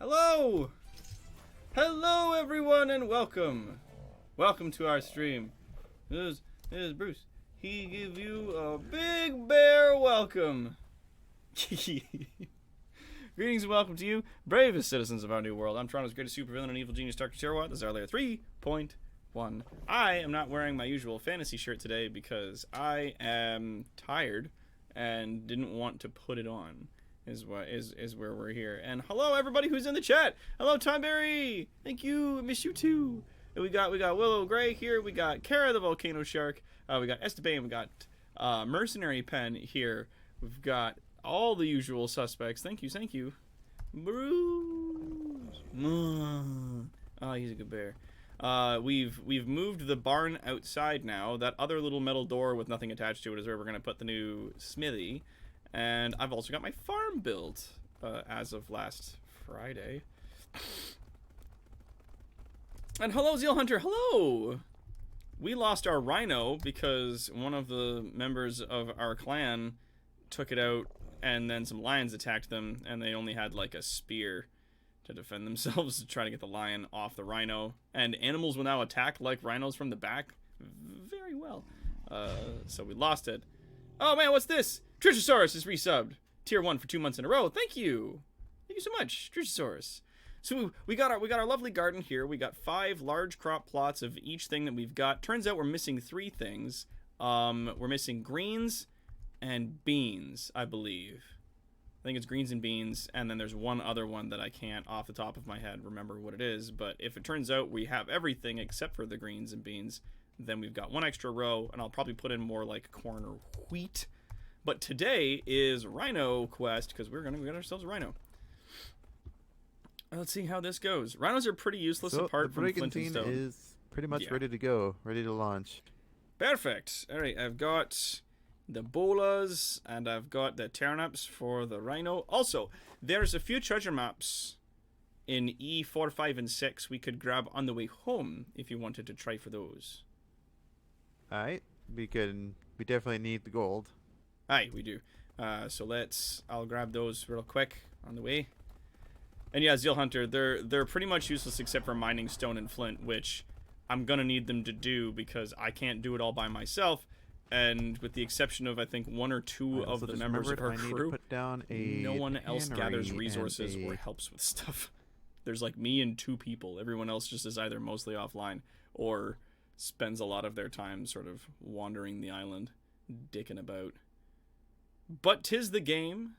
Hello! Hello everyone and welcome! Welcome to our stream. This is Bruce. He give you a big bear welcome. Greetings and welcome to you, bravest citizens of our new world. I'm Toronto's greatest supervillain and evil genius, Dr. Sherwood. This is our layer 3.1. I am not wearing my usual fantasy shirt today because I am tired and didn't want to put it on. Is where we're here. And hello everybody who's in the chat. Hello Tomberry. Thank you. I miss you too. And we got Willow Gray here. We got Kara the Volcano Shark. We got Esteban. We got Mercenary Pen here. We've got all the usual suspects. Thank you. Bruce. Oh, he's a good bear. We've moved the barn outside now. That other little metal door with nothing attached to it is where we're gonna put the new smithy. And I've also got my farm built as of last Friday. And hello, Zeal Hunter. Hello! We lost our Rhino because one of the members of our clan took it out and then some lions attacked them and they only had like a spear to defend themselves to try to get the lion off the Rhino. And animals will now attack like rhinos from the back very well. So we lost it. Oh man, what's this? Trichosaurus is resubbed. Tier 1 for 2 months in a row. Thank you. Thank you so much, Trichosaurus. So we got our lovely garden here. We got 5 large crop plots of each thing that we've got. Turns out we're missing 3 things. We're missing greens and beans, I believe. I think it's greens and beans, and then there's one other one that I can't off the top of my head remember what it is. But if it turns out we have everything except for the greens and beans, then we've got 1 extra row, and I'll probably put in more like corn or wheat. But today is Rhino quest, because we got ourselves a Rhino. Let's see how this goes. Rhinos are pretty useless apart from flint and stone. Is pretty much ready to go, ready to launch. Perfect. All right, I've got the bolas, and I've got the turnips for the Rhino. Also, there's a few treasure maps in E4, 5, and 6 we could grab on the way home if you wanted to try for those. Alright, we definitely need the gold. Aye, we do. So I'll grab those real quick on the way. And yeah, Zeal Hunter, they're pretty much useless except for mining stone and flint, which I'm gonna need them to do because I can't do it all by myself. And with the exception of I think 1 or 2 of the members of our crew, no one else gathers resources or helps with stuff. There's like me and 2 people. Everyone else just is either mostly offline or spends a lot of their time sort of wandering the island, dicking about. But 'tis the game.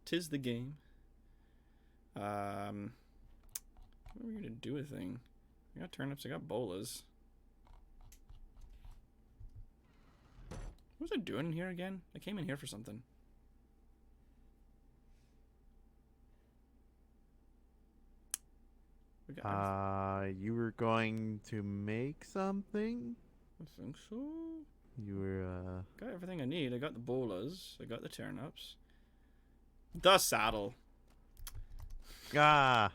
'Tis the game. What are we gonna do with thing? I got turnips, I got bolas. What was I doing in here again? I came in here for something. You were going to make something? I think so. You were, Got everything I need. I got the bolas. I got the turnips. The saddle. Ah!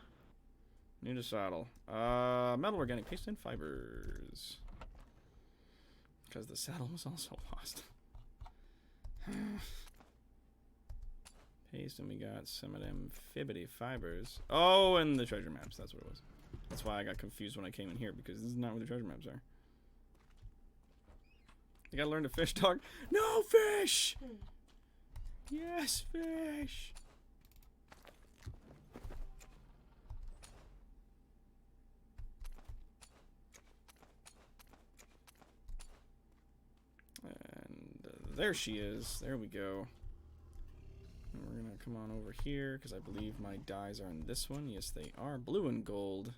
Need a saddle. Metal organic paste and fibers. Because the saddle was also lost. Paste, and we got some of them fibbity fibers. Oh, and the treasure maps. That's what it was. That's why I got confused when I came in here, because this is not where the treasure maps are. You gotta learn to fish, dog. No fish! Yes, fish! And there she is. There we go. And we're gonna come on over here, because I believe my dyes are in this one. Yes, they are. Blue and gold.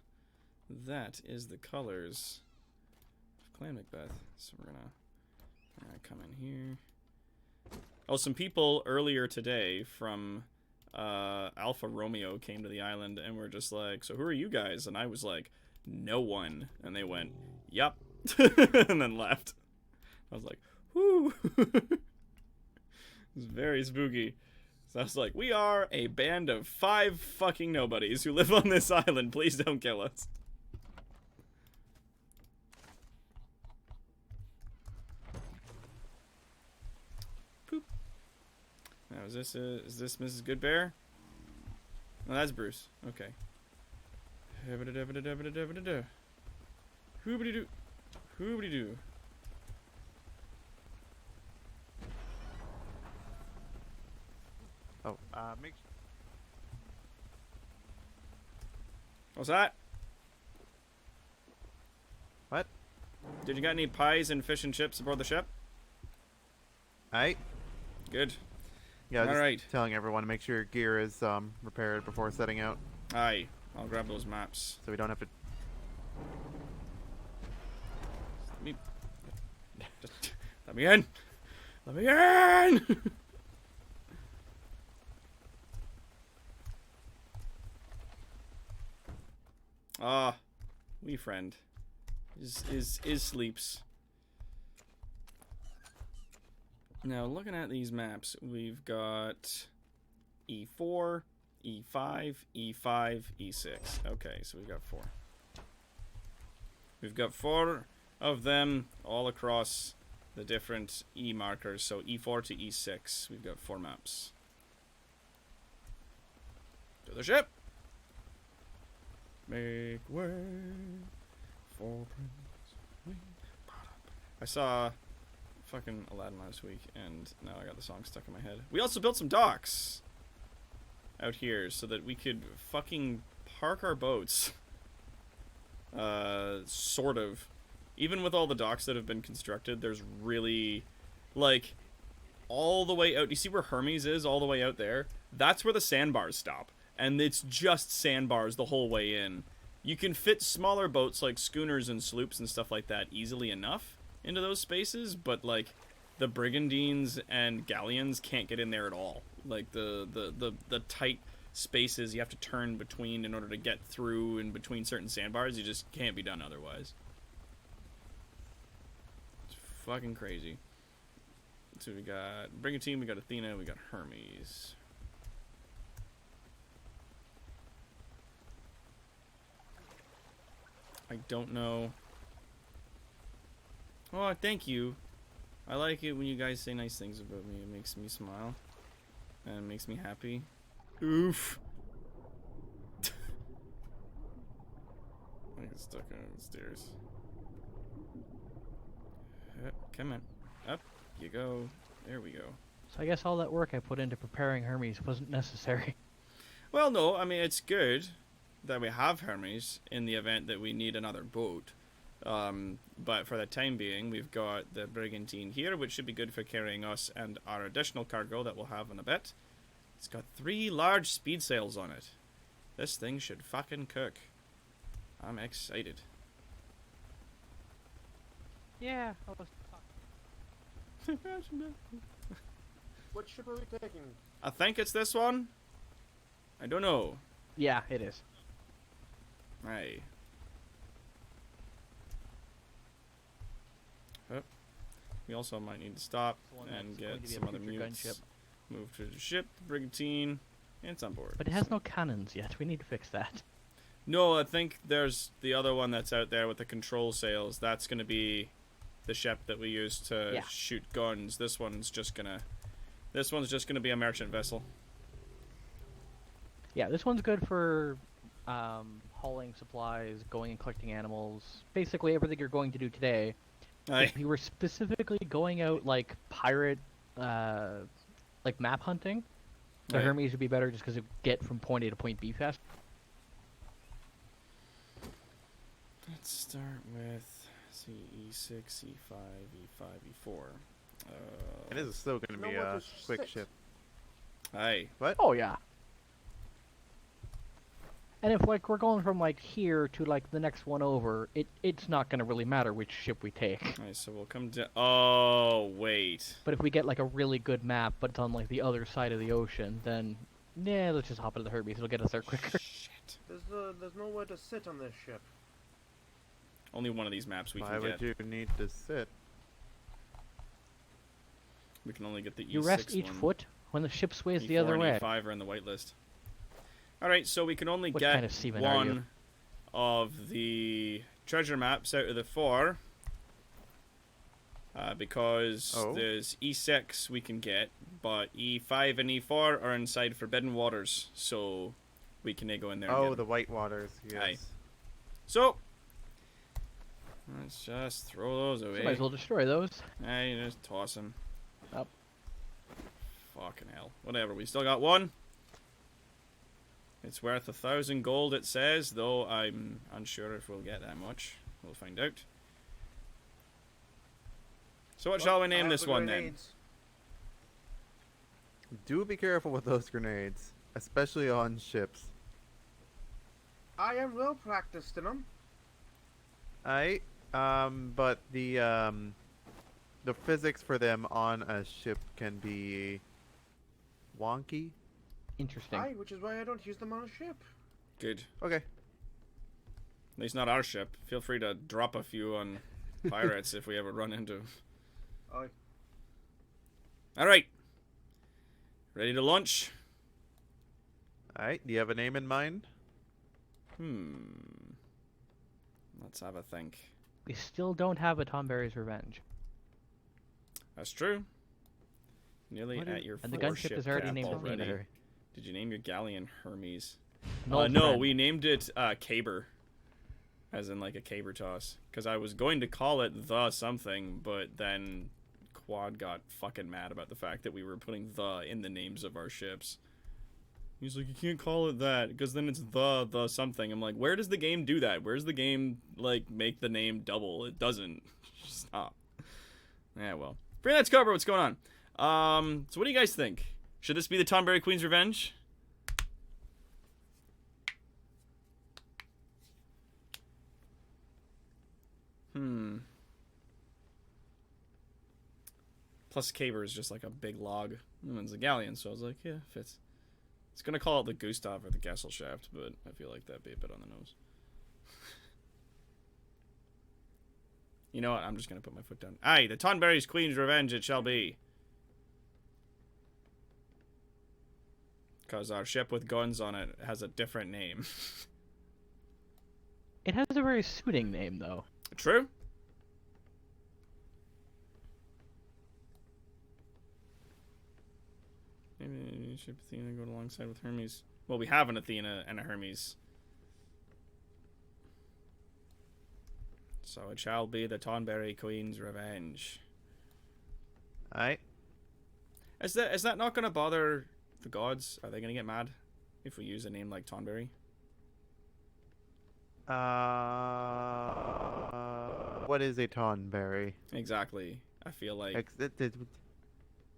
That is the colors of Clan Macbeth. So we're gonna come in here. Oh, some people earlier today from Alpha Romeo came to the island and were just like, so who are you guys? And I was like, no one. And they went, yup. And then left. I was like, whoo. It was very spooky. So I was like, we are a band of 5 fucking nobodies who live on this island. Please don't kill us. Now, is this Mrs. Goodbear? Oh, that's Bruce. Okay. Hoobity-doo. Hoobity-doo. Oh, make What's that? what? Did you got any pies and fish and chips aboard the ship? Alright. Good. Yeah, just Alright. telling everyone to make sure your gear is repaired before setting out, Aye. I'll grab those maps. so we don't have to. Let me... Just... Let me in! Let me in! Ah, wee friend. Is sleeps. Now, looking at these maps, we've got E4, E5, E5, E6. Okay, so we've got 4. We've got 4 of them all across the different E markers. So E4 to E6, we've got 4 maps. To the ship! Make way for Prince. I saw fucking Aladdin last week, and now I got the song stuck in my head. We also built some docks out here so that we could fucking park our boats. Sort of. Even with all the docks that have been constructed, there's really, like, all the way out. You see where Hermes is, all the way out there? That's where the sandbars stop. And it's just sandbars the whole way in. You can fit smaller boats like schooners and sloops and stuff like that easily enough into those spaces, but like the brigandines and galleons can't get in there at all. Like the tight spaces you have to turn between in order to get through in between certain sandbars, you just can't be done otherwise. It's fucking crazy. So we got Brigantine, we got Athena, we got Hermes. I don't know. Oh, thank you. I like it when you guys say nice things about me. It makes me smile. And it makes me happy. Oof. I get stuck on the stairs. Come on. Up you go. There we go. So I guess all that work I put into preparing Hermes wasn't necessary. Well, no. I mean, it's good that we have Hermes in the event that we need another boat. But for the time being, we've got the Brigantine here, which should be good for carrying us and our additional cargo that we'll have in a bit. It's got 3 large speed sails on it. This thing should fucking cook. I'm excited. Yeah, I was What ship are we taking? I think it's this one. I don't know. Yeah, it is. Aye. Oh. We also might need to stop and get some other mutes. Move to the ship, the Brigantine, and it's on board. But it has no cannons yet. We need to fix that. No, I think there's the other one that's out there with the control sails. That's going to be the ship that we use to shoot guns. This one's just going to be a merchant vessel. Yeah, this one's good for hauling supplies, going and collecting animals, basically everything you're going to do today. Aye. If you were specifically going out like pirate, like map hunting, the Hermes would be better just because it get from point A to point B fast. Let's start with E6, E5, E5, E4. It is still going to be a quick ship. Aye. What? Oh yeah. And if like we're going from like here to like the next one over, it's not gonna really matter which ship we take. Alright, so we'll come to. Oh wait. But if we get like a really good map, but it's on like the other side of the ocean, then yeah, let's just hop into the Hermes. It'll get us there quicker. Shit. There's nowhere to sit on this ship. Only one of these maps we Why can would get. you need to sit? We can only get the E6 You rest each one. foot when the ship sways E4 the other and way. E5 are in the whitelist. Alright, so we can only What get kind of seaman are you? one of the treasure maps out of the 4. Because there's E6 we can get, but E5 and E4 are inside Forbidden Waters. So we can go in there. And Oh, get the 'em. white waters. Yes. Aye. So let's just throw those away. Might as well destroy those. Hey, just toss them. Up. Fucking hell. Whatever. We still got one. It's worth 1,000 gold, it says, though I'm unsure if we'll get that much. We'll find out. So what shall we name this one then? Do be careful with those grenades, especially on ships. I am well practiced in them. Alright. But the physics for them on a ship can be wonky. Interesting. Aye, which is why I don't use them on a ship. Good. Okay. At least not our ship. Feel free to drop a few on pirates if we ever run into. Aye. Alright. Ready to launch? Alright, do you have a name in mind? Let's have a think. We still don't have a Tomberry's Revenge. That's true. Nearly What at is- your And the four-ship gunship is already cap named already. Tomberry. Did you name your galleon Hermes? No, No, friend. we named it Caber. As in like a caber toss. Because I was going to call it the something, but then Quad got fucking mad about the fact that we were putting the in the names of our ships. He's like, you can't call it that, because then it's the something. I'm like, where does the game do that? Where's the game, like, make the name double? It doesn't. Stop. Yeah, well. Freelance Cobra, what's going on? So what do you guys think? Should this be the Tomberry Queen's Revenge? Plus Caber is just like a big log. And it's a galleon, so I was like, yeah, fits. It's gonna call it the Gustav or the Gesellschaft, but I feel like that'd be a bit on the nose. You know what? I'm just gonna put my foot down. Aye, the Tonberry's Queen's Revenge it shall be. Because our ship with guns on it has a different name. It has a very suiting name, though. True? Maybe ship Athena go alongside with Hermes. Well, we have an Athena and a Hermes. So it shall be the Tonberry Queen's Revenge. Alright. Is that not gonna bother the gods? Are they gonna get mad if we use a name like Tonberry? What is a tonberry? Exactly. I feel like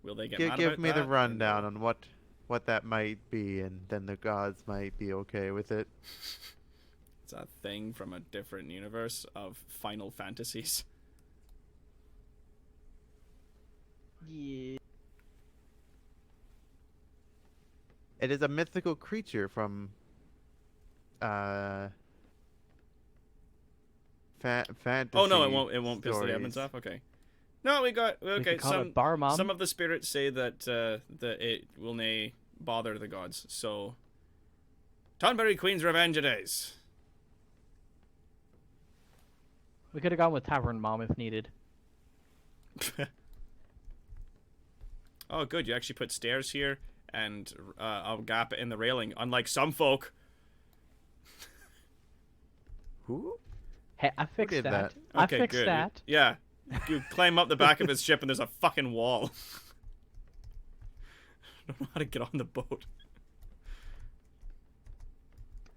will they get mad Give about me the that? rundown on what that might be, and then the gods might be okay with it. It's a thing from a different universe of Final Fantasies. Yeah. It is a mythical creature from fantasy. Oh no, it won't piss the admins stories. off. Okay. No, we We could call it Bar Mom. some of the spirits say that that it will nay bother the gods. So Tonberry Queen's Revenge it is. We could have gone with Tavern Mom if needed. Oh, good. You actually put stairs here and a gap in the railing, unlike some folk. Who? Hey, I fixed did that. that? I Okay, fixed good. that. Yeah. You climb up the back of his ship and there's a fucking wall. I don't know how to get on the boat.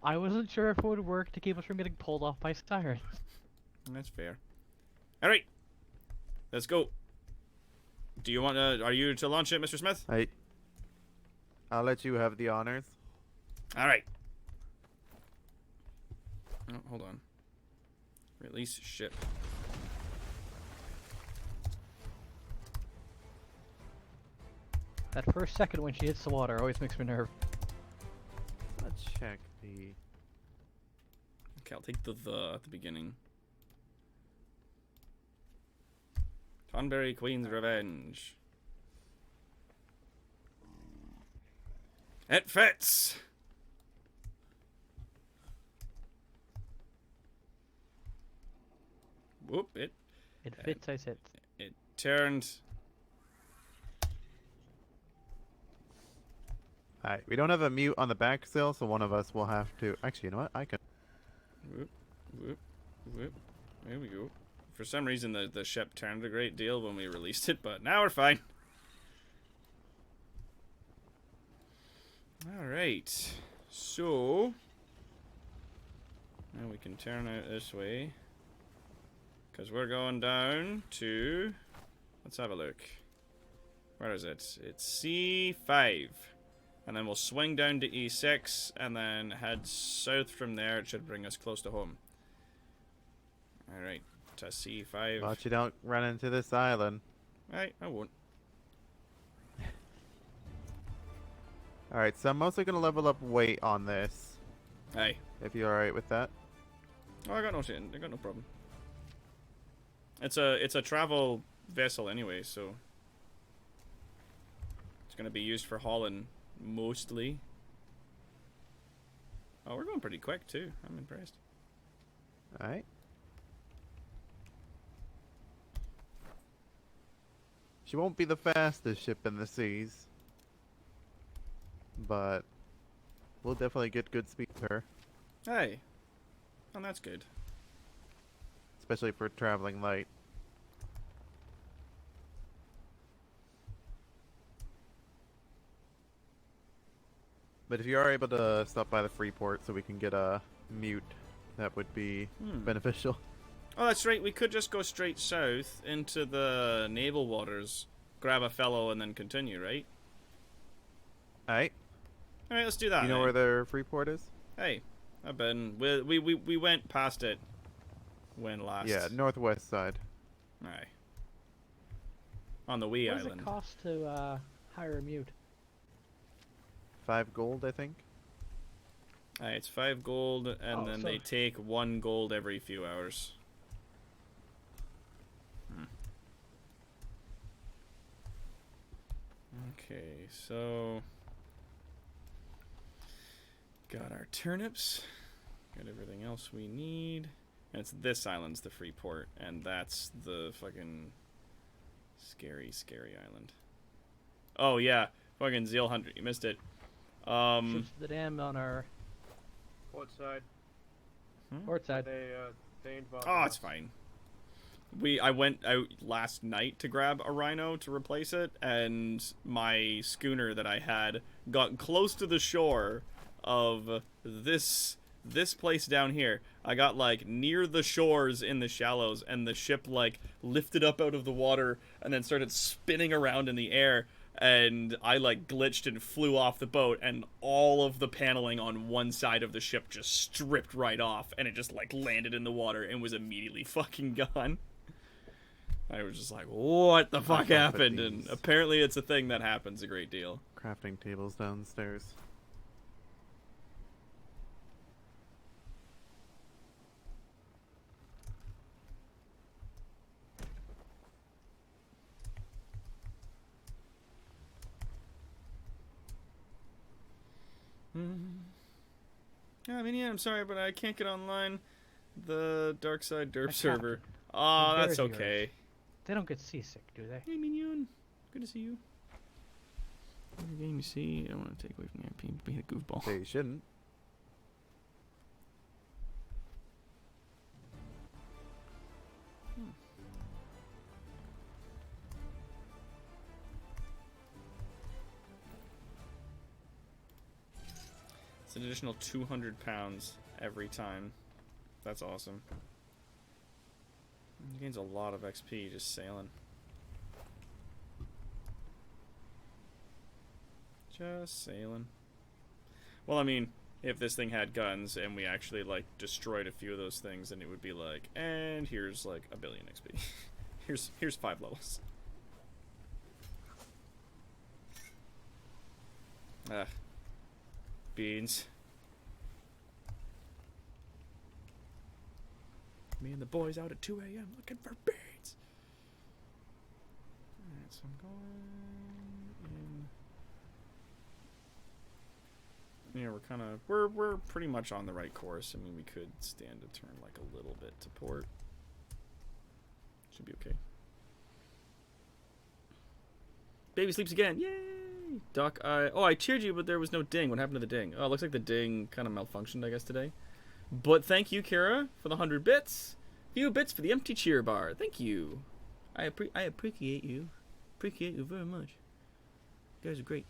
I wasn't sure if it would work to keep us from getting pulled off by sirens. That's fair. All right. Let's go. Do you want to... Are you to launch it, Mr. Smith? I'll let you have the honors. All right. Oh, hold on. Release ship. That first second when she hits the water always makes me nervous. Let's check the... Okay, I'll take the at the beginning. Tonberry Queen's Revenge. It fits! Whoop, it It fits, I said. turned. Alright, we don't have a mute on the back still, so one of us will have to... Actually, you know what? I can... Whoop, whoop, whoop. There we go. For some reason, the ship turned a great deal when we released it, but now we're fine. Alright. So... now we can turn out this way. Because we're going down to... let's have a look. Where is it? It's C5. And then we'll swing down to E6 and then head south from there. It should bring us close to home. Alright, to C5. Watch you don't run into this island. Right, I won't. Alright, so I'm mostly going to level up weight on this. Hey. If you're alright with that. Oh, I got no shit. I got no problem. It's a travel vessel anyway, so it's gonna be used for hauling mostly. Oh, we're going pretty quick too. I'm impressed. Alright. She won't be the fastest ship in the seas. But we'll definitely get good speed to her. Hey. Oh, that's good. Especially for traveling light. But if you are able to stop by the free port so we can get a mute, that would be beneficial. Oh, that's right. We could just go straight south into the naval waters, grab a fellow, and then continue, right? Alright. Alright, let's do that. You know then. where their free port is? Hey, I've been... We went past it when last... Yeah, northwest side. Aye. On the wee What does island. it cost to hire a mute? 5 gold, I think. Aye, it's 5 gold, and then they take 1 gold every few hours. Okay, so... got our turnips. Got everything else we need. And it's this island's the free port, and that's the fucking scary, scary island. Oh yeah, fucking Zeal Hunter, you missed it. Ships the dam on our Port side. port side. They involve. Oh, it's fine. I went out last night to grab a Rhino to replace it, and my schooner that I had got close to the shore of this place down here. I got like near the shores in the shallows, and the ship like lifted up out of the water and then started spinning around in the air, and I like glitched and flew off the boat, and all of the paneling on one side of the ship just stripped right off, and it just like landed in the water and was immediately fucking gone. I was just like, what the fuck happened? And apparently it's a thing that happens a great deal. Crafting tables downstairs. I mean, yeah, I'm sorry, but I can't get online. The Darkside derp I server. captured. Oh, The that's bears okay. They don't get seasick, do they? Hey, Minion. Good to see you. Every game you see, I don't want to take away from your team being a goofball. They shouldn't. It's an additional 200 pounds every time. That's awesome. It gains a lot of XP just sailing. Just sailing. Well, I mean, if this thing had guns and we actually, like, destroyed a few of those things, then it would be like, and here's, like, 1 billion XP. here's 5 levels. Ugh. Beans. Me and the boys out at 2 a.m. looking for beans. Alright, so I'm going in. Yeah, we're kind of we're pretty much on the right course. I mean, we could stand to turn like a little bit to port. Should be okay. Baby sleeps again. Yay! Doc, I cheered you, but there was no ding. What happened to the ding? Oh, it looks like the ding kind of malfunctioned, I guess, today. But thank you, Kara, for the 100 bits. Few bits for the empty cheer bar. Thank you. I appreciate you. Appreciate you very much. You guys are great.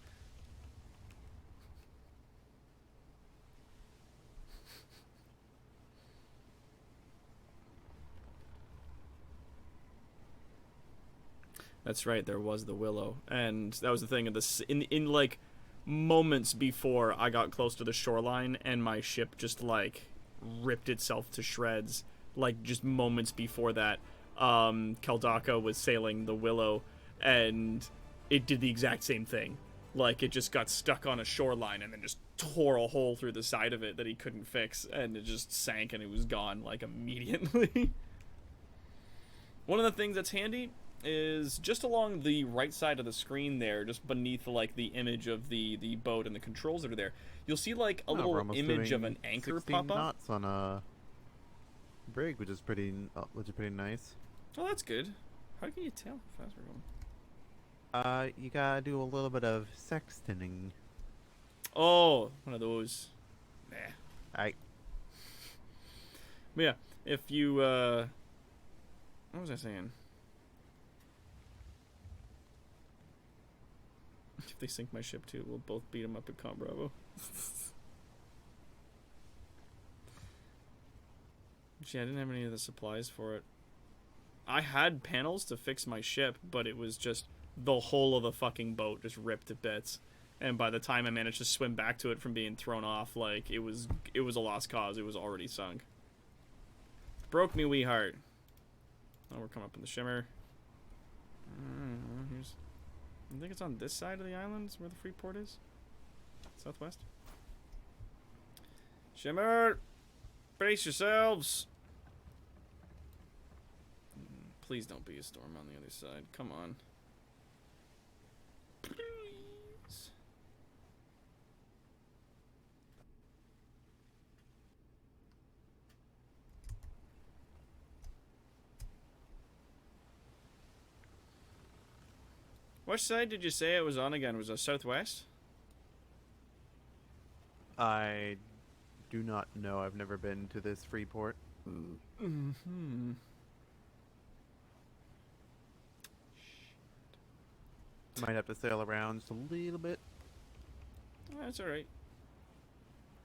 That's right, there was the willow. And that was the thing, in like moments before I got close to the shoreline and my ship just like ripped itself to shreds, like just moments before that, Kaldaka was sailing the willow and it did the exact same thing. Like it just got stuck on a shoreline and then just tore a hole through the side of it that he couldn't fix, and it just sank and it was gone like immediately. One of the things that's handy is just along the right side of the screen there, just beneath like the image of the boat and the controls that are there, you'll see like a little image of an anchor 16 pop up. knots on a brig, which is pretty nice. Oh, that's good. How can you tell how fast we're going? You gotta do a little bit of sextoning. Oh, one of those. Nah. But yeah, if you what was I saying? If they sink my ship too, we'll both beat them up at Con Bravo. Gee, I didn't have any of the supplies for it. I had panels to fix my ship, but it was just the whole of the fucking boat just ripped to bits. And by the time I managed to swim back to it from being thrown off, like, it was a lost cause. It was already sunk. Broke me wee heart. Oh, we're coming up in the shimmer. Here's... I think it's on this side of the island is where the free port is. Southwest. Shimmer! Brace yourselves! Please don't be a storm on the other side. Come on. Please. Which side did you say it was on again? Was it southwest? I do not know. I've never been to this free port. Mm-hmm. Might have to sail around just a little bit. That's alright.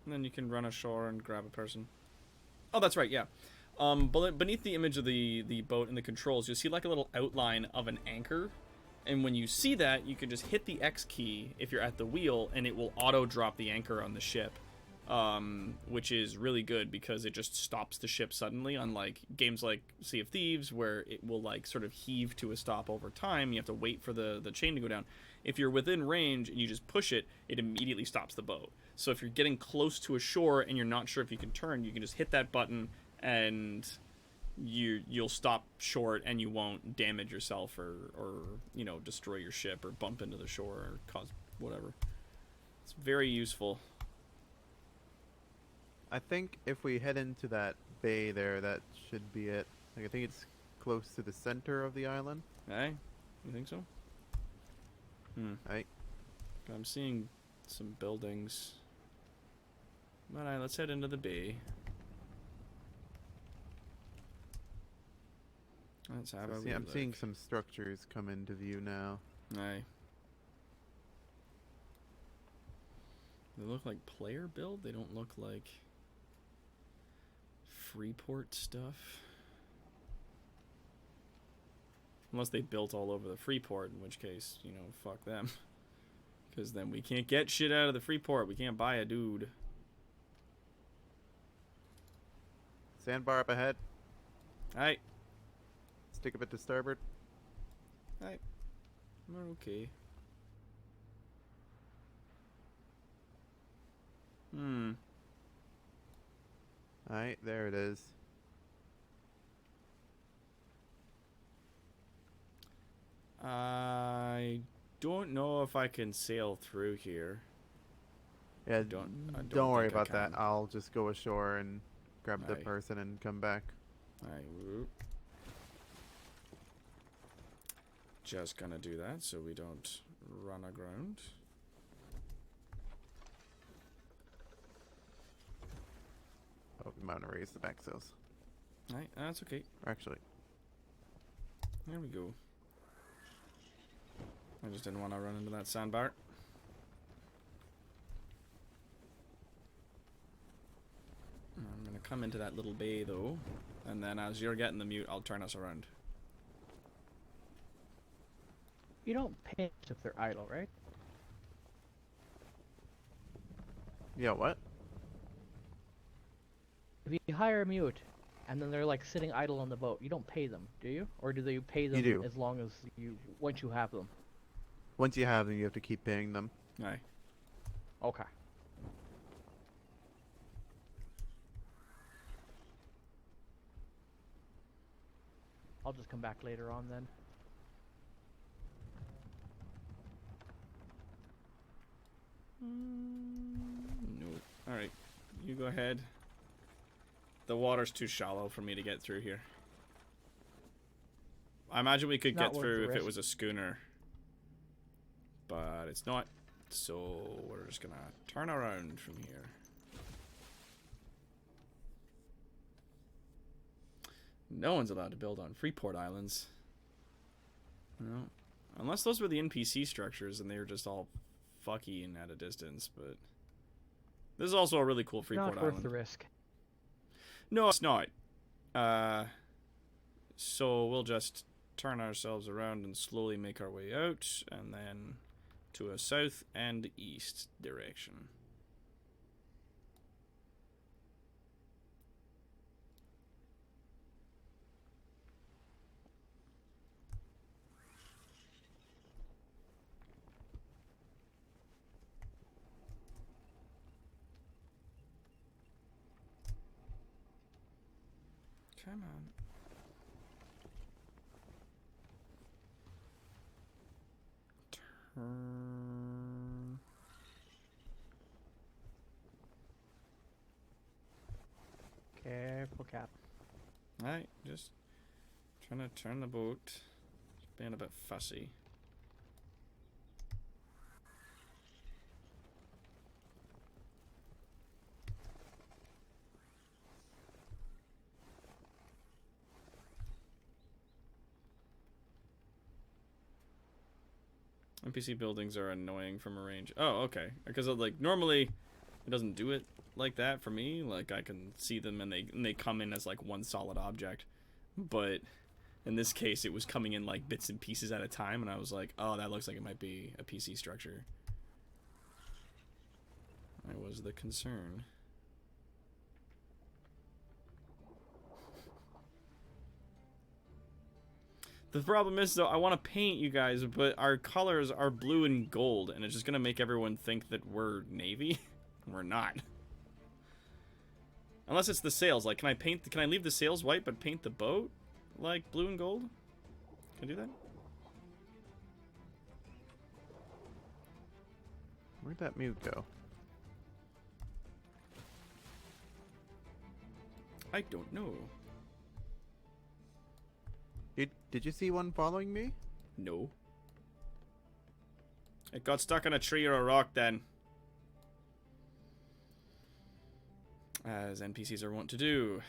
And then you can run ashore and grab a person. Oh, that's right, yeah. Beneath the image of the boat and the controls, you'll see like a little outline of an anchor. And when you see that, you can just hit the X key if you're at the wheel, and it will auto-drop the anchor on the ship. Which is really good because it just stops the ship suddenly, unlike games like Sea of Thieves, where it will like sort of heave to a stop over time. You have to wait for the chain to go down. If you're within range and you just push it, it immediately stops the boat. So if you're getting close to a shore and you're not sure if you can turn, you can just hit that button and you'll stop short and you won't damage yourself or you know, destroy your ship or bump into the shore or cause whatever. It's very useful. I think if we head into that bay there, that should be it. Like, I think it's close to the center of the island. Hey, you think so? I'm seeing some buildings. But let's head into the bay. Let's have a I'm seeing some structures come into view now. Aye. They look like player build. They don't look like Freeport stuff. Unless they built all over the Freeport, in which case, you know, fuck them. Because then we can't get shit out of the Freeport. We can't buy a dude. Sandbar up ahead. Aye. Stick a bit to starboard. Aye. We're okay. Alright, there it is. I don't know if I can sail through here. Yeah, I don't don't worry think I about that. can. I'll just go ashore and grab the Aye. person and come back. Alright, whoop. Just gonna do that so we don't run aground. Oh, we might want to raise the back sails. Alright, that's okay. Actually, There we go. I just didn't want to run into that sandbar. I'm gonna come into that little bay though, and then as you're getting the mute, I'll turn us around. You don't pay if they're idle, right? yeah. What? If you hire a mute, and then they're like sitting idle on the boat, you don't pay them, do you? Or do they pay them do. as long as once you have them? Once you have them, you have to keep paying them. Aye. Okay. I'll just come back later on then. No. Alright. You go ahead. The water's too shallow for me to get through here. I imagine we could Not get worth through the if it risk. was a schooner. But it's not. So we're just gonna turn around from here. No one's allowed to build on Freeport Islands. No. Unless those were the NPC structures and they were just all fucky and at a distance, but this is also a really cool Freeport Not worth Island. the risk. No, it's not. So we'll just turn ourselves around and slowly make our way out, and then to a south and east direction. Come on. Turn. Careful, Cap. Alright, just trying to turn the boat. Just being a bit fussy. NPC buildings are annoying from a range. Oh, okay. Because like normally it doesn't do it like that for me. Like I can see them and they come in as like one solid object. But in this case it was coming in like bits and pieces at a time, and I was like, "Oh, that looks like it might be a PC structure." That was the concern. The problem is, though, I want to paint you guys, but our colors are blue and gold, and it's just going to make everyone think that we're Navy. We're not. Unless it's the sails. Like, can I leave the sails white, but paint the boat, like, blue and gold? Can I do that? Where'd that mute go? I don't know. Did you see one following me? No. It got stuck on a tree or a rock, then. As NPCs are wont to do.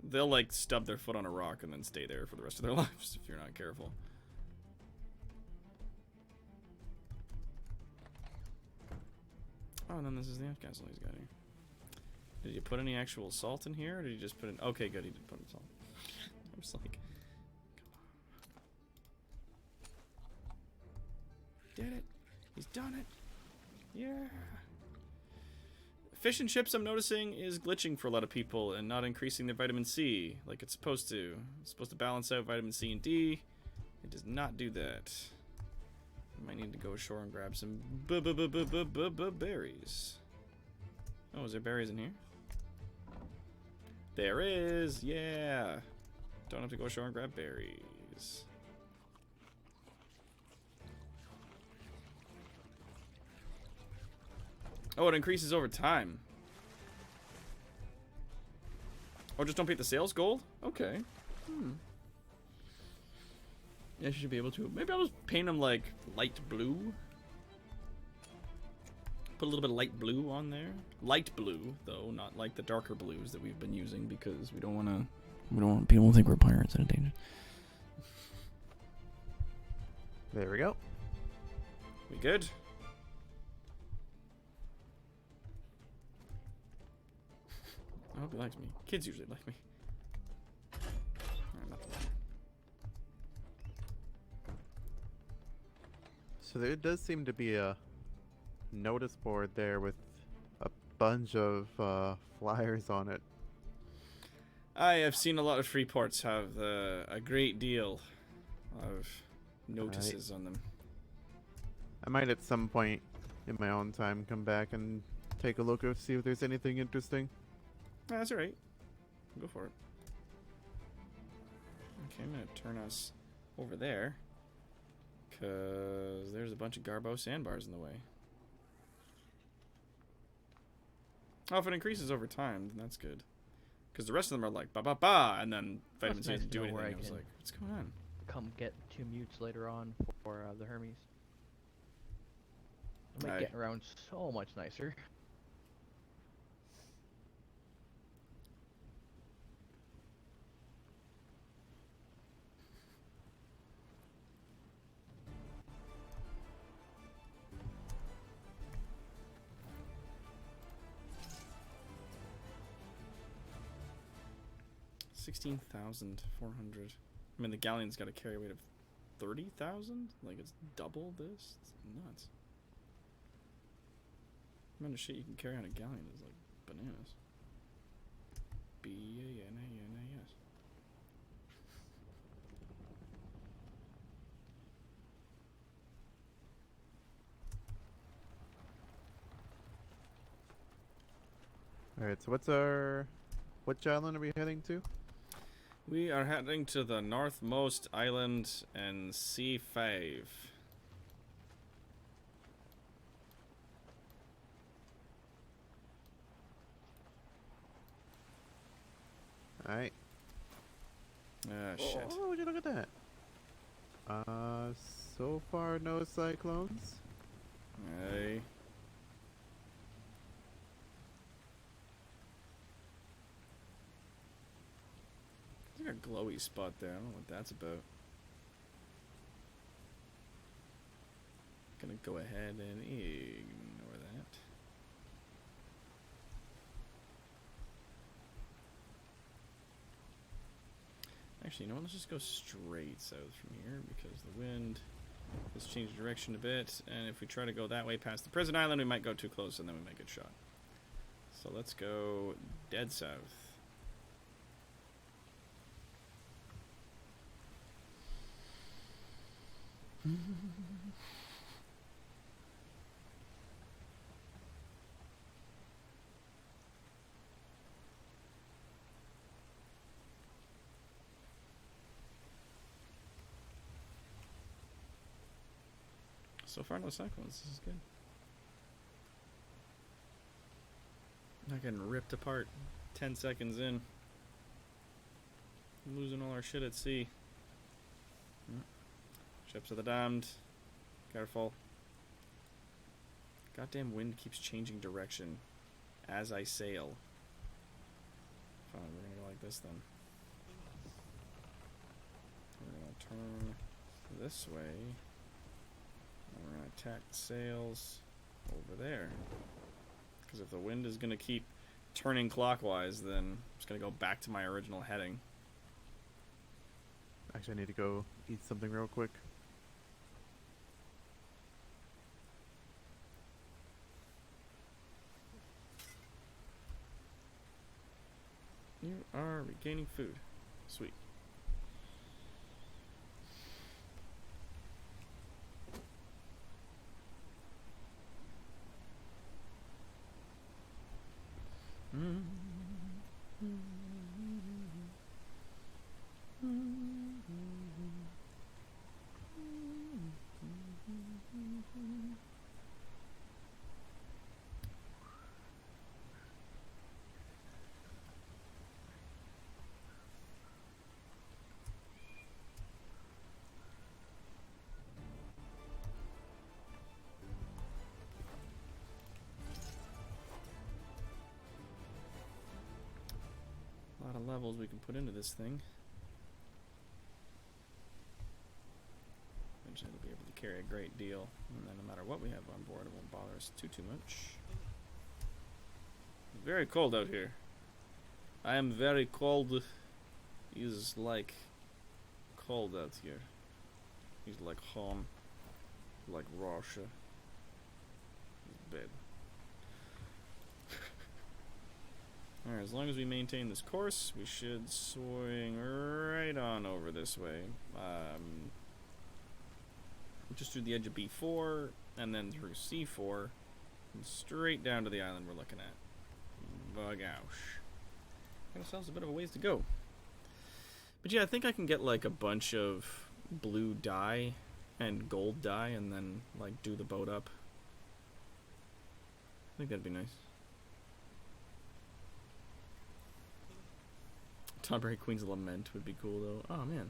They'll, like, stub their foot on a rock and then stay there for the rest of their lives if you're not careful. Oh, and then this is the F castle he's got here. Did you put any actual salt in here, or did you just put in... Okay, good, he did put in salt. I was like... Did it. He's done it. Yeah. Fish and chips, I'm noticing, is glitching for a lot of people and not increasing their vitamin C like it's supposed to. It's supposed to balance out vitamin C and D. It does not do that. I might need to go ashore and grab some berries. Oh, is there berries in here? There is. Yeah. Don't have to go ashore and grab berries. Oh, it increases over time. Oh, just don't paint the sails gold? Okay. Yeah, I should be able to. Maybe I'll just paint them like light blue. Put a little bit of light blue on there. Light blue, though, not like the darker blues that we've been using because we don't want people to think we're pirates in danger. There we go. We good? I hope he likes me. Kids usually like me. Alright, not the one. So there does seem to be a notice board there with a bunch of flyers on it. I have seen a lot of free ports have a great deal of notices on them. I might at some point in my own time come back and take a look and see if there's anything interesting. Ah, that's alright. Go for it. Okay, I'm gonna turn us over there. Because there's a bunch of Garbo sandbars in the way. Oh, if it increases over time, then that's good. Because the rest of them are like, ba ba ba, and then Vitamin C doesn't do anything. I was like, what's going on? Come get 2 mutes later on for the Hermes. It'll make Aye. getting around so much nicer. $16,400. I mean, the galleon's got a carry weight of 30,000. Like it's double this. It's nuts. The amount of shit you can carry on a galleon is like bananas. B-A-N-A-N-A-S. Alright, so which island are we heading to? We are heading to the northmost island in C5. Alright. Ah, shit. Oh, would you look at that? So far no cyclones. Hey. There's like a glowy spot there. I don't know what that's about. Gonna go ahead and ignore that. Actually, you know what? Let's just go straight south from here because the wind has changed direction a bit. And if we try to go that way past the prison island, we might go too close and then we might get shot. So let's go dead south. So far, no cyclones. This is good. Not getting ripped apart 10 seconds in. Losing all our shit at sea. Ships of the damned. Careful. Goddamn wind keeps changing direction as I sail. Fine, we're gonna go like this then. We're gonna turn this way. And we're gonna attack the sails over there. Because if the wind is gonna keep turning clockwise, then I'm just gonna go back to my original heading. Actually, I need to go eat something real quick. You are regaining food. Sweet. lot of levels we can put into this thing. Eventually it'll be able to carry a great deal, and then no matter what we have on board, it won't bother us too much. It's very cold out here. I am very cold. He's like cold out here. He's like home, like Russia. He's bad. Alright, as long as we maintain this course, we should swing right on over this way. Just through the edge of B4, and then through C4, and straight down to the island we're looking at. Bagoush. Got ourselves a bit of a ways to go. But yeah, I think I can get like a bunch of blue dye and gold dye, and then like do the boat up. I think that'd be nice. Tonberry Queen's Lament would be cool though. Oh man.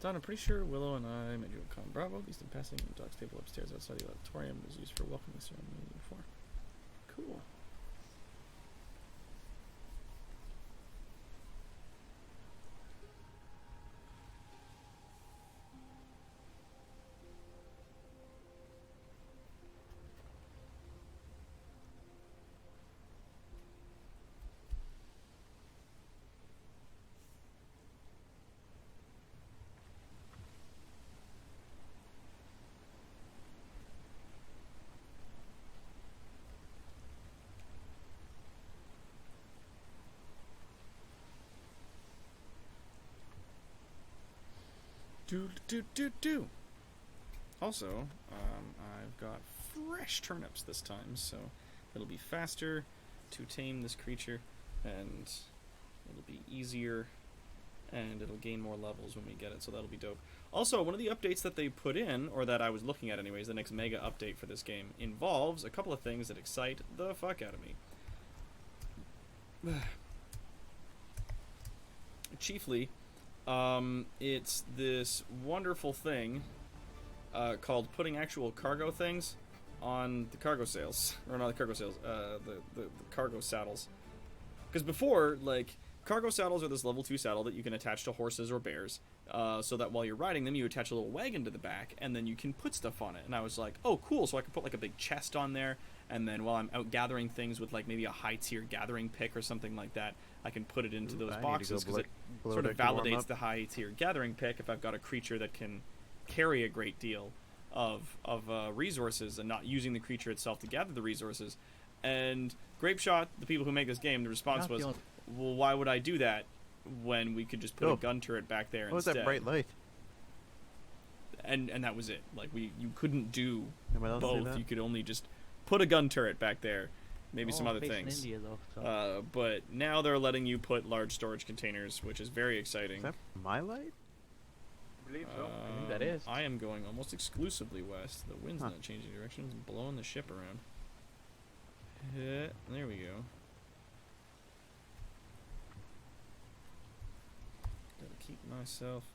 Don, I'm pretty sure Willow and I met you at Con Bravo, at least in passing. The dock's table upstairs outside the auditorium was used for welcoming ceremony before. Cool. Do. Also, I've got fresh turnips this time, so it'll be faster to tame this creature, and it'll be easier, and it'll gain more levels when we get it, so that'll be dope. Also, one of the updates that they put in, or that I was looking at anyways, the next mega update for this game, involves a couple of things that excite the fuck out of me. Chiefly, it's this wonderful thing called putting actual cargo things on the cargo sails, or not the cargo sails, the cargo saddles. Because before, like, cargo saddles are this level 2 saddle that you can attach to horses or bears, so that while you're riding them, you attach a little wagon to the back, and then you can put stuff on it. And I was like, oh, cool, so I can put, like, a big chest on there, and then while I'm out gathering things with, like, maybe a high-tier gathering pick or something like that, I can put it into those boxes, because it sort of validates the high-tier gathering pick if I've got a creature that can carry a great deal of resources and not using the creature itself to gather the resources. And Grapeshot, the people who make this game, the response was, well, why would I do that when we could just put a gun turret back there what instead? was that bright light? And that was it. Like, you couldn't do Anyone else see both. that? You could only just put a gun turret back there. Maybe some other based in things. India, though, so. But now they're letting you put large storage containers, which is very exciting. Is that my light? I believe so. I think that is. I am going almost exclusively west. The wind's not changing direction. It's blowing the ship around. There we go. Gotta keep myself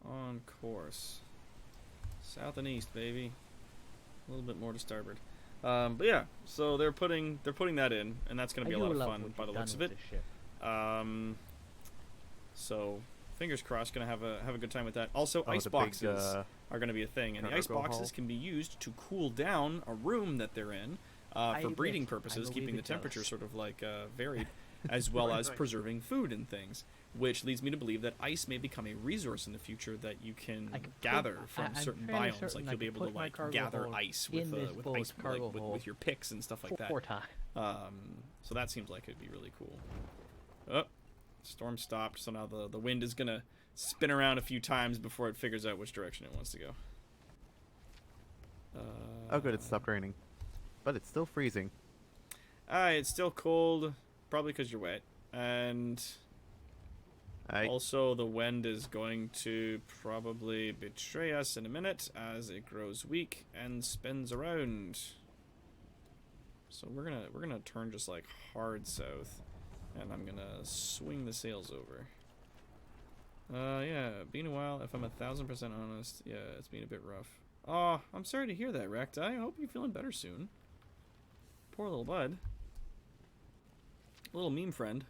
on course. South and east, baby. A little bit more to starboard. But yeah, so they're putting that in, and that's gonna be a lot of fun by the looks of it. So fingers crossed, gonna have a good time with that. Also, ice boxes are gonna be a thing, and the ice boxes can be used to cool down a room that they're in for breeding purposes, keeping the temperature sort of like varied, as well as preserving food and things. Which leads me to believe that ice may become a resource in the future that you can gather from certain biomes. Like you'll be able to like gather ice with ice with your picks and stuff like that. So that seems like it'd be really cool. Oh, storm stopped. So now the wind is gonna spin around a few times before it figures out which direction it wants to go. Oh, good, it stopped raining, but it's still freezing. It's still cold, probably because you're wet, and. Also, the wind is going to probably betray us in a minute as it grows weak and spins around. So we're gonna turn just like hard south, and I'm gonna swing the sails over. Yeah, been a while. If I'm 1,000% honest, yeah, it's been a bit rough. Oh, I'm sorry to hear that, Rect. I hope you're feeling better soon. Poor little bud. Little meme friend.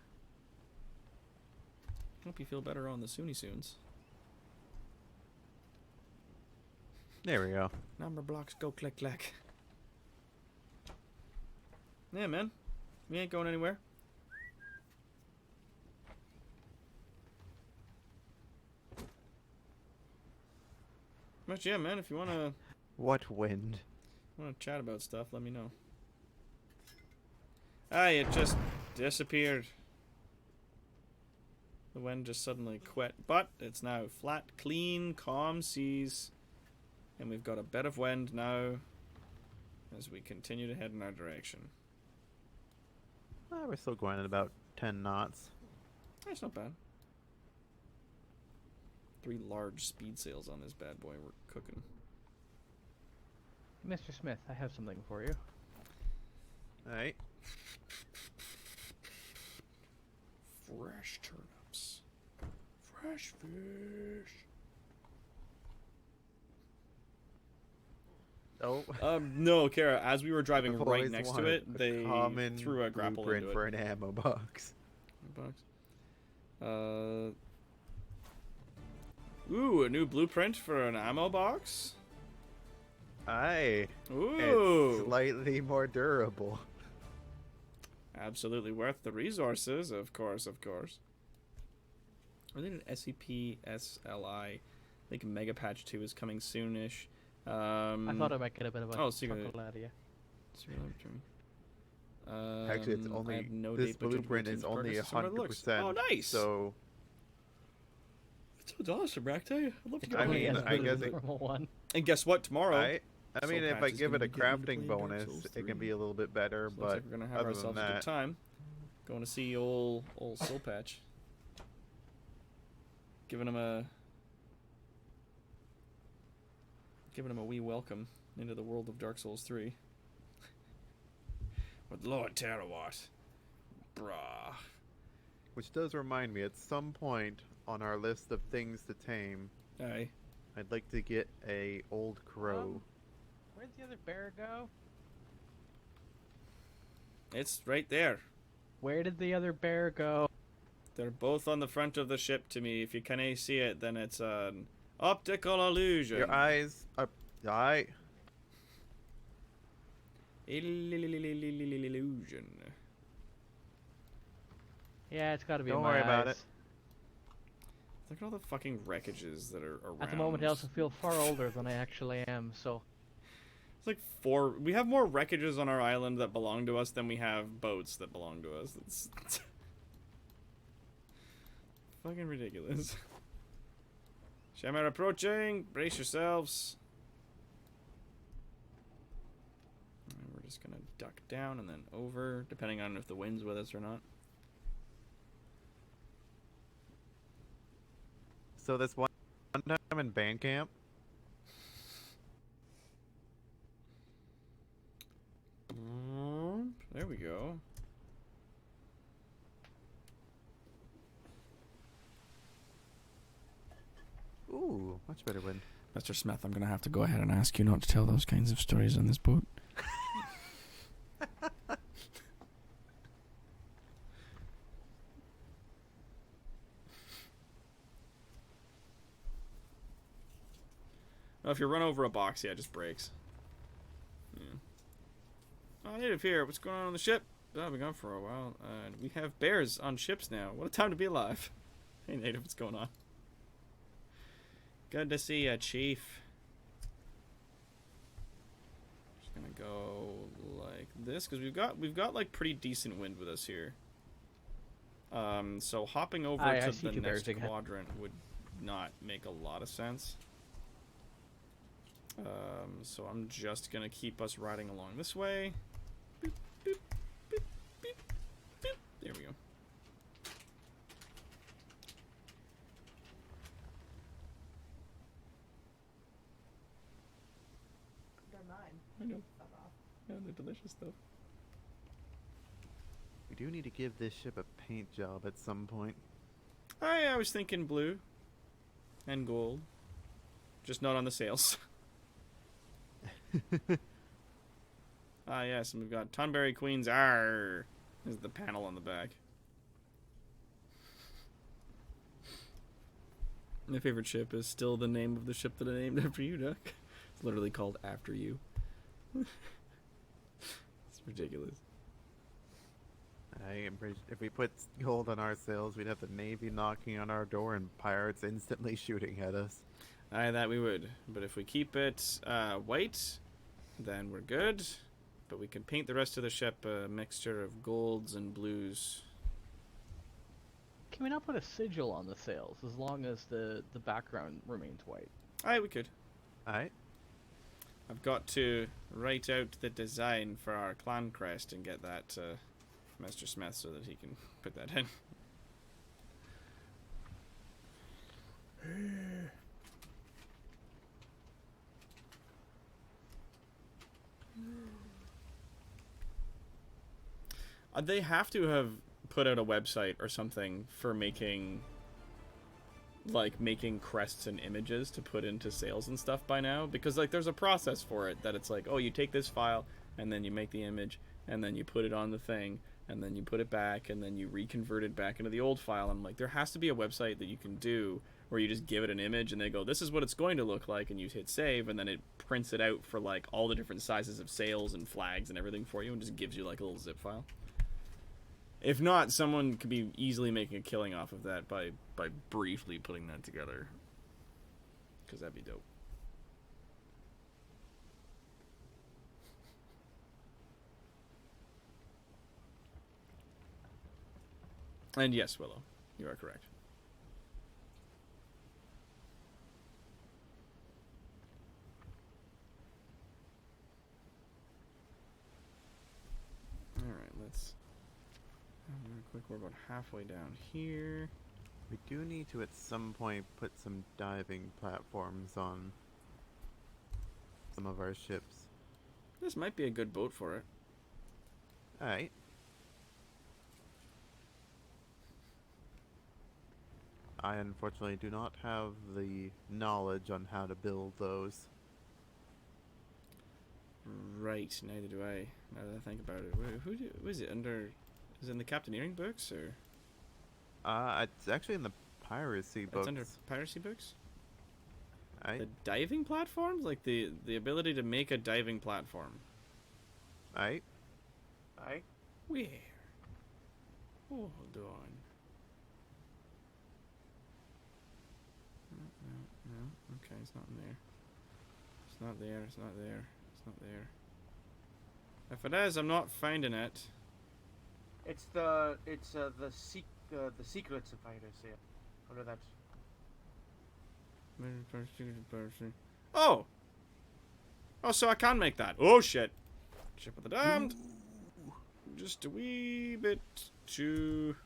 Hope you feel better on the Soonie Soons. There we go. Number blocks go click clack. Yeah, man. We ain't going anywhere. But yeah, man, if you wanna What wind? chat about stuff, let me know. Ah, it just disappeared. The wind just suddenly quit, but it's now flat, clean, calm seas, and we've got a bit of wind now as we continue to head in our direction. We're still going at about 10 knots. That's not bad. 3 large speed sails on this bad boy. We're cooking. Mr. Smith, I have something for you. Alright. Fresh turnips. Fresh fish. Oh. No, Kara, as we were driving I've right always next to wanted it, a they common threw a grapple blueprint into for it. an ammo box. Ooh, a new blueprint for an ammo box? Aye. Ooh. It's slightly more durable. Absolutely worth the resources, of course, of course. I think an SCP SLI. I think Mega Patch 2 is coming soonish. I thought I might get a bit of a Secret chuckle out of you. Actually, it's I only have no this date, but blueprint is continues only progress to what it looks. 100%. Oh, nice! So That's awesome, Racktay. I'd love to get I one of mean, those. I guess it- normal one. And guess what? Tomorrow, I mean, Soul if Patch I is give it gonna a be getting into crafting playing Dark bonus, Souls it 3. can be a little bit better. looks But like we're gonna have other ourselves than a good that, time. Going to see old Soul Patch. Giving him a wee welcome into the world of Dark Souls 3. With Lord Tarawat. Brah. which does remind me, at some point on our list of things to tame, Aye. I'd like to get a old crow. Where'd the other bear go? It's right there. Where did the other bear go? They're both on the front of the ship to me. If you can't see it, then it's an optical illusion. Your eyes are... Aye. Illusion. Yeah, it's got to be Don't in my worry about eyes. it. Look at all the fucking wreckages that are around. At the moment, I also feel far older than I actually am, so... It's like 4... We have more wreckages on our island that belong to us than we have boats that belong to us. It's fucking ridiculous. Shamar approaching. Brace yourselves. And we're just gonna duck down and then over, depending on if the wind's with us or not. So this one time in band camp, There we go. ooh, much better wind. Mr. Smith, I'm gonna have to go ahead and ask you not to tell those kinds of stories on this boat. Oh, if you run over a box, yeah, it just breaks. Yeah. Oh, native here. What's going on the ship? Oh, I've been gone for a while. We have bears on ships now. What a time to be alive. Hey, native, what's going on? Good to see ya, chief. Just gonna go like this because we've got like pretty decent wind with us here. So hopping over I to see the two bears next again. quadrant would not make a lot of sense. So I'm just gonna keep us riding along this way. Boop, boop, boop, boop, boop. There we go. They're mine. I know. Fuck off. Yeah, they're delicious stuff. We do need to give this ship a paint job at some point. I was thinking blue and gold, just not on the sails. Ah, yes, and we've got Tonberry Queens R. This is the panel on the back. My favorite ship is still the name of the ship that I named after you, Duck. It's literally called After You. It's ridiculous. I am pretty, if we put gold on our sails, we'd have the Navy knocking on our door and pirates instantly shooting at us. Aye, that we would. But if we keep it white, then we're good. But we can paint the rest of the ship a mixture of golds and blues. Can we not put a sigil on the sails as long as the background remains white? Aye, we could. Alright. I've got to write out the design for our clan crest and get that to Mr. Smith so that he can put that in. They have to have put out a website or something for making crests and images to put into sales and stuff by now, because like there's a process for it that it's like, oh, you take this file and then you make the image and then you put it on the thing and then you put it back and then you reconvert it back into the old file. I'm like, there has to be a website that you can do where you just give it an image and they go, this is what it's going to look like, and you hit save and then it prints it out for like all the different sizes of sails and flags and everything for you and just gives you like a little zip file. If not, someone could be easily making a killing off of that by briefly putting that together. Because that'd be dope. And yes, Willow, you are correct. Alright, let's... Real quick, we're about halfway down here. We do need to at some point put some diving platforms on some of our ships. This might be a good boat for it. Alright. I unfortunately do not have the knowledge on how to build those. Right, neither do I. Now that I think about it. Who is it under... Is it in the Captaineering books, or...? It's actually in the piracy books. It's under piracy books? Aye. The diving platforms? Like the ability to make a diving platform. Aye. Aye. Where? Hold on. No. Okay, it's not in there. It's not there, it's not there. It's not there. If it is, I'm not finding it. It's the secrets of piracy under that. Oh! Oh, so I can make that. Oh, shit. Ship of the Damned. Just a wee bit to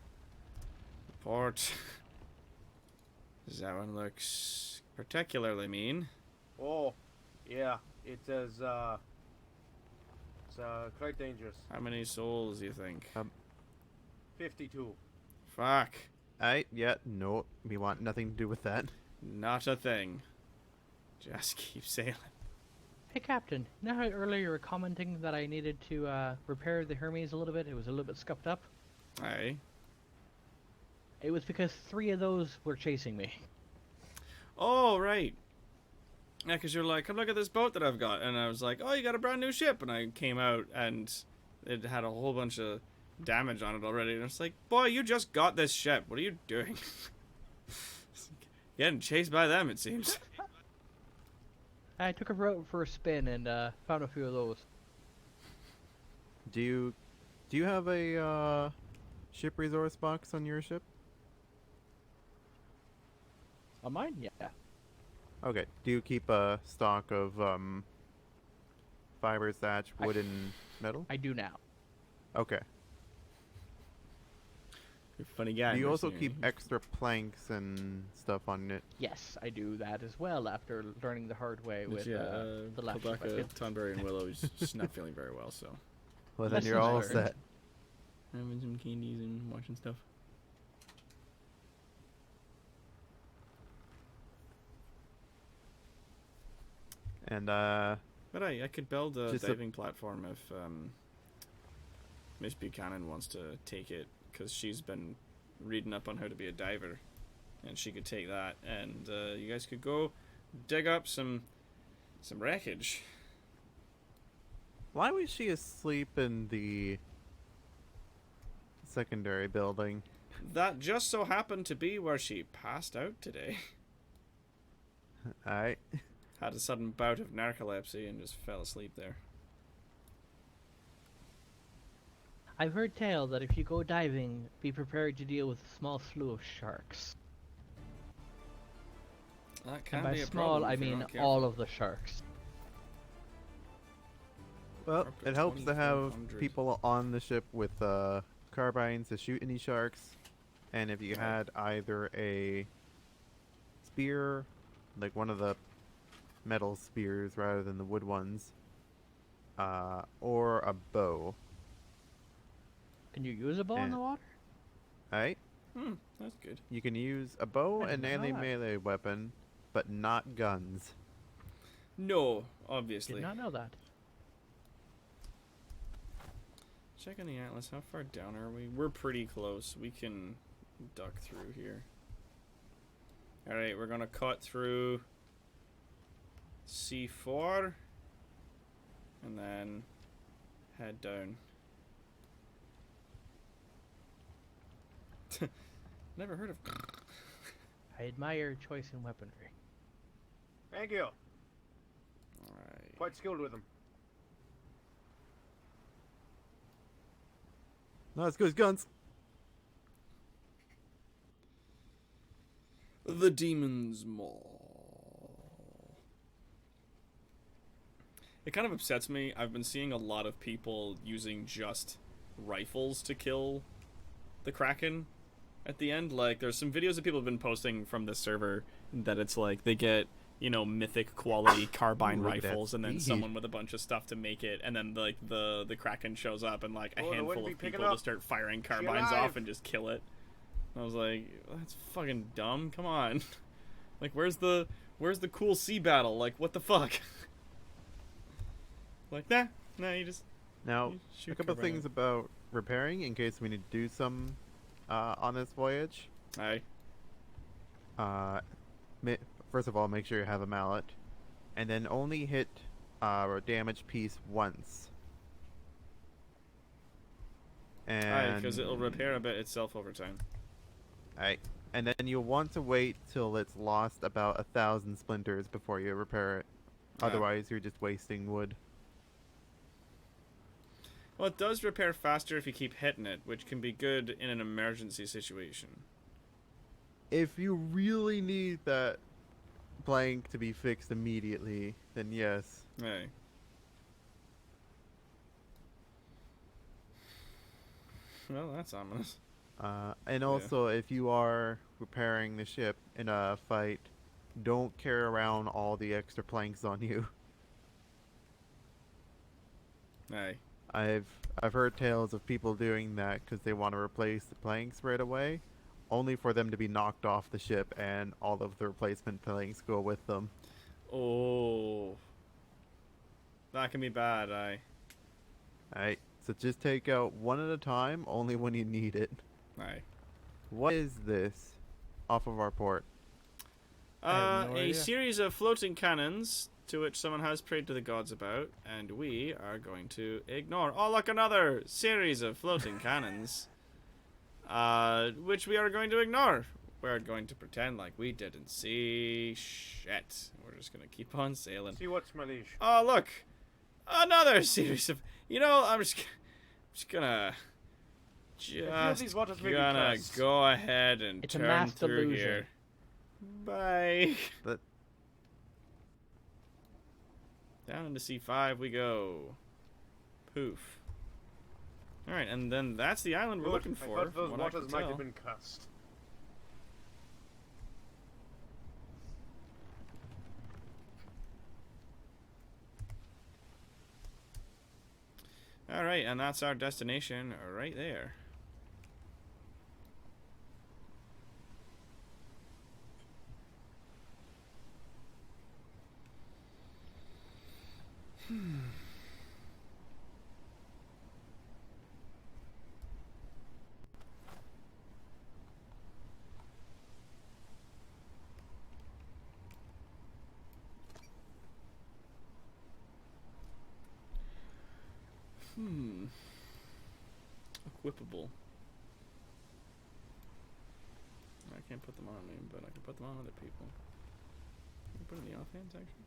the port. That one looks particularly mean. Oh, yeah. It is. It's quite dangerous. How many souls do you think? 52. Fuck. Aye, yeah, no, we want nothing to do with that. Not a thing. Just keep sailing. Hey, Captain. You know how earlier you were commenting that I needed to repair the Hermes a little bit? It was a little bit scuffed up. Aye. It was because 3 of those were chasing me. Oh, right. Yeah, because you're like, come look at this boat that I've got. And I was like, oh, you got a brand new ship. And I came out and it had a whole bunch of damage on it already. And I was like, boy, you just got this ship. What are you doing? Getting chased by them, it seems. I took her out for a spin and found a few of those. Do you have a ship resource box on your ship? On mine? Yeah. Okay. Do you keep a stock of fiber, thatch, wood, and metal? I do now. Okay. You're a funny guy. Do you also mercenary. keep extra planks and stuff on it? Yes, I do that as well after learning the hard way with the last ship I Rebecca, built. Tonberry, and Willow is just not feeling very well, so. Well, then Lessons you're all learned. set. Having some candies and watching stuff. And But I could build a Just a- diving platform if Miss Buchanan wants to take it, because she's been reading up on how to be a diver, and she could take that, and you guys could go dig up some wreckage. Why was she asleep in the secondary building? That just so happened to be where she passed out today. Alright. Had a sudden bout of narcolepsy and just fell asleep there. I've heard tale that if you go diving, be prepared to deal with a small slew of sharks. That can And by be a small, problem I if you're mean not careful. all of the sharks. Well, Up to it helps to have 2,400. people on the ship with carbines to shoot any sharks. And if you had either a spear, like one of the metal spears rather than the wood ones, or a bow. Can you use a bow in And- the water? Alright? That's good. You can use a bow I did and not know any that. melee weapon, but not guns. No, obviously. Did not know that. Checking the atlas. How far down are we? We're pretty close. We can duck through here. Alright, we're gonna cut through C4 and then head down. Never heard of. I admire your choice in weaponry. Thank you. Alright. Quite skilled with them. No, let's go with guns. The Demon's Maw. It kind of upsets me. I've been seeing a lot of people using just rifles to kill the Kraken at the end. Like, there's some videos that people have been posting from this server that it's like they get, you know, mythic quality carbine Ooh, look at that rifles and then speed. someone with a bunch of stuff to make it, and then like the Kraken shows up and like a Oh, they handful wouldn't be of picking people up. just start firing carbines alive. off and just kill it. I was like, that's fucking dumb. Come on. Like, where's the cool sea battle? Like, what the fuck? Like, nah, you just Now, you shoot a couple carbine things about repairing in case we need to do some on this voyage. Aye. First of all, make sure you have a mallet, and then only hit a damaged piece once. Aye, And because it'll repair a bit itself over time. Alright, and then you'll want to wait till it's lost about 1,000 splinters before you repair it. Ah. Otherwise, you're just wasting wood. Well, it does repair faster if you keep hitting it, which can be good in an emergency situation. If you really need that plank to be fixed immediately, then yes. Aye. Well, that's ominous. And also, if you are repairing the ship in a fight, don't carry around all the extra planks on you. Aye. I've heard tales of people doing that because they want to replace the planks right away, only for them to be knocked off the ship and all of the replacement planks go with them. Oh. That can be bad, aye. Alright, so just take out one at a time, only when you need it. Aye. What is this off of our port? I have no A idea. series of floating cannons to which someone has prayed to the gods about, and we are going to ignore. Oh, look, another series of floating cannons, which we are going to ignore. We're going to pretend like we didn't see shit. We're just going to keep on sailing. See what's my leash. Oh, look, another series of. You know, I'm just gonna. these waters may be Gonna cursed. go ahead and It's a turn mass through delusion. here. Bye. That Down into C5 we go. Poof. Alright, and then that's the island we're Good. looking I for. thought those from what I waters can might tell. have been cursed. Alright, and that's our destination right there. Equipable. I can't put them on me, but I can put them on other people. Can I put it in the offhand section?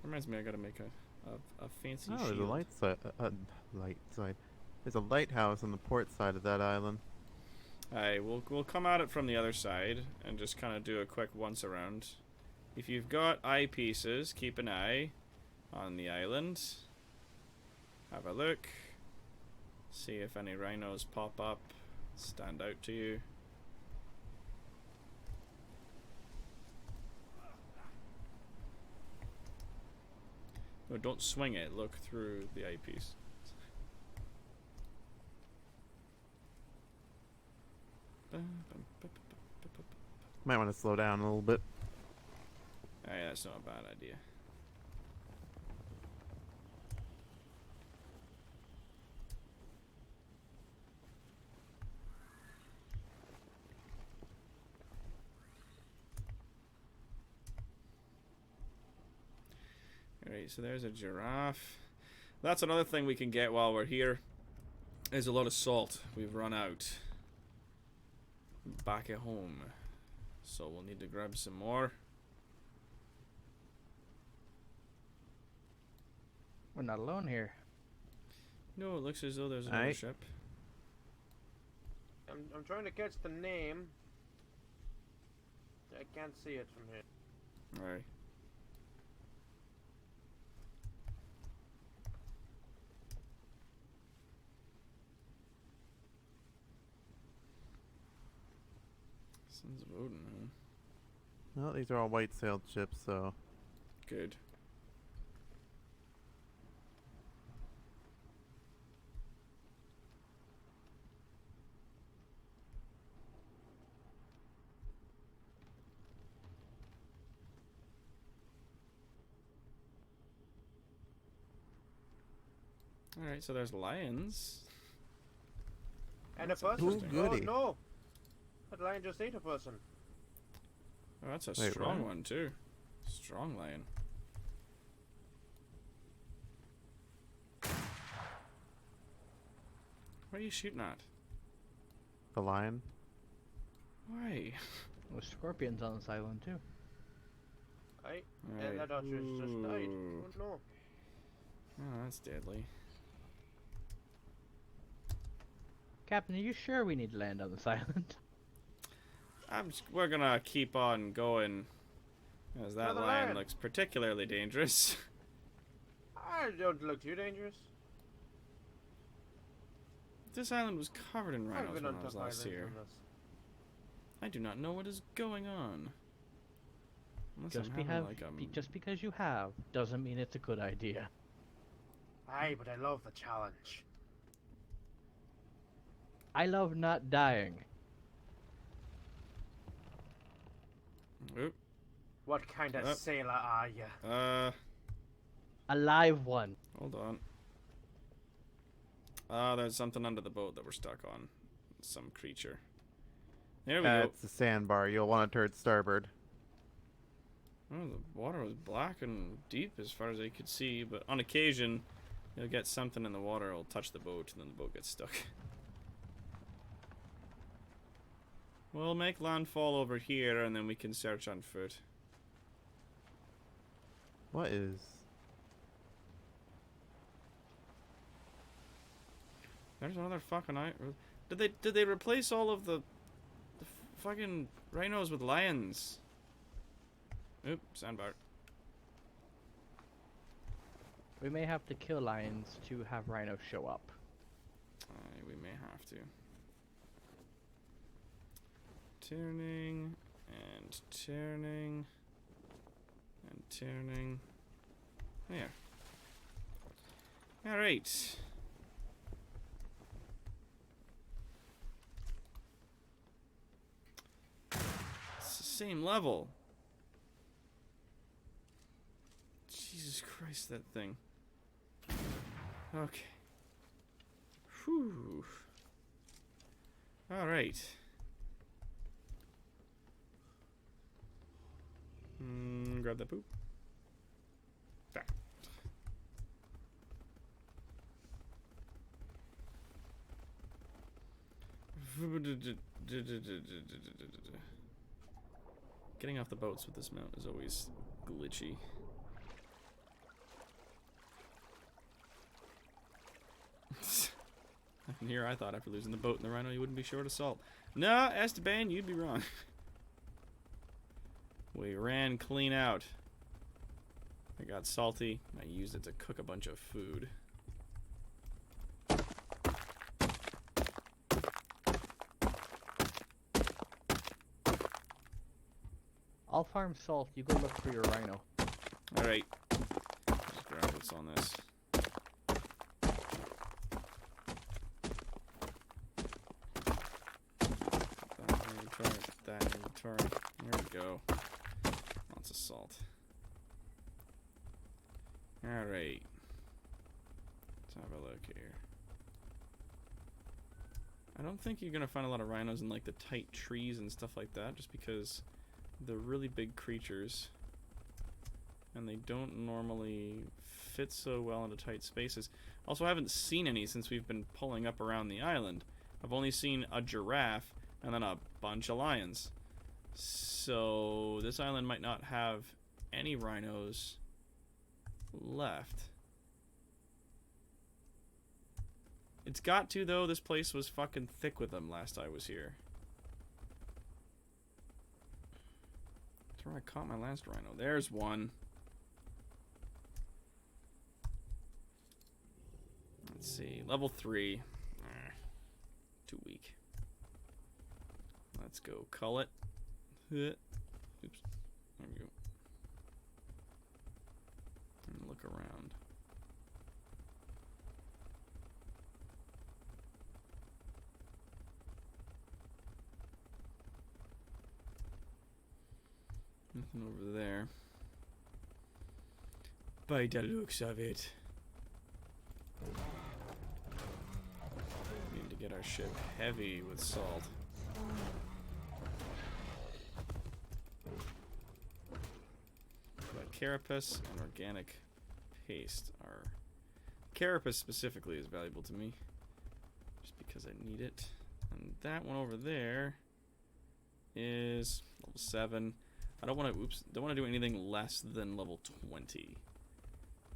Reminds me, I gotta make a fancy Oh, shield. there's a light side. There's a lighthouse on the port side of that island. Alright, we'll come at it from the other side and just kind of do a quick once around. If you've got eyepieces, keep an eye on the island. Have a look. See if any rhinos pop up, stand out to you. No, don't swing it, look through the eyepiece. Might want to slow down a little bit. Alright, that's not a bad idea. Alright, so there's a giraffe. That's another thing we can get while we're here. Is a lot of salt. We've run out. Back at home. So we'll need to grab some more. We're not alone here. No, it looks as though there's another Aye. ship. I'm trying to catch the name. I can't see it from here. Alright. Sons of Odin, huh? Well, these are all white-sailed ships, so Good. Alright, so there's lions. And That's a person. Ooh, goody. Oh no! That lion just ate a person. Oh, that's a Wait, strong what? one, too. Strong lion. What are you shooting at? the lion. Why? There's scorpions on this island too. Aye. Alright. And that ostrich just died. Ooh. Oh no. Oh, that's deadly. Captain, are you sure we need to land on this island? We're gonna keep on going, as that Another lion lion. looks particularly dangerous. I don't look too dangerous. This island was covered in I've rhinos been when on I was tough last islands here. on this. I do not know what is going on. Unless Just, I'm having like a... just because you have doesn't mean it's a good idea. Aye, but I love the challenge. I love not dying. Oop. What kind of Yep. sailor are you? A live one. Hold on. There's something under the boat that we're stuck on. Some creature. There we go. It's a sandbar. You'll want to turn starboard. Oh, the water was black and deep as far as I could see, but on occasion, you'll get something in the water, it'll touch the boat, and then the boat gets stuck. We'll make landfall over here, and then we can search on foot. What is? There's another fucking Did they replace all of the fucking rhinos with lions? Oop, sandbar. We may have to kill lions to have rhinos show up. We may have to. Turning and turning and turning. There. All right. It's the same level. Jesus Jesus Christ, that thing. Okay. Whew. Alright. Grab that poop. Back. Getting off the boats with this mount is always glitchy. And here I thought after losing the boat and the Rhino you wouldn't be short of salt. No, Esteban, you'd be wrong. We ran clean out. I got salty. I used it to cook a bunch of food. I'll farm salt. You go look for your Rhino. Alright. Just grab what's on this. That inventory. There we go. Lots of salt. Alright. Let's have a look here. I don't think you're gonna find a lot of rhinos in like the tight trees and stuff like that, just because they're really big creatures and they don't normally fit so well into tight spaces. Also, I haven't seen any since we've been pulling up around the island. I've only seen a giraffe and then a bunch of lions. So this island might not have any rhinos left. It's got to, though. This place was fucking thick with them last I was here. That's where I caught my last rhino. There's one. Let's see. Level 3. Too weak. Let's go cull it. Oops. There we go. And look around. Nothing over there. By the looks of it. Need to get our ship heavy with salt. But carapace and organic paste are... Carapace specifically is valuable to me. Just because I need it. And that one over there is level 7. I don't want to, don't want to do anything less than level 20.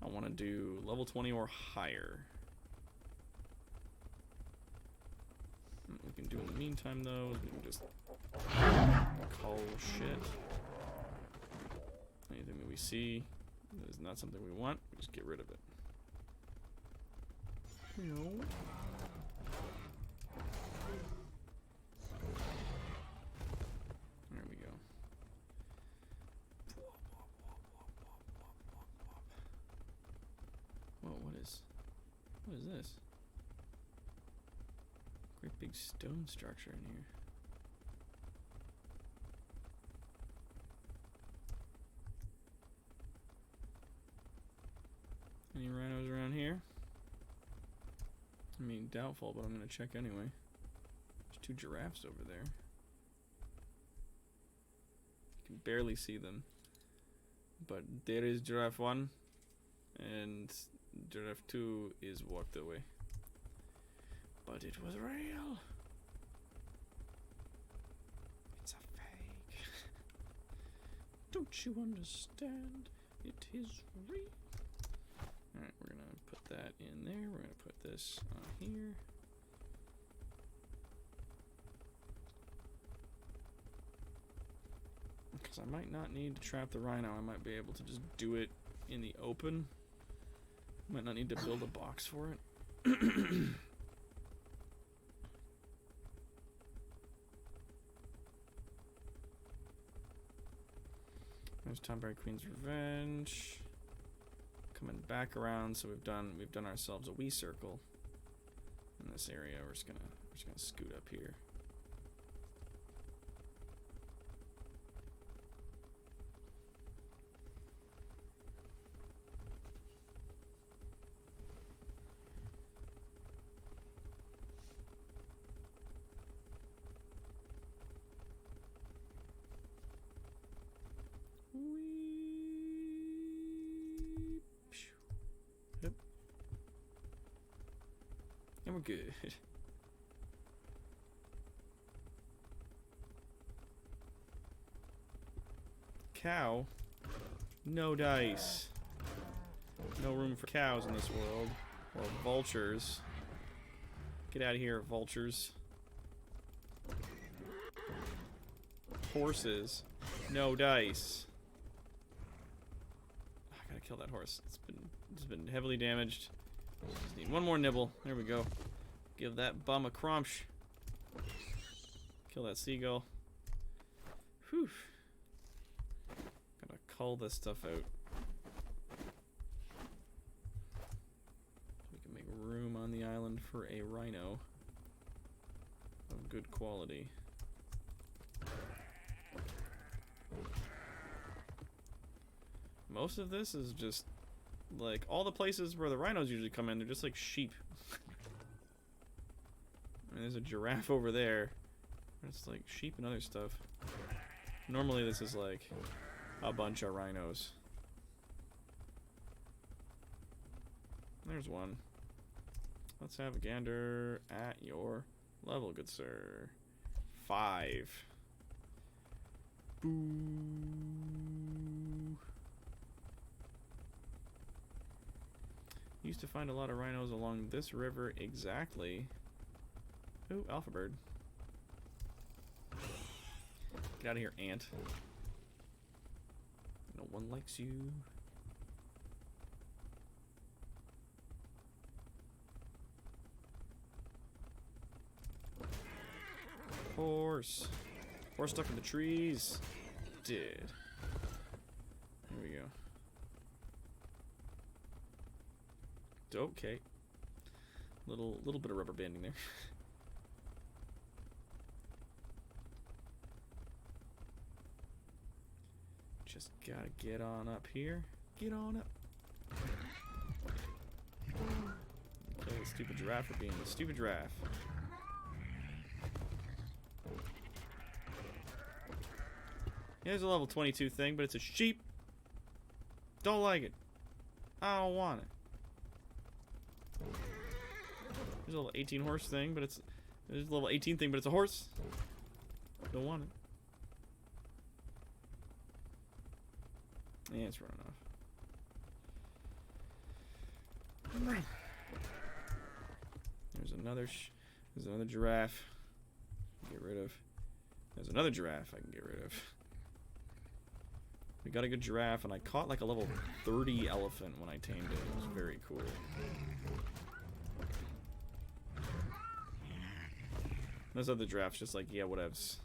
I want to do level 20 or higher. What we can do in the meantime, though, is we can just cull shit. Anything that we see that is not something we want, we just get rid of it. No. There we go. Whoa, what is this? Great big stone structure in here. Any rhinos around here? I mean, doubtful, but I'm gonna check anyway. There's 2 giraffes over there. You can barely see them. But there is giraffe 1, and giraffe 2 is walked away. But it was real. It's a fake. Don't you understand? It is real. Alright, we're gonna put that in there. We're gonna put this on here. Because I might not need to trap the rhino. I might be able to just do it in the open. Might not need to build a box for it. There's Tomberry Queen's Revenge. Coming back around, so we've done ourselves a wee circle in this area. We're just gonna scoot up here. And we're good. Cow? No dice. No room for cows in this world. Or vultures. Get out of here, vultures. Horses. No dice. I gotta kill that horse. It's been heavily damaged. Just need one more nibble. There we go. Give that bum a crunch. Kill that seagull. Whew. Gotta cull this stuff out. We can make room on the island for a rhino of good quality. Most of this is just like all the places where the rhinos usually come in, they're just like sheep. And there's a giraffe over there. It's like sheep and other stuff. Normally this is like a bunch of rhinos. There's one. Let's have a gander at your level, good sir. 5. Boo. Used to find a lot of rhinos along this river exactly. Ooh, alpha bird. Get out of here, ant. No one likes you. Horse. Horse stuck in the trees. Dead. Here we go. Okay. Little bit of rubber banding there. Just gotta get on up here. Get on up. Kill the stupid giraffe for being the stupid giraffe. Here's a level 22 thing, but it's a sheep. Don't like it. I don't want it. There's a level 18 horse thing, but it's... There's a level 18 thing, but it's a horse. Don't want it. Yeah, it's running off. There's another giraffe. Get rid of. There's another giraffe I can get rid of. We got a good giraffe, and I caught like a level 30 elephant when I tamed it. It was very cool. Those other giraffes just like, yeah, whatevs.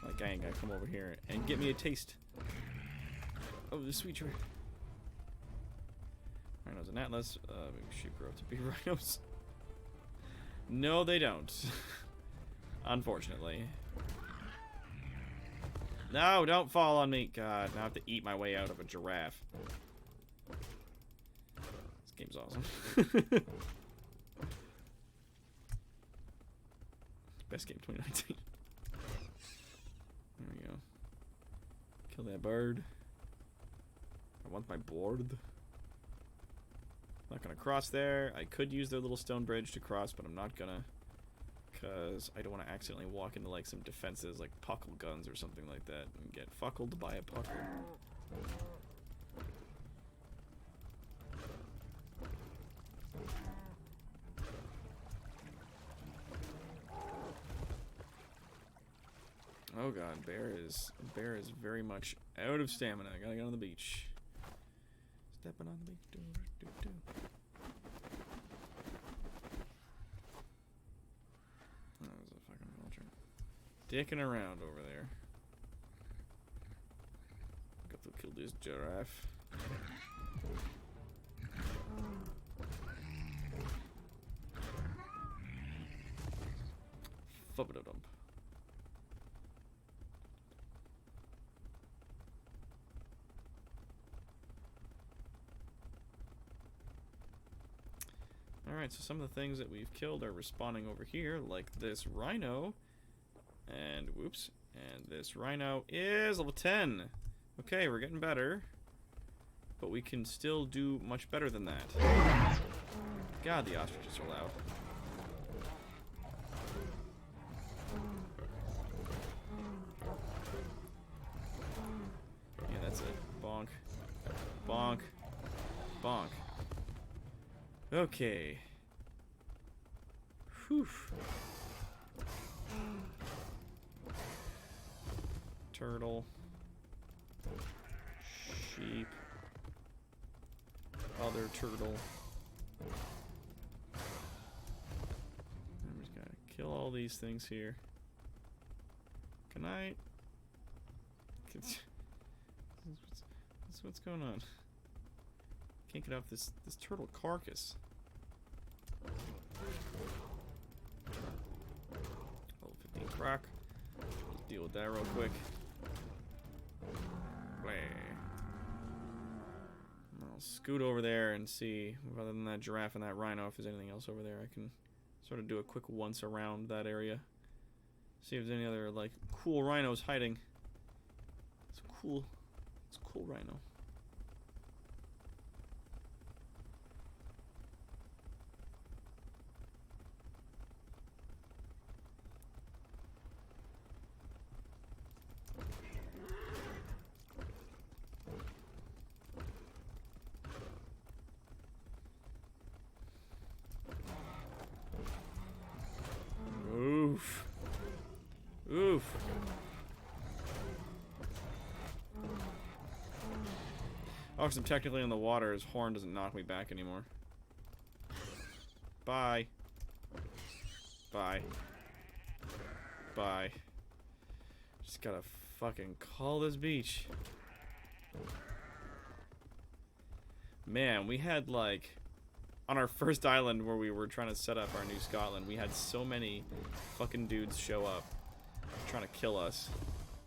Like, I ain't gotta come over here and get me a taste. Oh, the sweet giraffe. Rhinos and Atlas. Sheep grow up to be rhinos. No, they don't. Unfortunately. No, don't fall on me. God, now I have to eat my way out of a giraffe. This game's awesome. Best game 2019. There we go. Kill that bird. I want my board. Not gonna cross there. I could use their little stone bridge to cross, but I'm not gonna. Because I don't want to accidentally walk into like some defenses like puckle guns or something like that and get fuckled by a puckle. Oh god, bear is very much out of stamina. I gotta get on the beach. Stepping on the beach. Do. Oh, there's a fucking vulture. Dicking around over there. Got to kill this giraffe. Fubba-da-dump. Alright, so some of the things that we've killed are respawning over here, like this rhino. And, whoops. And this rhino is level 10. Okay, we're getting better. But we can still do much better than that. God, the ostriches are loud. Yeah, that's it. Bonk. Bonk. Bonk. Okay. Whew. Turtle. Sheep. Other turtle. I'm just gonna kill all these things here. Can I? What's going on? Can't get off this turtle carcass. Level 15 crack. Let's deal with that real quick. Blah. I'll scoot over there and see, other than that giraffe and that rhino, if there's anything else over there. I can sort of do a quick once around that area. See if there's any other, like, cool rhinos hiding. It's a cool rhino. Oof. Oof. Oh, because I'm technically in the water, his horn doesn't knock me back anymore. Bye. Bye. Bye. Just gotta fucking call this beach. Man, we had like... On our first island where we were trying to set up our new Scotland, we had so many fucking dudes show up trying to kill us.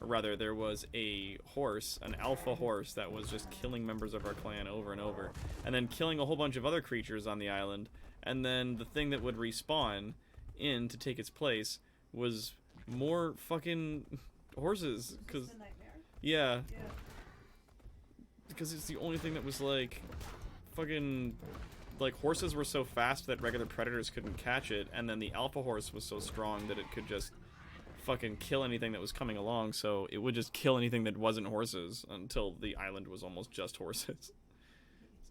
Or rather, there was a horse, an alpha horse, that was just killing members of our clan over and over. And then killing a whole bunch of other creatures on the island. And then the thing that would respawn in to take its place was more fucking horses. Cause, The nightmare. yeah. Yeah. Because it's the only thing that was like... Fucking... Like, horses were so fast that regular predators couldn't catch it, and then the alpha horse was so strong that it could just fucking kill anything that was coming along, so it would just kill anything that wasn't horses until the island was almost just horses. It's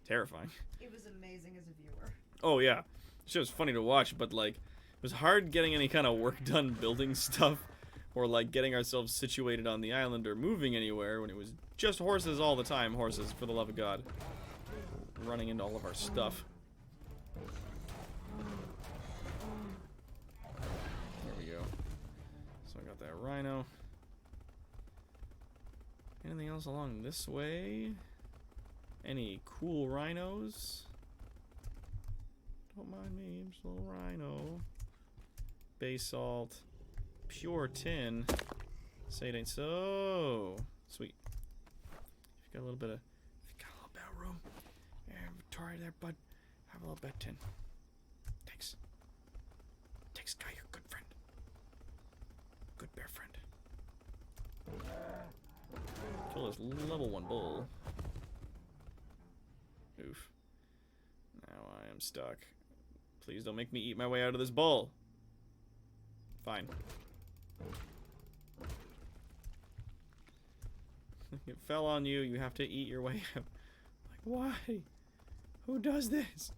terrifying. It was amazing as a viewer. Oh, yeah. It was funny to watch, but, like, it was hard getting any kind of work done building stuff, or, like, getting ourselves situated on the island or moving anywhere when it was just horses all the time. Horses, for the love of God. Running into all of our stuff. There we go. So I got that rhino. Anything else along this way? Any cool rhinos? Don't mind me, I'm just a little rhino. Basalt. Pure tin. Say it ain't so. Sweet. If you got a little bit of room. Inventory there, bud. Have a little bit of tin. Thanks. Thanks, guy, you're a good friend. Good bear friend. Kill this level 1 bull. Oof. Now I am stuck. Please don't make me eat my way out of this bull. Fine. It fell on you, you have to eat your way out. Like, why? Who does this?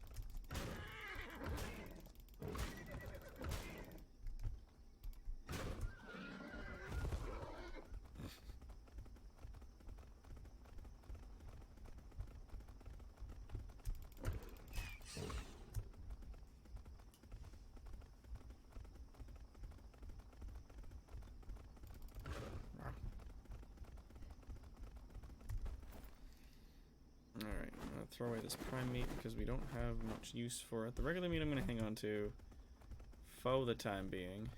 Alright, I'm gonna throw away this prime meat because we don't have much use for it. The regular meat I'm gonna hang on to for the time being.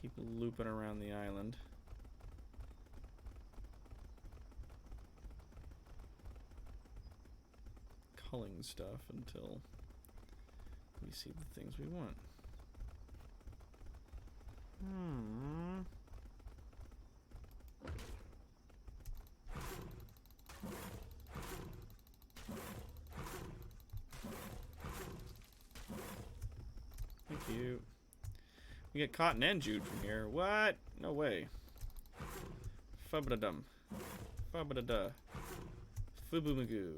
Keep looping around the island. Culling stuff until we see the things we want. You get cotton and jute from here. What? No way. Fubba-da-dum. Fubba-da-da. Fubu-magoo.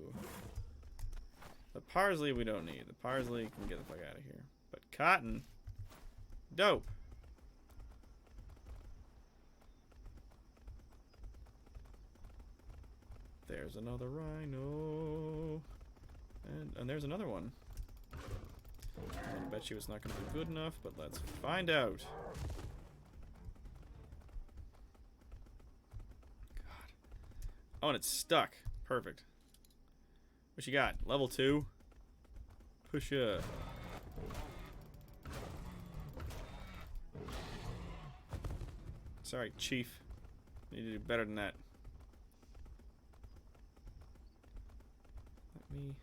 The parsley we don't need. The parsley can get the fuck out of here. But cotton? Dope. There's another rhino. And there's another one. I bet you it's not going to be good enough, but let's find out. God. Oh, and it's stuck. Perfect. What you got? Level 2? Pusha. Sorry, Chief. You need to do better than that. Let me,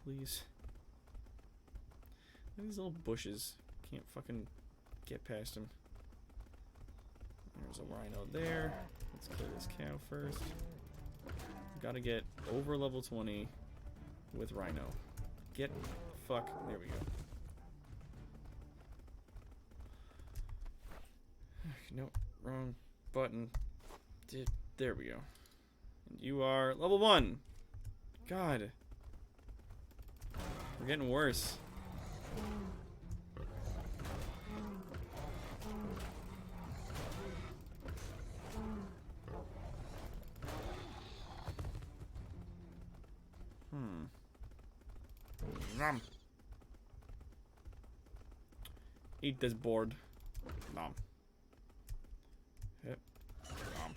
please. These little bushes. Can't fucking get past them. There's a rhino there. Let's kill this cow first. Gotta get over level 20 with rhino. Get fuck. There we go. No, wrong button. There we go. And you are level 1. God. We're getting worse. Nom. Eat this board. Nom. Yep. Nom.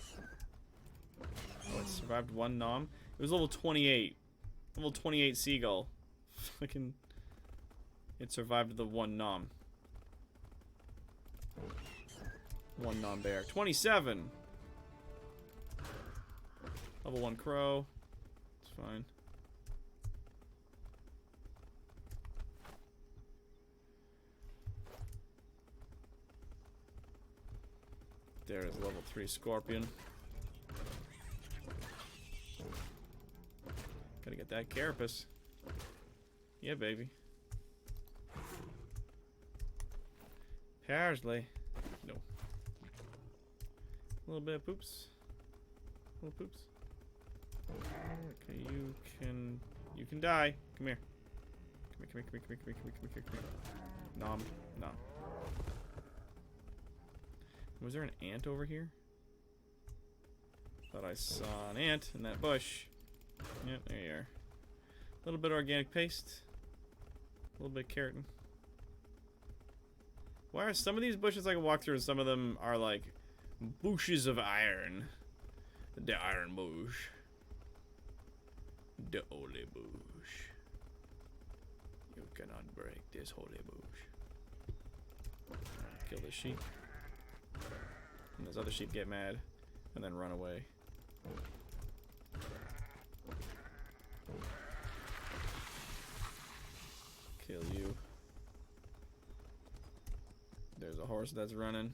Oh, it survived 1 nom. It was level 28. Level 28 seagull. Fucking. It survived the 1 nom. 1 nom bear. 27! Level 1 crow. It's fine. There is level 3 scorpion. Gotta get that carapace. Yeah, baby. Parsley. No. A little bit of poops. Little poops. Okay, you can die. Come here. Come here. Nom. Nom. Was there an ant over here? Thought I saw an ant in that bush. Yep, there you are. A little bit of organic paste. A little bit of keratin. Why are some of these bushes I can walk through and some of them are like bushes of iron? The iron bush. The holy bush. You cannot break this holy bush. Kill this sheep. And those other sheep get mad and then run away. Kill you. There's a horse that's running.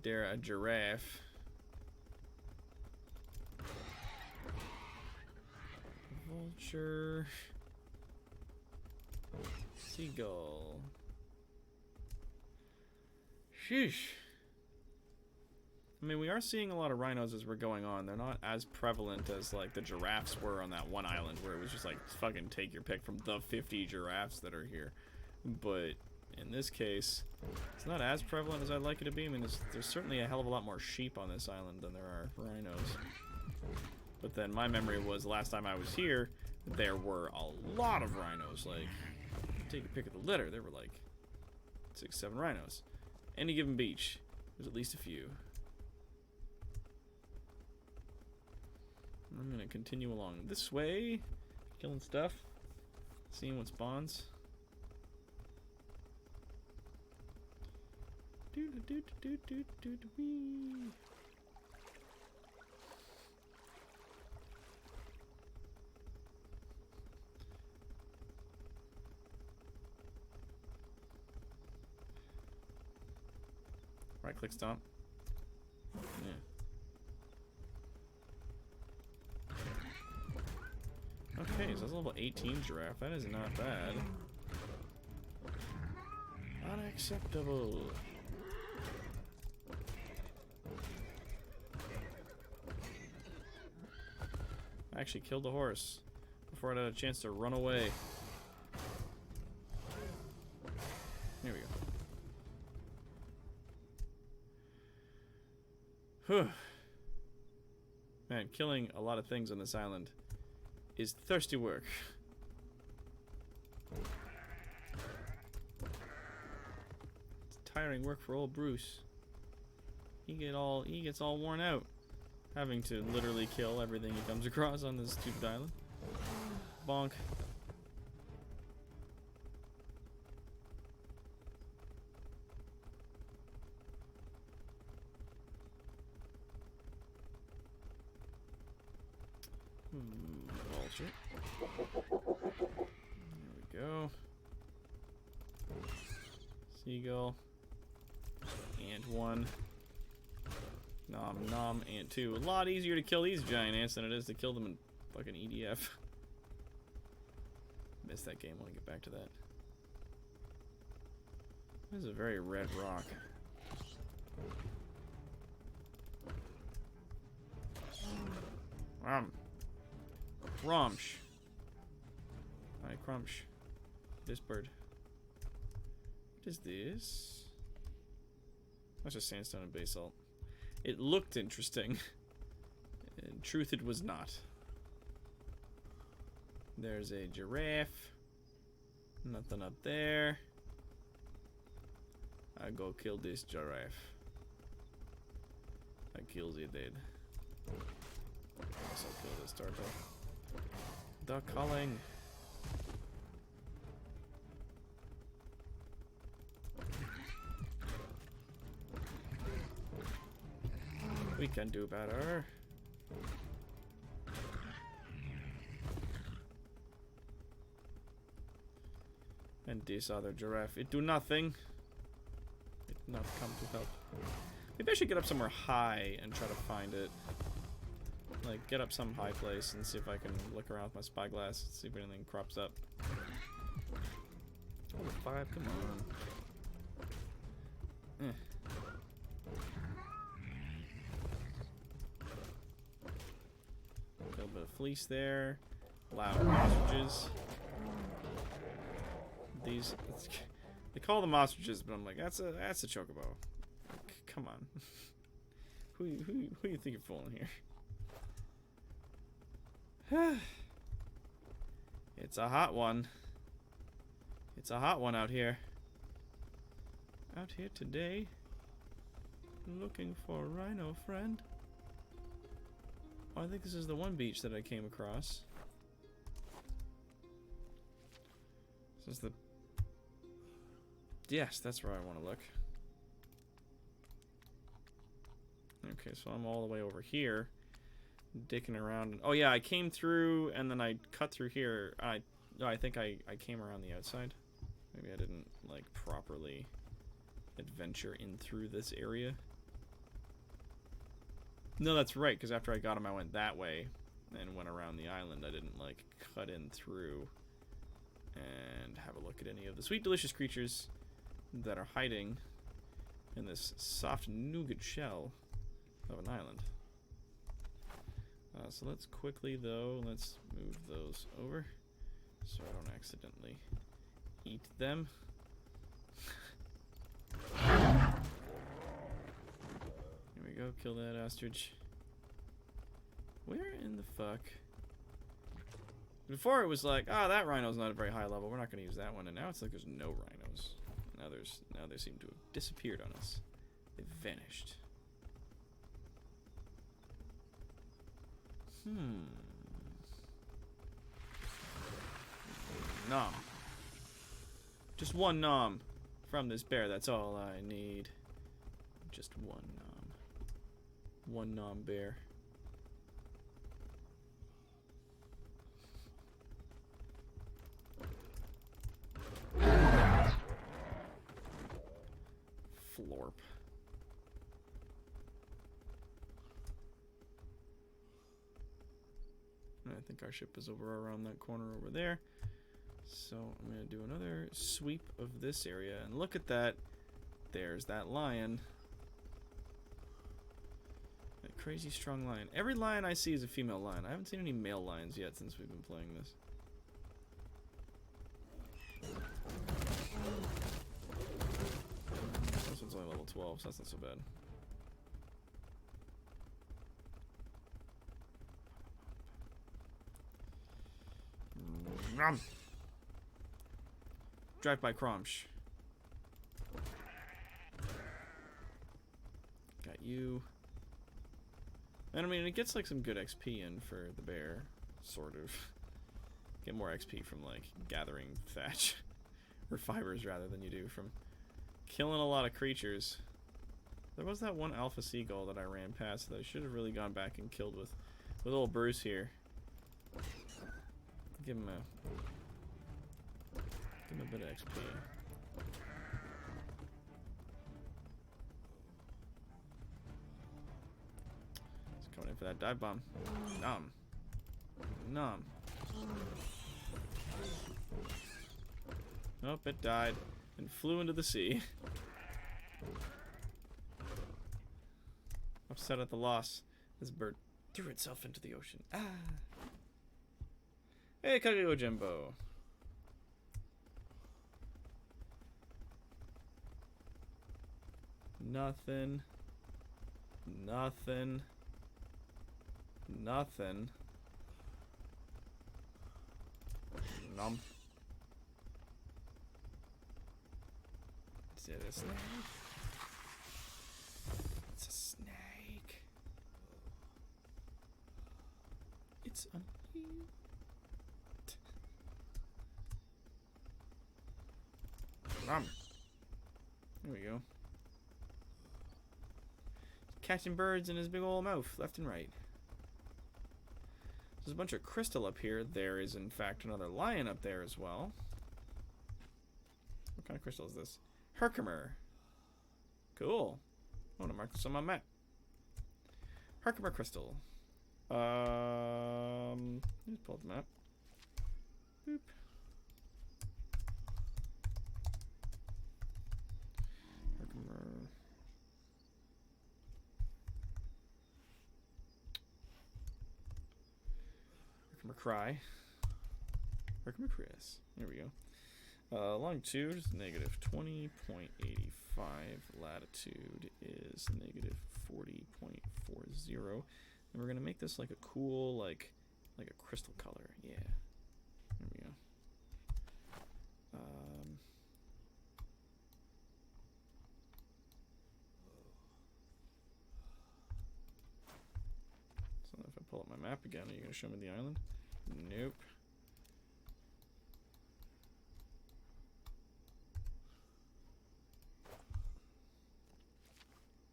Dare a giraffe. Vulture. Seagull. Sheesh. I mean, we are seeing a lot of rhinos as we're going on. They're not as prevalent as, like, the giraffes were on that one island where it was just, like, fucking take your pick from the 50 giraffes that are here. But in this case, it's not as prevalent as I'd like it to be. I mean, there's certainly a hell of a lot more sheep on this island than there are rhinos. But then my memory was the last time I was here, there were a lot of rhinos. Like, take a pick of the litter, there were, like, 6, 7 rhinos. Any given beach, there's at least a few. I'm gonna continue along this way, killing stuff, seeing what spawns. Right click stomp. Yeah. Okay, so that's level 18 giraffe. That is not bad. Unacceptable. I actually killed the horse before it had a chance to run away. Here we go. Whew. Man, killing a lot of things on this island is thirsty work. It's tiring work for old Bruce. He gets all worn out having to literally kill everything he comes across on this stupid island. Bonk. Vulture. There we go. Seagull. And one. Nom nom and two. A lot easier to kill these giant ants than it is to kill them in fucking EDF. Missed that game. Want to get back to that. This is a very red rock. Crumsh. Hi, Crumsh. This bird. What is this? That's just sandstone and basalt. It looked interesting. In truth, it was not. There's a giraffe. Nothing up there. I go kill this giraffe. I kills it dead. Also kill this turtle. Duck calling. We can do better. And this other giraffe, it do nothing. It not come to help. Maybe I should get up somewhere high and try to find it. Like, get up some high place and see if I can look around with my spyglass, see if anything crops up. Level 5, come on. Eh. A little bit of fleece there. Loud ostriches. These, they call them ostriches, but I'm like, that's a chocobo. Come on. who you think you're fooling here? It's a hot one. It's a hot one out here. Out here today. Looking for a rhino friend. Oh, I think this is the one beach that I came across. This is the... Yes, that's where I want to look. Okay, so I'm all the way over here. Dicking around. Oh yeah, I came through and then I cut through here. I think I came around the outside. Maybe I didn't like properly adventure in through this area. No, that's right, because after I got him I went that way and went around the island. I didn't like cut in through and have a look at any of the sweet delicious creatures that are hiding in this soft nougat shell of an island. So let's quickly, though, let's move those over so I don't accidentally eat them. Here we go, kill that ostrich. Where in the fuck? Before it was like, that rhino's not a very high level, we're not going to use that one, and now it's like there's no rhinos. Now they seem to have disappeared on us. They've vanished. Nom. Just one nom from this bear, that's all I need. Just one nom. One nom bear. Florp. I think our ship is over around that corner over there. So I'm going to do another sweep of this area. And look at that. There's that lion. That crazy strong lion. Every lion I see is a female lion. I haven't seen any male lions yet since we've been playing this. This one's only level 12, so that's not so bad. Drive by Cromsh. Got you. And I mean, it gets like some good XP in for the bear, sort of. Get more XP from like gathering thatch, or fibers rather, than you do from killing a lot of creatures. There was that one alpha seagull that I ran past that I should have really gone back and killed with old Bruce here. Give him a bit of XP. He's coming in for that dive bomb. Nom. Nom. Nope, it died and flew into the sea. Upset at the loss, this bird threw itself into the ocean. Ah. Hey, Kageko Jimbo. Nothing. Nothing. Nothing. Nom. Is it a snake? It's a snake. It's unreal. Nom. There we go. Catching birds in his big old mouth, left and right. There's a bunch of crystal up here. There is, in fact, another lion up there as well. What kind of crystal is this? Herkimer. Cool. I want to mark this on my map. Herkimer crystal. Let's pull up the map. Boop. Herkimer. Herkimer Cry. Herkimer Chris. There we go. Longitude is negative 20.85. Latitude is negative 40.40. And we're gonna make this like a cool, like a crystal color. Yeah. There we go. So if I pull up my map again, are you gonna show me the island? Nope.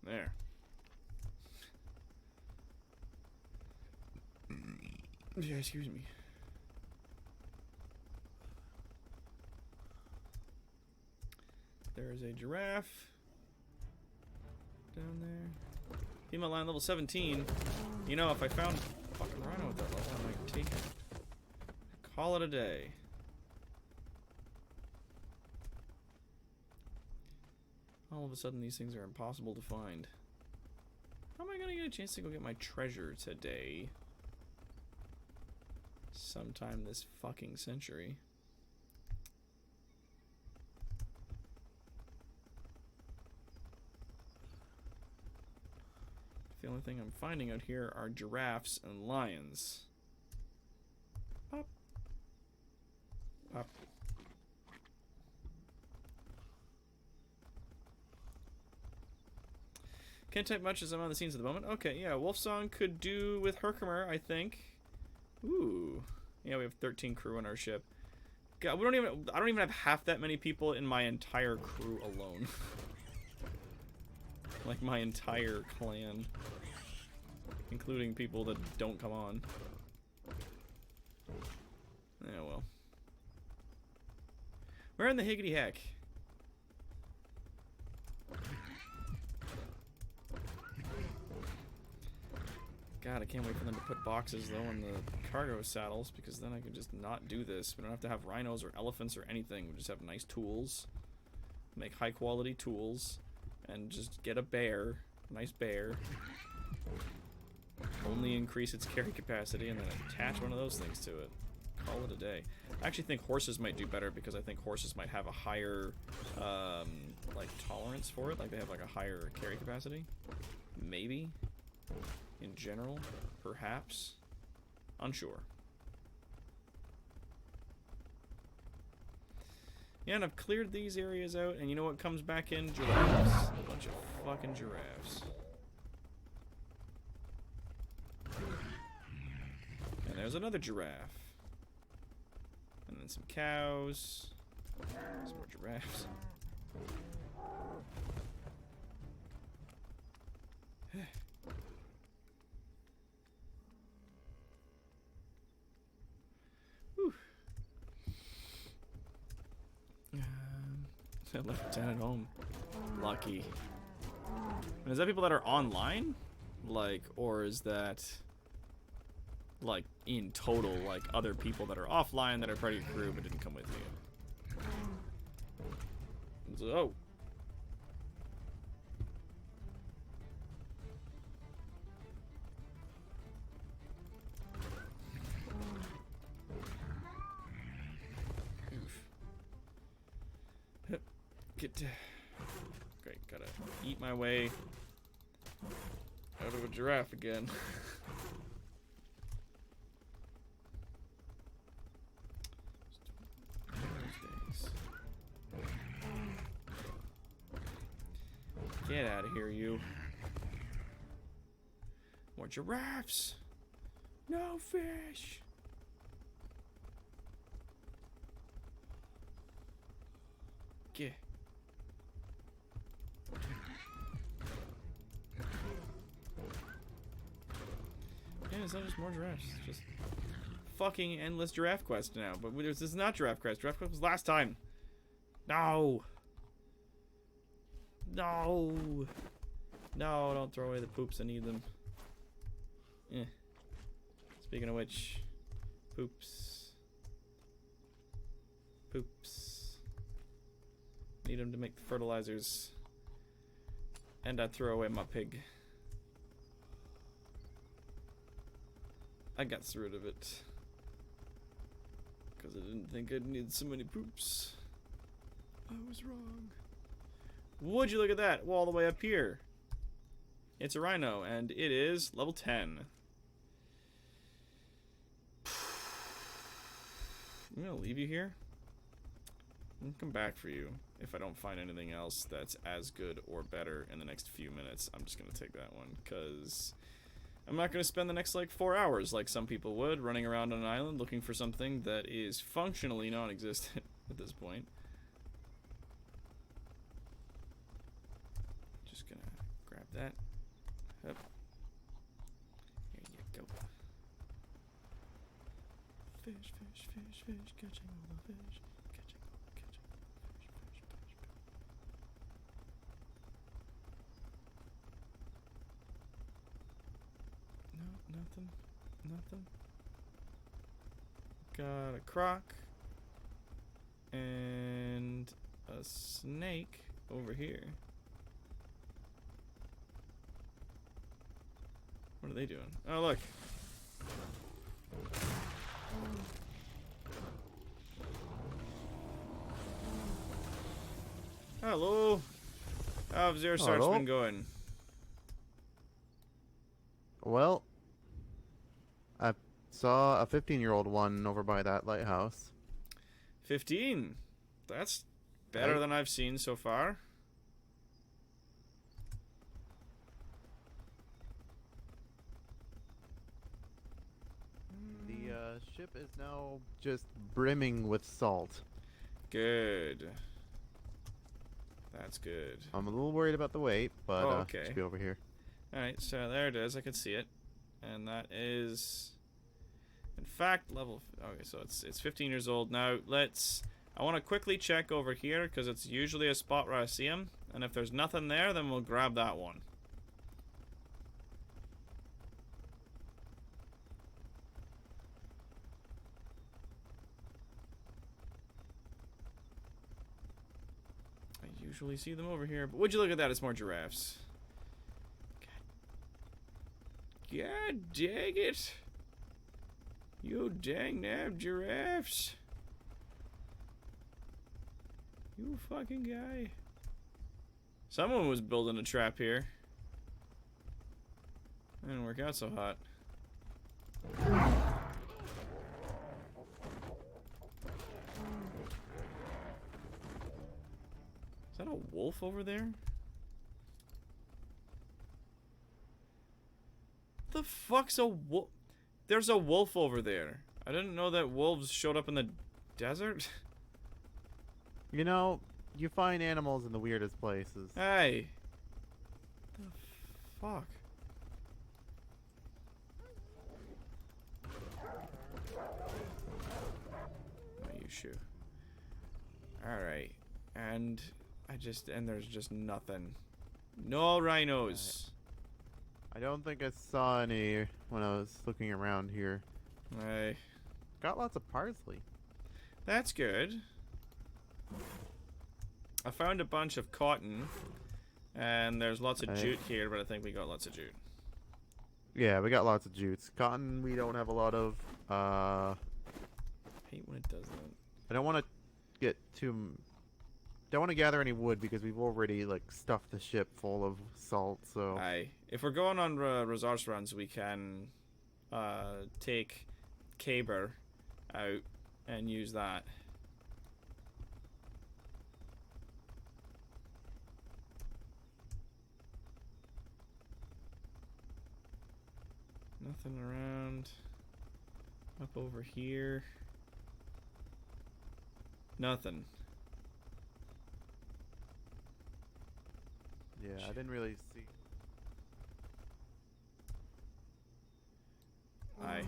There. Yeah, excuse me. There is a giraffe down there. Female line level 17. You know, if I found a fucking rhino at that level, I might take it. Call it a day. All of a sudden, these things are impossible to find. How am I gonna get a chance to go get my treasure today? Sometime this fucking century. The only thing I'm finding out here are giraffes and lions. Pop. Pop. Can't type much as I'm on the scenes at the moment. Okay, yeah, Wolfsong could do with Herkimer, I think. Ooh. Yeah, we have 13 crew on our ship. God, I don't even have half that many people in my entire crew alone. Like my entire clan. Including people that don't come on. Yeah, well. Where in the higgity heck? God, I can't wait for them to put boxes, though, in the cargo saddles, because then I can just not do this. We don't have to have rhinos or elephants or anything. We just have nice tools. Make high-quality tools. And just get a bear. Nice bear. Only increase its carry capacity, and then attach one of those things to it. Call it a day. I actually think horses might do better, because I think horses might have a higher, like, tolerance for it. Like, they have, like, a higher carry capacity. Maybe. In general, perhaps. Unsure. Yeah, and I've cleared these areas out, and you know what comes back in? Giraffes. A bunch of fucking giraffes. And there's another giraffe. And then some cows. Some more giraffes. I left 10 at home. Lucky. And is that people that are online? Like, or is that, like, in total, like, other people that are offline that are part of your crew but didn't come with you? So, great, gotta eat my way out of a giraffe again. Get out of here, you. More giraffes. No fish. Get. Yeah, it's not just more giraffes. It's just fucking endless giraffe quest now. But this is not giraffe quest. Giraffe quest was last time. No. No. No, don't throw away the poops. I need them. Eh. Speaking of which, poops. Poops. Need them to make the fertilizers. And I throw away my pig. I got rid of it. Because I didn't think I'd need so many poops. I was wrong. Would you look at that? Well, all the way up here. It's a rhino, and it is level 10. I'm gonna leave you here. I'm gonna come back for you if I don't find anything else that's as good or better in the next few minutes. I'm just gonna take that one, because I'm not gonna spend the next, like, 4 hours like some people would, running around on an island looking for something that is functionally non-existent at this point. Just gonna grab that. Up. Here you go. Fish, fish, fish, fish, catching all the fish. Catching all the fish, fish, fish, fish. No, nothing. Nothing. Got a croc. And a snake over here. What are they doing? Oh, look. Hello. How's your search been going? Well, I saw a 15-year-old one over by that lighthouse. 15. That's better than I've seen so far. The ship is now just brimming with salt. Good. That's good. I'm a little worried about the weight, but okay. Should be over here. Alright, so there it is. I can see it. And that is, in fact, level... Okay, so it's 15 years old. Now, I want to quickly check over here, because it's usually a spot where I see them. And if there's nothing there, then we'll grab that one. usually see them over here. But would you look at that? It's more giraffes. God dang it. You dang nab giraffes. You fucking guy. Someone was building a trap here. It didn't work out so hot. Is that a wolf over there? The fuck's a wolf? There's a wolf over there. I didn't know that wolves showed up in the desert. You know, you find animals in the weirdest places. Hey. The fuck? Oh, you shoot. Alright. And there's just nothing. No rhinos. I don't think I saw any when I was looking around here. Hey. Got lots of parsley. That's good. I found a bunch of cotton, and there's lots of jute here, but I think we got lots of jute. Yeah, we got lots of jutes. Cotton, we don't have a lot of. I hate when it does that. I don't want to get too. Don't want to gather any wood because we've already like stuffed the ship full of salt. So. Aye. If we're going on resource runs, we can take caber out and use that. Nothing around. Up over here. Nothing. Yeah, I didn't really see. Aye.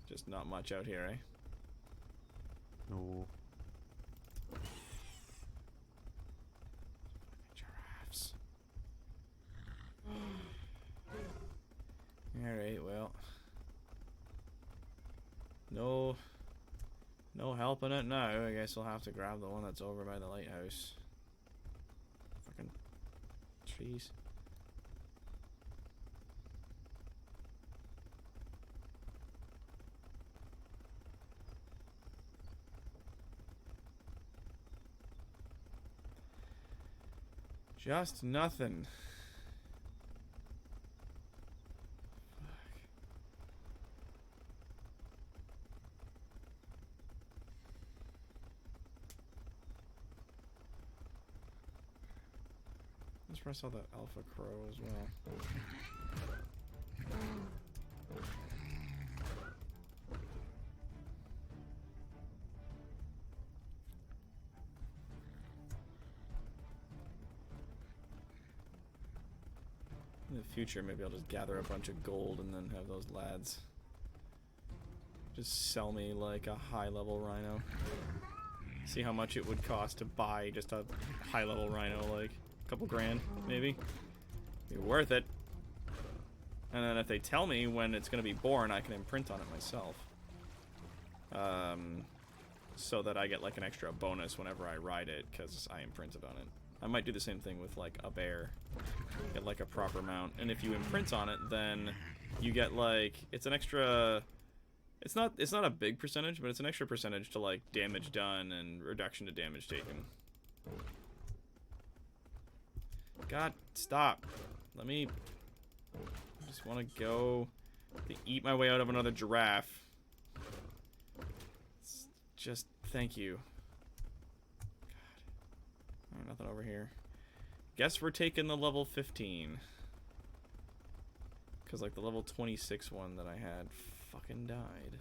Just not much out here, eh? No. Giraffes. Alright, well. No helping it now. I guess we'll have to grab the one that's over by the lighthouse. Fucking trees. Just nothing. That's where I saw the alpha crow as well. In the future, maybe I'll just gather a bunch of gold and then have those lads just sell me like a high-level rhino. See how much it would cost to buy just a high-level rhino, like a couple grand, maybe. Be worth it. And then if they tell me when it's going to be born, I can imprint on it myself. So that I get like an extra bonus whenever I ride it, because I imprinted on it. I might do the same thing with like a bear. Get like a proper mount, and if you imprint on it, then you get like it's an extra. It's not a big percentage, but it's an extra percentage to like damage done and reduction to damage taken. God, stop! Let me. I just want to go to eat my way out of another giraffe. It's just thank you. God, all right, nothing over here. Guess we're taking the level 15. Because, like, the level 26 one that I had fucking died.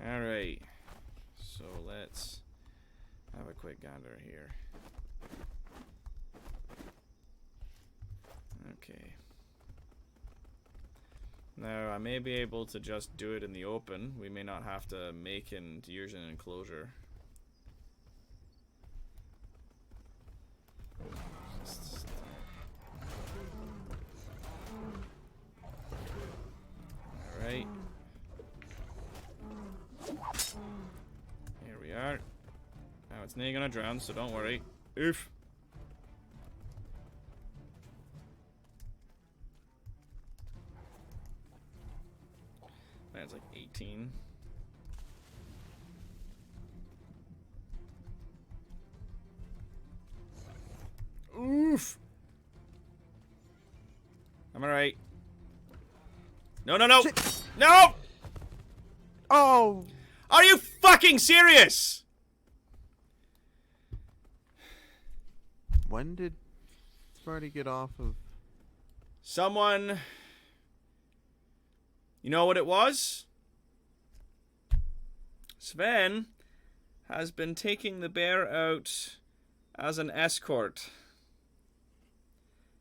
Alright. So, let's have a quick gander here. Okay. Now, I may be able to just do it in the open. We may not have to make and use an enclosure. Alright. Here we are. Now it's not gonna drown, so don't worry. Oof. That's like 18. Oof. I'm alright. No, no, no! Shit. No! Oh! Are you fucking serious? When did Smarty get off of... Someone... You know what it was? Sven has been taking the bear out as an escort.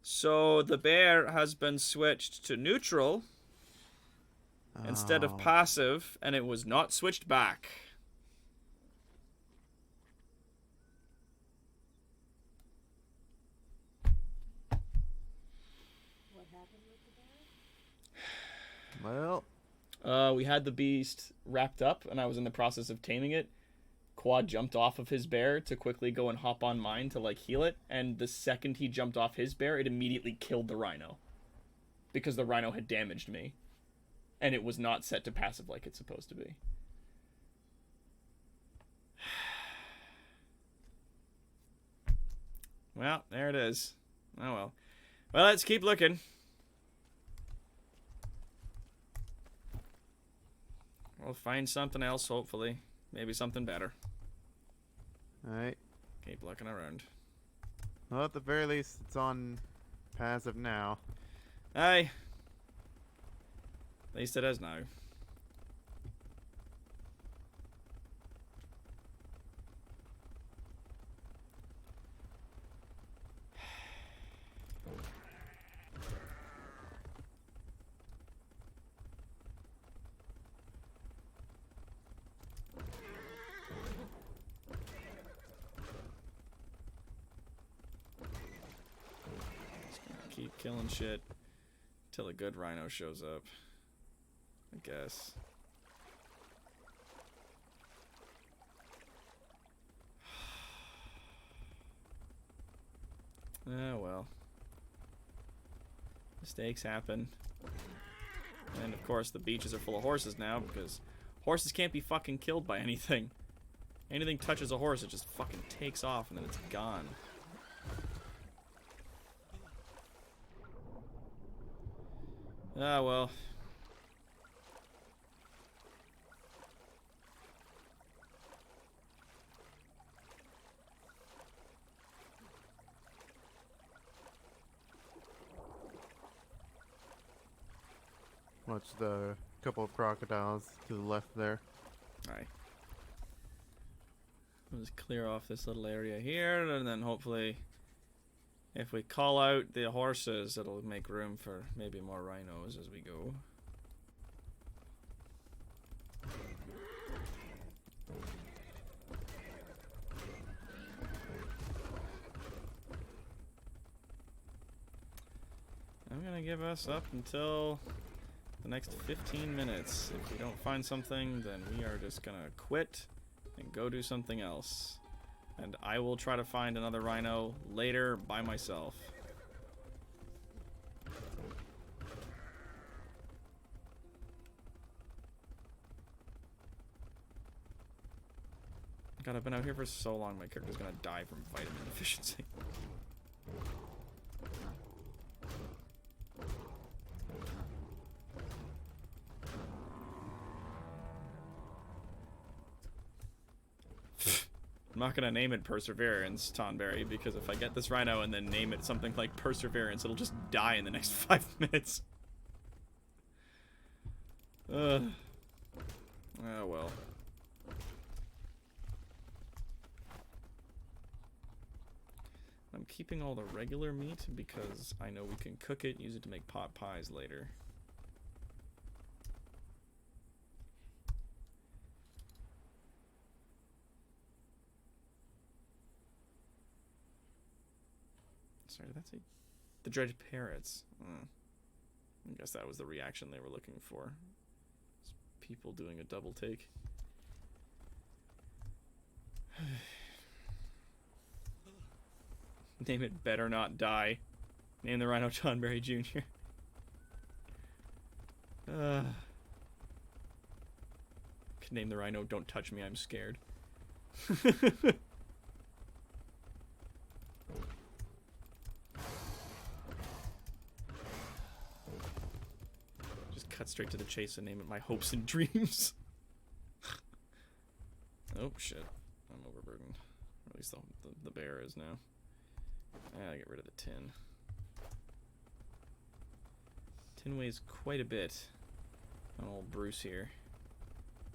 So the bear has been switched to neutral instead of Oh. passive, and it was not switched back. What happened with the bear? Well, We had the beast wrapped up, and I was in the process of taming it. Quad jumped off of his bear to quickly go and hop on mine to, like, heal it, and the second he jumped off his bear, it immediately killed the rhino. Because the rhino had damaged me. And it was not set to passive like it's supposed to be. Well, there it is. Oh well. Well, let's keep looking. We'll find something else, hopefully. Maybe something better. alright. Keep looking around. Well, at the very least, it's on passive now. Aye. At least it is now. Keep killing shit till a good rhino shows up, I guess. Ah, well. Mistakes happen. And of course the beaches are full of horses now because horses can't be fucking killed by anything. Anything touches a horse, it just fucking takes off and then it's gone. Ah, well. Watch the couple of crocodiles to the left there. Alright. We'll just clear off this little area here, and then hopefully, if we call out the horses, it'll make room for maybe more rhinos as we go. I'm gonna give us up until the next 15 minutes. If we don't find something, then we are just gonna quit and go do something else. And I will try to find another rhino later by myself. God, I've been out here for so long, my character's gonna die from vitamin deficiency. I'm not gonna name it Perseverance, Tonberry, because if I get this rhino and then name it something like Perseverance, it'll just die in the next 5 minutes. Oh well. I'm keeping all the regular meat because I know we can cook it, use it to make pot pies later. Sorry, did that say the dreaded parrots? I guess that was the reaction they were looking for. It's people doing a double take. Name it Better Not Die. Name the Rhino John Berry Jr. Could name the Rhino Don't Touch Me, I'm Scared. Just cut straight to the chase and name it My Hopes and Dreams. Oh shit, I'm overburdened. Or at least the bear is now. I gotta get rid of the tin. Tin weighs quite a bit on old Bruce here.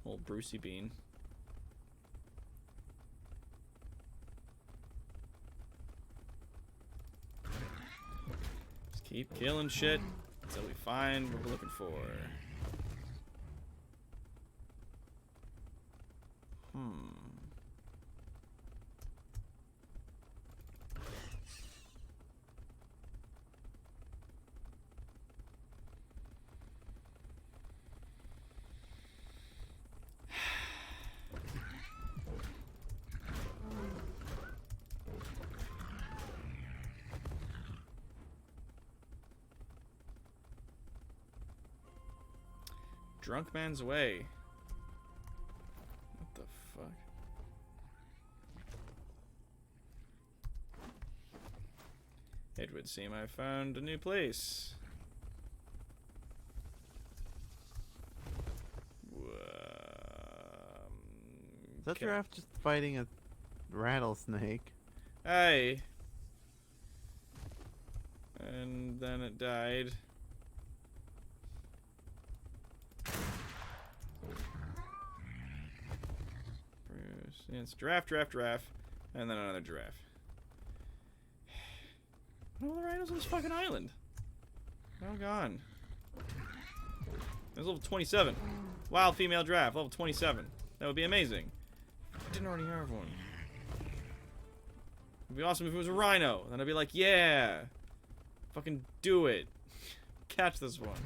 Old Brucey Bean. Just keep killing shit until we find what we're looking for. Drunk Man's Way. What the fuck? It would seem I found a new place. Is that giraffe just fighting a rattlesnake? Hey. And then it died. Yeah, it's giraffe, and then another giraffe. What are all the rhinos on this fucking island? They're all gone. There's level 27. Wild female giraffe, level 27. That would be amazing. I didn't already have one. It'd be awesome if it was a rhino. Then I'd be like, yeah, fucking do it. Catch this one.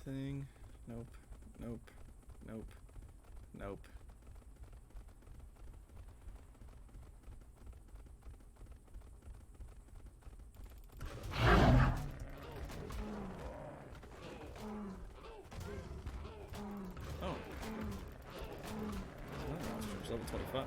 Anything? Nope. Nope. Nope. Nope. Oh. Another ostrich, level 25.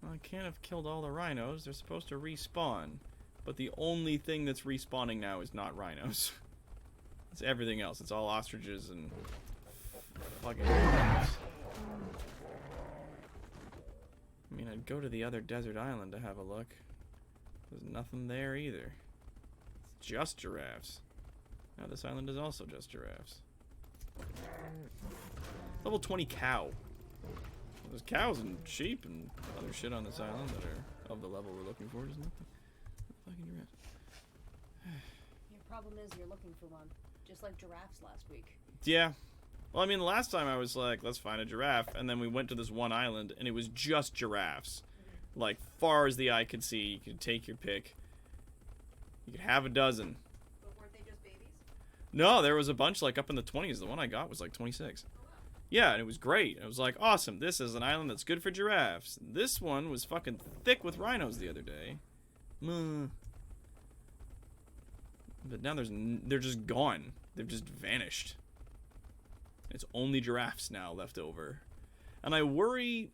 Well, I can't have killed all the rhinos. They're supposed to respawn. But the only thing that's respawning now is not rhinos. It's everything else. It's all ostriches and fucking rhinos. I mean, I'd go to the other desert island to have a look. There's nothing there either. It's just giraffes. Now this island is also just giraffes. Level 20 cow. There's cows and sheep and other shit on this island that are of the level we're looking for. There's nothing. Fucking giraffe. Your problem is you're looking for one, just like giraffes last week. Yeah. Well, I mean, the last time I was like, let's find a giraffe, and then we went to this one island, and it was just giraffes. Like, far as the eye could see, you could take your pick. You could have a dozen. But weren't they just babies? No, there was a bunch, like, up in the 20s. The one I got was, like, 26. Yeah, and it was great. It was like, awesome, this is an island that's good for giraffes. This one was fucking thick with rhinos the other day. But now they're just gone. They've just vanished. It's only giraffes now left over. And I worry,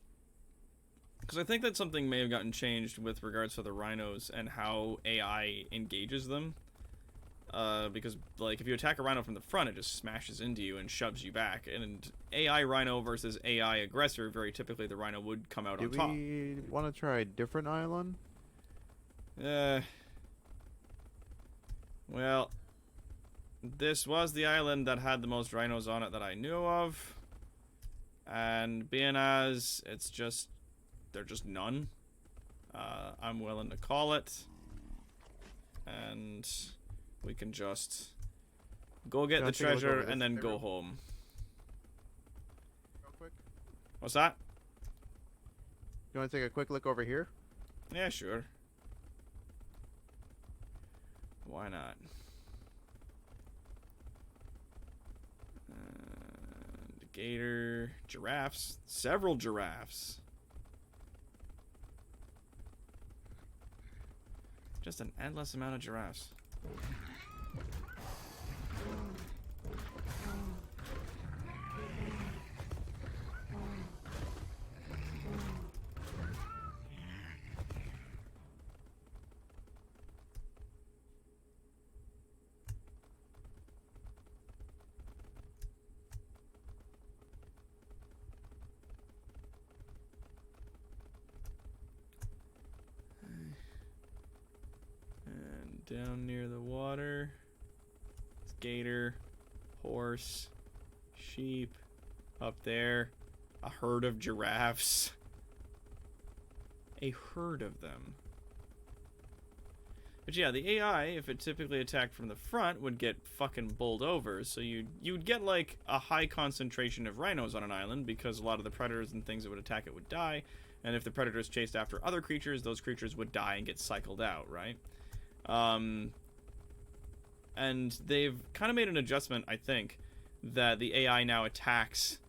because I think that something may have gotten changed with regards to the rhinos and how AI engages them. Because, like, if you attack a rhino from the front, it just smashes into you and shoves you back. And AI rhino versus AI aggressor, very typically the rhino would come out on top. Do we want to try a different island? Well, this was the island that had the most rhinos on it that I knew of. And being as it's just, they're just none, I'm willing to call it. And we can just go get the treasure and then go home. Real quick. What's that? You want to take a quick look over here? Yeah, sure. Why not? Gator, giraffes, several giraffes. Just an endless amount of giraffes. Down near the water, it's gator, horse, sheep. Up there, a herd of giraffes. A herd of them. But yeah, the AI, if it typically attacked from the front, would get fucking bowled over. So you'd get like a high concentration of rhinos on an island because a lot of the predators and things that would attack it would die. And if the predators chased after other creatures, those creatures would die and get cycled out, right? And they've kind of made an adjustment, I think, that the AI now attacks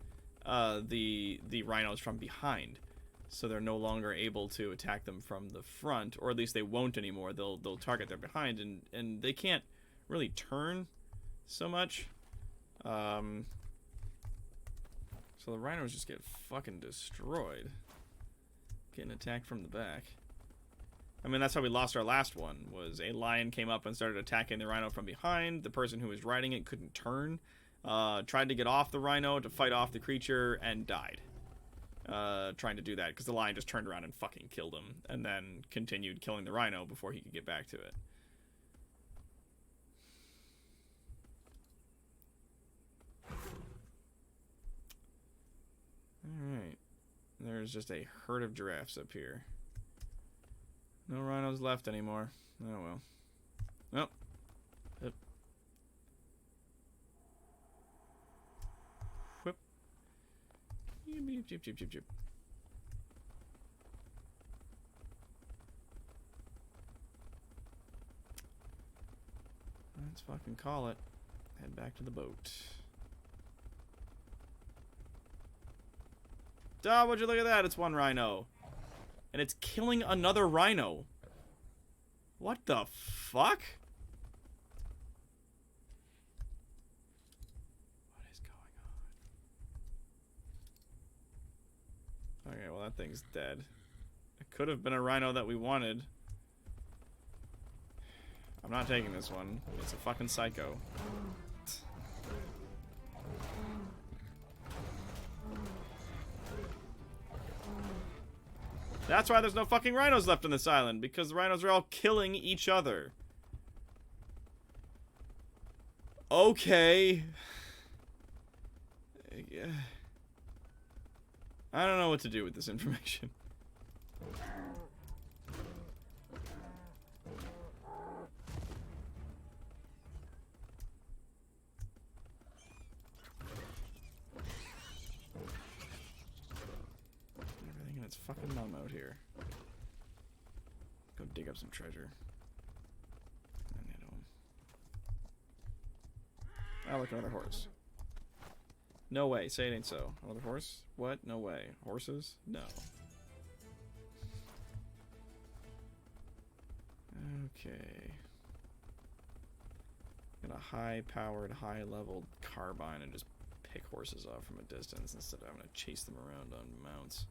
the rhinos from behind, so they're no longer able to attack them from the front, or at least they won't anymore. They'll target their behind, and they can't really turn so much. So the rhinos just get fucking destroyed, getting attacked from the back. I mean, that's how we lost our last one, was a lion came up and started attacking the rhino from behind. The person who was riding it couldn't turn, tried to get off the rhino to fight off the creature, and died. Trying to do that, because the lion just turned around and fucking killed him, and then continued killing the rhino before he could get back to it. Alright. There's just a herd of giraffes up here. No rhinos left anymore. Oh well. Nope. Yep. Whip. Yip, yip, yip, yip, yip. Let's fucking call it. Head back to the boat. Duh, would you look at that? It's one rhino. And it's killing another rhino. What the fuck? What is going on? Okay, well that thing's dead. It could have been a rhino that we wanted. I'm not taking this one. It's a fucking psycho. That's why there's no fucking rhinos left on this island, because the rhinos are all killing each other. Okay. I don't know what to do with this information. Everything in its fucking mum out here. Go dig up some treasure. And head home. Oh, look, another horse. No way. Say it ain't so. Another horse? What? No way. Horses? No. Okay. Got a high-powered, high-leveled carbine and just pick horses off from a distance instead of having to chase them around on mounts.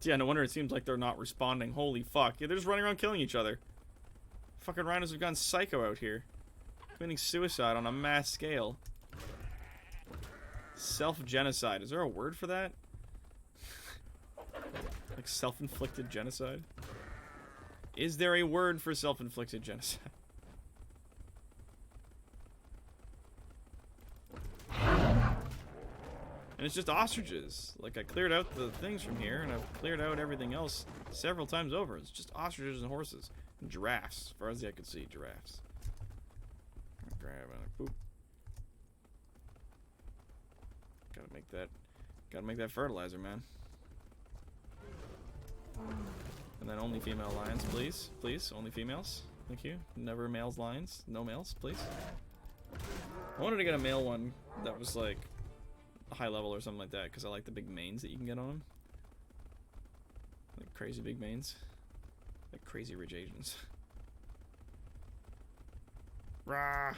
Yeah, no wonder it seems like they're not responding. Holy fuck. Yeah, they're just running around killing each other. Fucking rhinos have gone psycho out here. Committing suicide on a mass scale. Self-genocide. Is there a word for that? Like self-inflicted genocide? Is there a word for self-inflicted genocide? And it's just ostriches. Like, I cleared out the things from here, and I've cleared out everything else several times over. It's just ostriches and horses. And giraffes. As far as the eye could see, giraffes. Grab it. Boop. Gotta make that fertilizer, man. And then only female lions, please. Please, only females. Thank you. Never males lions. No males, please. I wanted to get a male one that was like high level or something like that, because I like the big manes that you can get on them. Like crazy big manes. Like crazy rich Asians. Rah!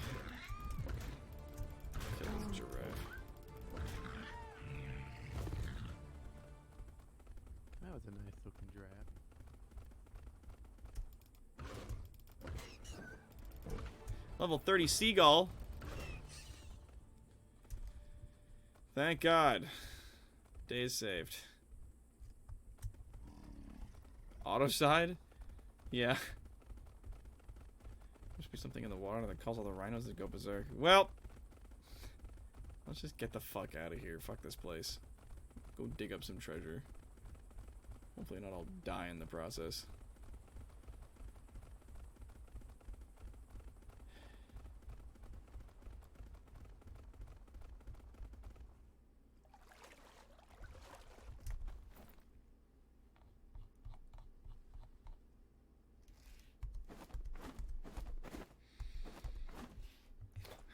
Kill this giraffe. That was a nice looking giraffe. Level 30 seagull. Thank God. Days saved. Autoside? Yeah. Must be something in the water that calls all the rhinos to go berserk. Well, let's just get the fuck out of here. Fuck this place. Go dig up some treasure. Hopefully not all die in the process.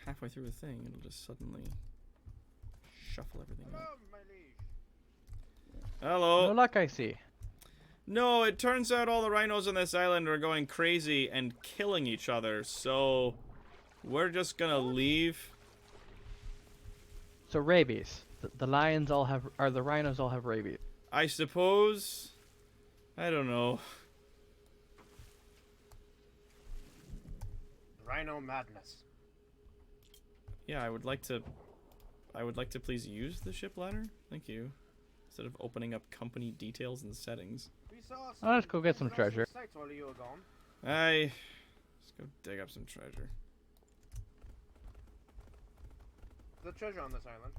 Halfway through a thing, it'll just suddenly shuffle everything up. Hello, my liege. Hello. No luck, I see. No, it turns out all the rhinos on this island are going crazy and killing each other, so we're just gonna leave. So rabies. The lions all have, or the rhinos all have rabies. I suppose. I don't know. Rhino madness. Yeah, I would like to please use the ship ladder. Thank you. Instead of opening up company details and settings. We saw Oh, let's go get some we saw treasure. sights while you were gone. Let's go dig up some treasure. The treasure on this island.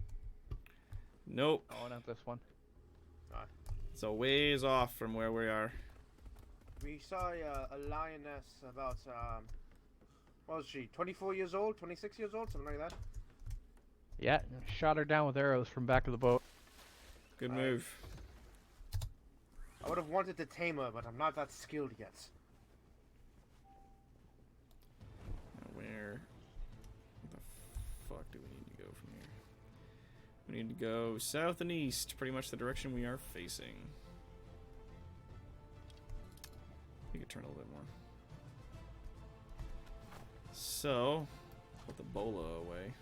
Nope. Oh, not this one. It's a ways off from where we are. We saw a lioness about what was she? 24 years old, 26 years old, something like that. Yeah, shot her down with arrows from back of the boat. Good move. I would have wanted to tame her, but I'm not that skilled yet. Where the fuck do we need to go from here? We need to go south and east, pretty much the direction we are facing. We could turn a little bit more. So, put the bola away.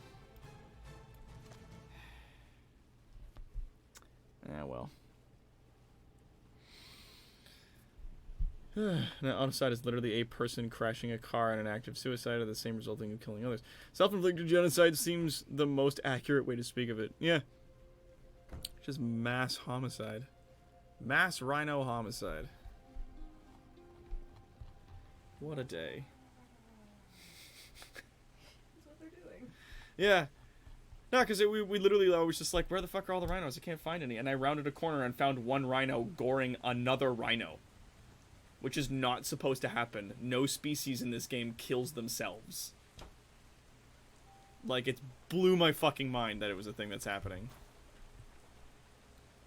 Ah, well. Now, homicide is literally a person crashing a car in an act of suicide, or the same resulting in killing others. Self-inflicted genocide seems the most accurate way to speak of it. Yeah. Just mass homicide. Mass rhino homicide. What a day. That's what they're doing. Yeah. No, because we literally I was just like, where the fuck are all the rhinos? I can't find any. And I rounded a corner and found one rhino goring another rhino. Which is not supposed to happen. No species in this game kills themselves. Like, it blew my fucking mind that it was a thing that's happening.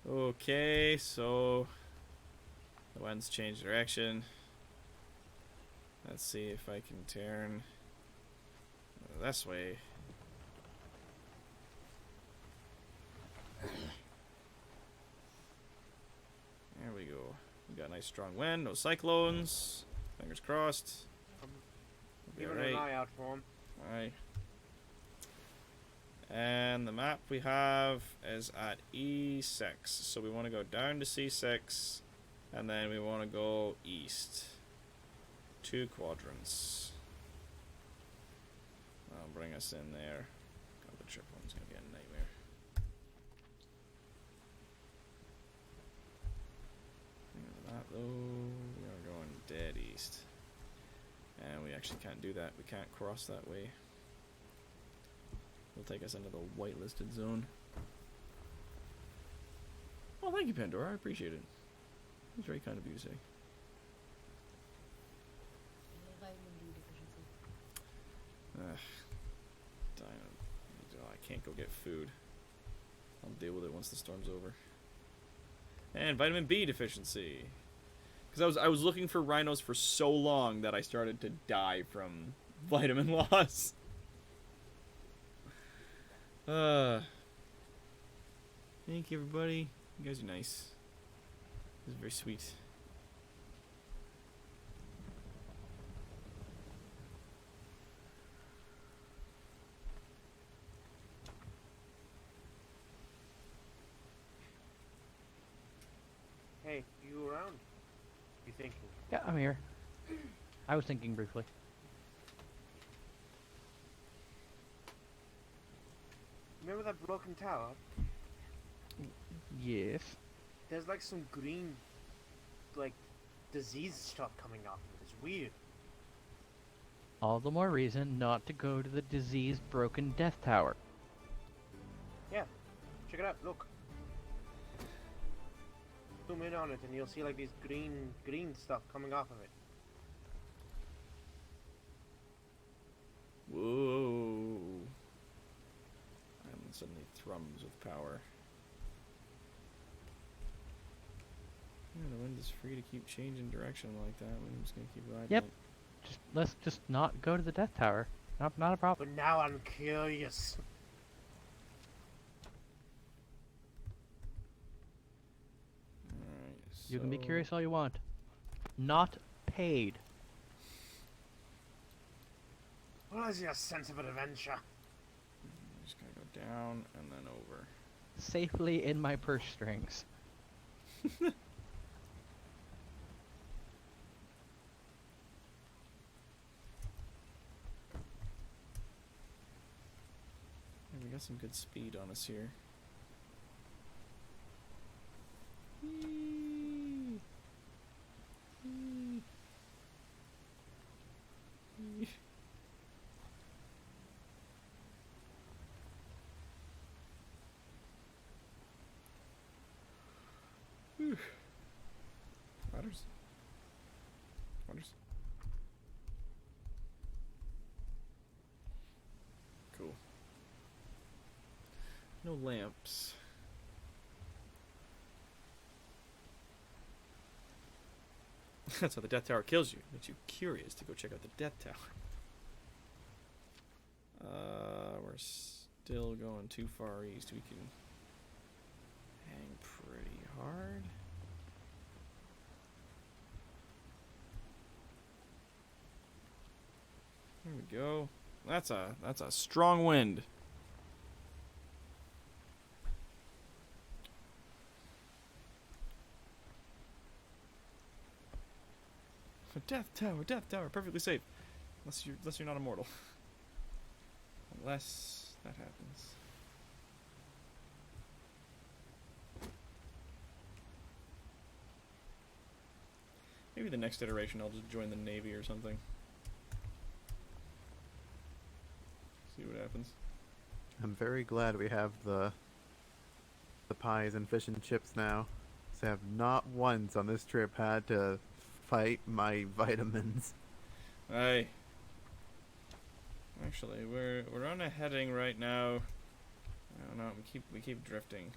Okay, so The wind's changed direction. Let's see if I can turn this way. There we go. We got a nice strong wind, no cyclones. Fingers crossed. We'll be Keeping an alright. eye out for him. Alright. And the map we have is at E6. So we want to go down to C6. And then we want to go east. 2 quadrants. That'll bring us in there. God, the trip one's going to be a nightmare. That though, we are going dead east. And we actually can't do that. We can't cross that way. It'll take us into the whitelisted zone. Well, thank you, Pandora. I appreciate it. It's very kind of you to say. Vitamin D deficiency. I can't go get food. I'll deal with it once the storm's over. And vitamin B deficiency. Because I was looking for rhinos for so long that I started to die from vitamin loss. Thank you, everybody. You guys are nice. This is very sweet. Hey, you around? You thinking? Yeah, I'm here. I was thinking briefly. Remember that broken tower? Yes. There's like some green, like, disease stuff coming off of it. It's weird. All the more reason not to go to the diseased broken death tower. Yeah, check it out. Look. Zoom in on it, and you'll see like these green stuff coming off of it. Whoa. And suddenly thrums with power. Yeah, the wind is free to keep changing direction like that. We're just gonna keep riding Yep. it. Let's just not go to the death tower. Not a problem. But now I'm curious. Alright, You can be so- curious all you want. Not paid. What is your sense of adventure? I'm just gonna go down and then over. Safely in my purse strings. Hey, we got some good speed on us here. Whee! Whee! Whee! Whew. Riders. Riders. Cool. No lamps. That's how the Death Tower kills you. Makes you curious to go check out the Death Tower. We're still going too far east. We can hang pretty hard. There we go. That's a strong wind. Death Tower, perfectly safe. Unless you're not immortal. Unless that happens. Maybe the next iteration I'll just join the Navy or something. See what happens. I'm very glad we have the pies and fish and chips now. So I have not once on this trip had to fight my vitamins. Aye. Actually, we're on a heading right now. I don't know. We keep drifting.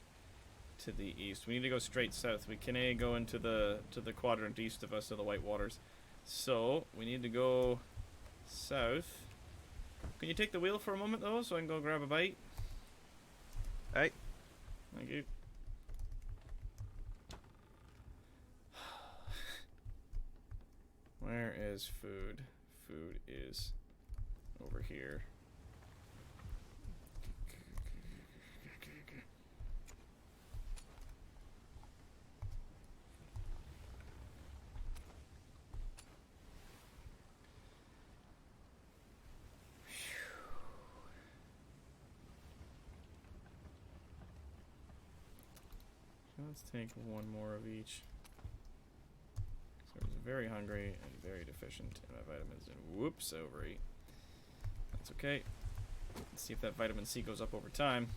to the east. We need to go straight south. We can go into the quadrant east of us to the White Waters. So we need to go south. Can you take the wheel for a moment though, so I can go grab a bite? Hey. Thank you. Where is food? Food is over here. Let's take one more of each. So I was very hungry and very deficient in my vitamins, and whoops, I overate. That's okay. Let's see if that vitamin C goes up over time.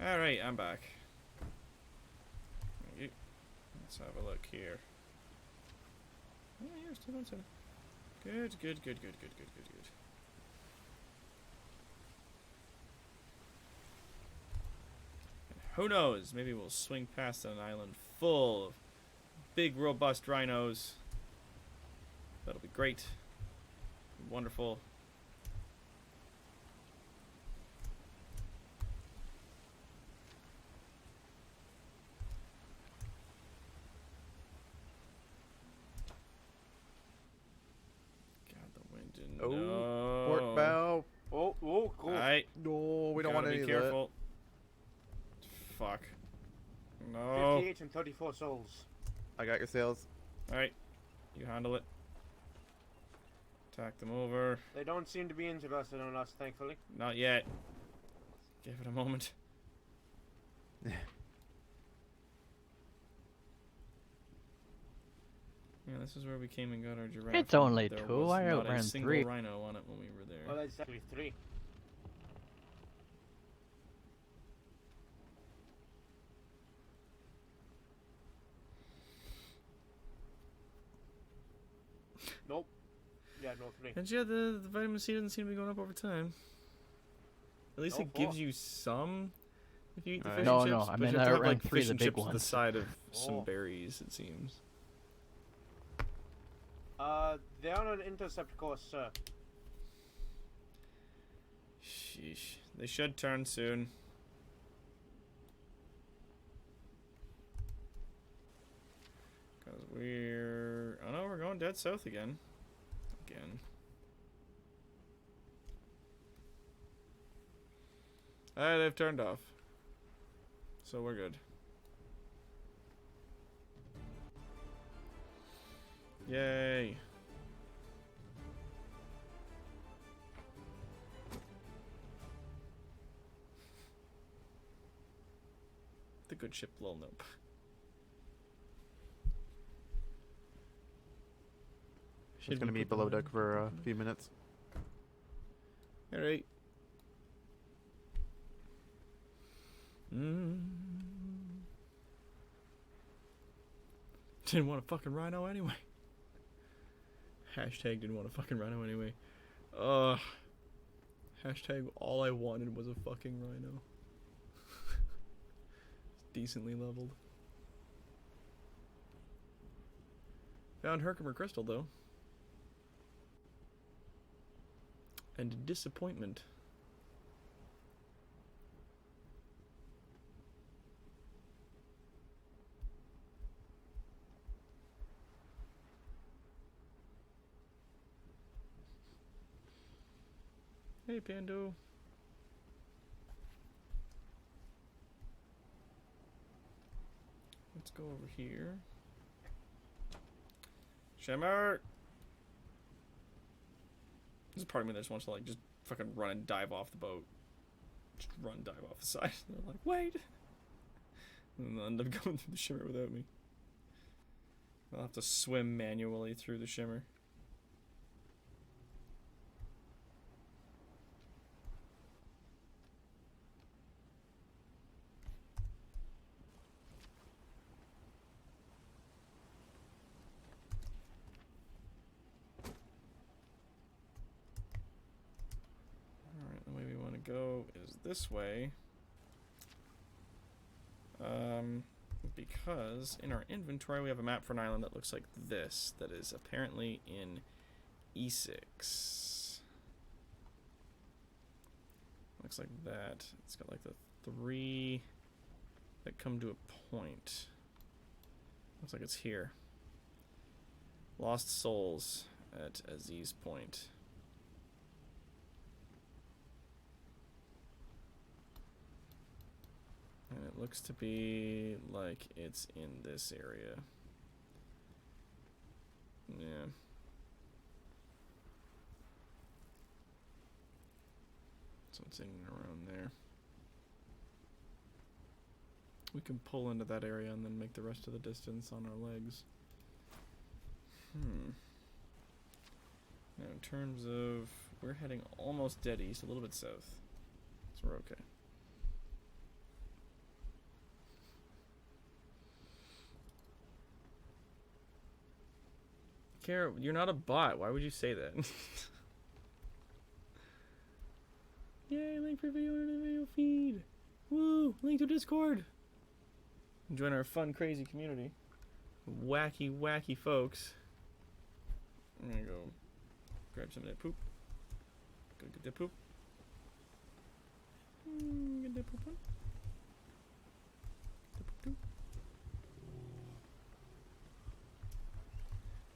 Alright, I'm back. Thank you. Let's have a look here. Oh, yeah, still on center. Good, good, good, good, good, good, good, good. Who knows? Maybe we'll swing past an island full of big, robust rhinos. That'll be great. Wonderful. God, the wind didn't. Oh, No. port bow. Oh, cool. Alright. No, we don't want Gotta any be of that. careful. Fuck. No. 58 and 34 souls. I got your sails. Alright. You handle it. Attack them over. They don't seem to be interested in us, thankfully. Not yet. Give it a moment. Yeah, this is where we came and got our giraffe. It's only There two, was I not outran a single 3. rhino on it when we were there. Well, that's actually 3. Nope. Yeah, no 3. And yeah, the vitamin C doesn't seem to be going up over time. At least No, it gives 4. you some if you eat the Right. fish No, and no, chips. I but meant you I have to have, outran like 3 of fish the and big chips to the ones. side of some Oh. berries, it seems. They're on an intercept course, sir. Sheesh. They should turn soon. Because we're... Oh no, we're going dead south again. Again. They've turned off. So we're good. Yay. The good ship lol nope. It's gonna be below deck for a few minutes. Alright. Didn't want a fucking rhino anyway. Hashtag didn't want a fucking rhino anyway. Hashtag all I wanted was a fucking rhino. Decently leveled. Found Herkimer Crystal though. And disappointment. Hey, Pando. Let's go over here. Shimmer! There's a part of me that just wants to, like, just fucking run and dive off the boat. Just run, dive off the side. And they're like, wait! And they'll end up going through the shimmer without me. I'll have to swim manually through the shimmer. Alright, the way we want to go is this way. because in our inventory we have a map for an island that looks like this, that is apparently in E6. Looks like that. It's got like the 3 that come to a point. Looks like it's here. Lost Souls at Aziz Point. And it looks to be like it's in this area. Yeah. So it's in and around there. We can pull into that area and then make the rest of the distance on our legs. Now in terms of, we're heading almost dead east, a little bit south. So we're okay. Kara, you're not a bot. Why would you say that? Yay, link for video in the video feed. Woo, link to Discord. Join our fun, crazy community. Wacky, wacky folks. I'm gonna go grab some of that poop. Go get that poop. Get that poop on.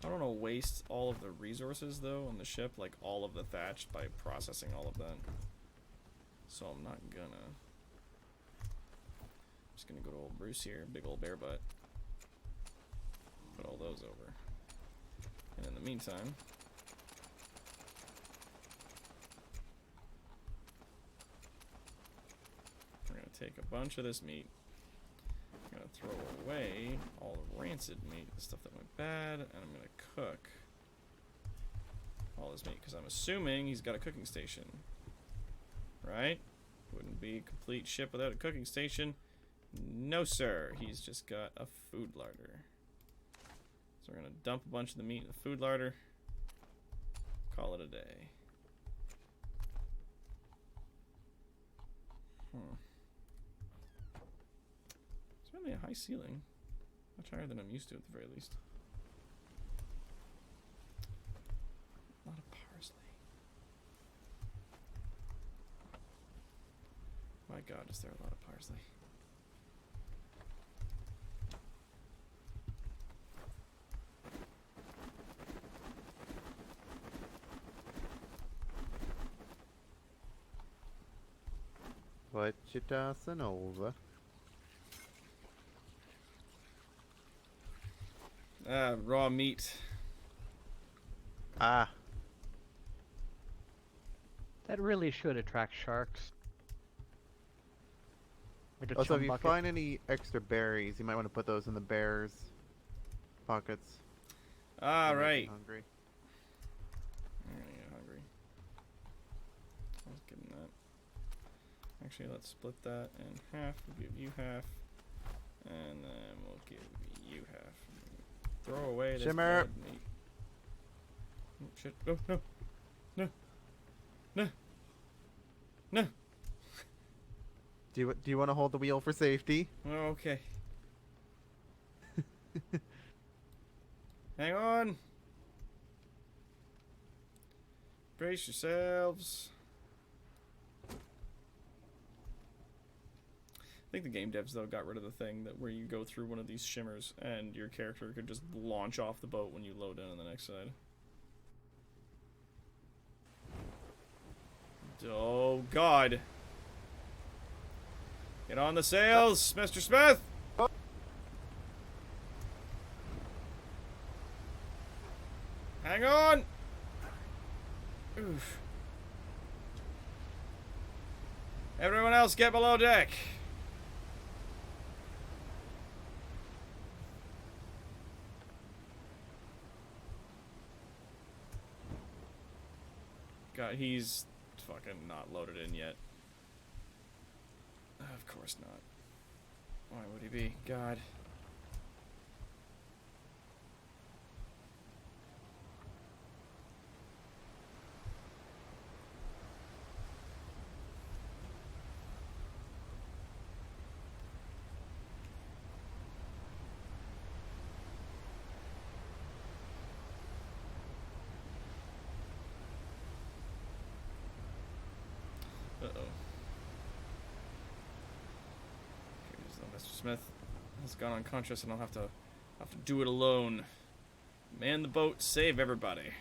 I don't want to waste all of the resources though on the ship, like all of the thatch, by processing all of that. So I'm not gonna. Just gonna go to old Bruce here, big old bear butt. Put all those over. And in the meantime, we're gonna take a bunch of this meat. I'm gonna throw away all the rancid meat, the stuff that went bad, and I'm gonna cook all this meat because I'm assuming he's got a cooking station, right? Wouldn't be a complete ship without a cooking station. No, sir. He's just got a food larder. So we're gonna dump a bunch of the meat in the food larder. Call it a day. It's really a high ceiling. Much higher than I'm used to at the very least. A lot of parsley. My god, is there a lot of parsley? What you tossing over? Raw meat. Ah, That really should attract sharks. Like a also chum if you bucket. find any extra berries, you might want to put those in the bears' pockets. Ah, They might be right. Hungry. I'm gonna get hungry. I was getting that. Actually, let's split that in half. We'll give you half. And then we'll give you half. Throw away this Shimmer. dead meat. Oh, shit. Oh, no. No. No. No. Do you want to hold the wheel for safety? Oh, okay. Hang on. Brace yourselves. I think the game devs though got rid of the thing that where you go through one of these shimmers and your character could just launch off the boat when you load in on the next side. Oh god. Get on the sails, Mr. Smith! Hang on! Oof. Everyone else get below deck. God, he's fucking not loaded in yet. Of course not. Why would he be? God. Smith has gone unconscious, and I'll have to do it alone. Man the boat, save everybody.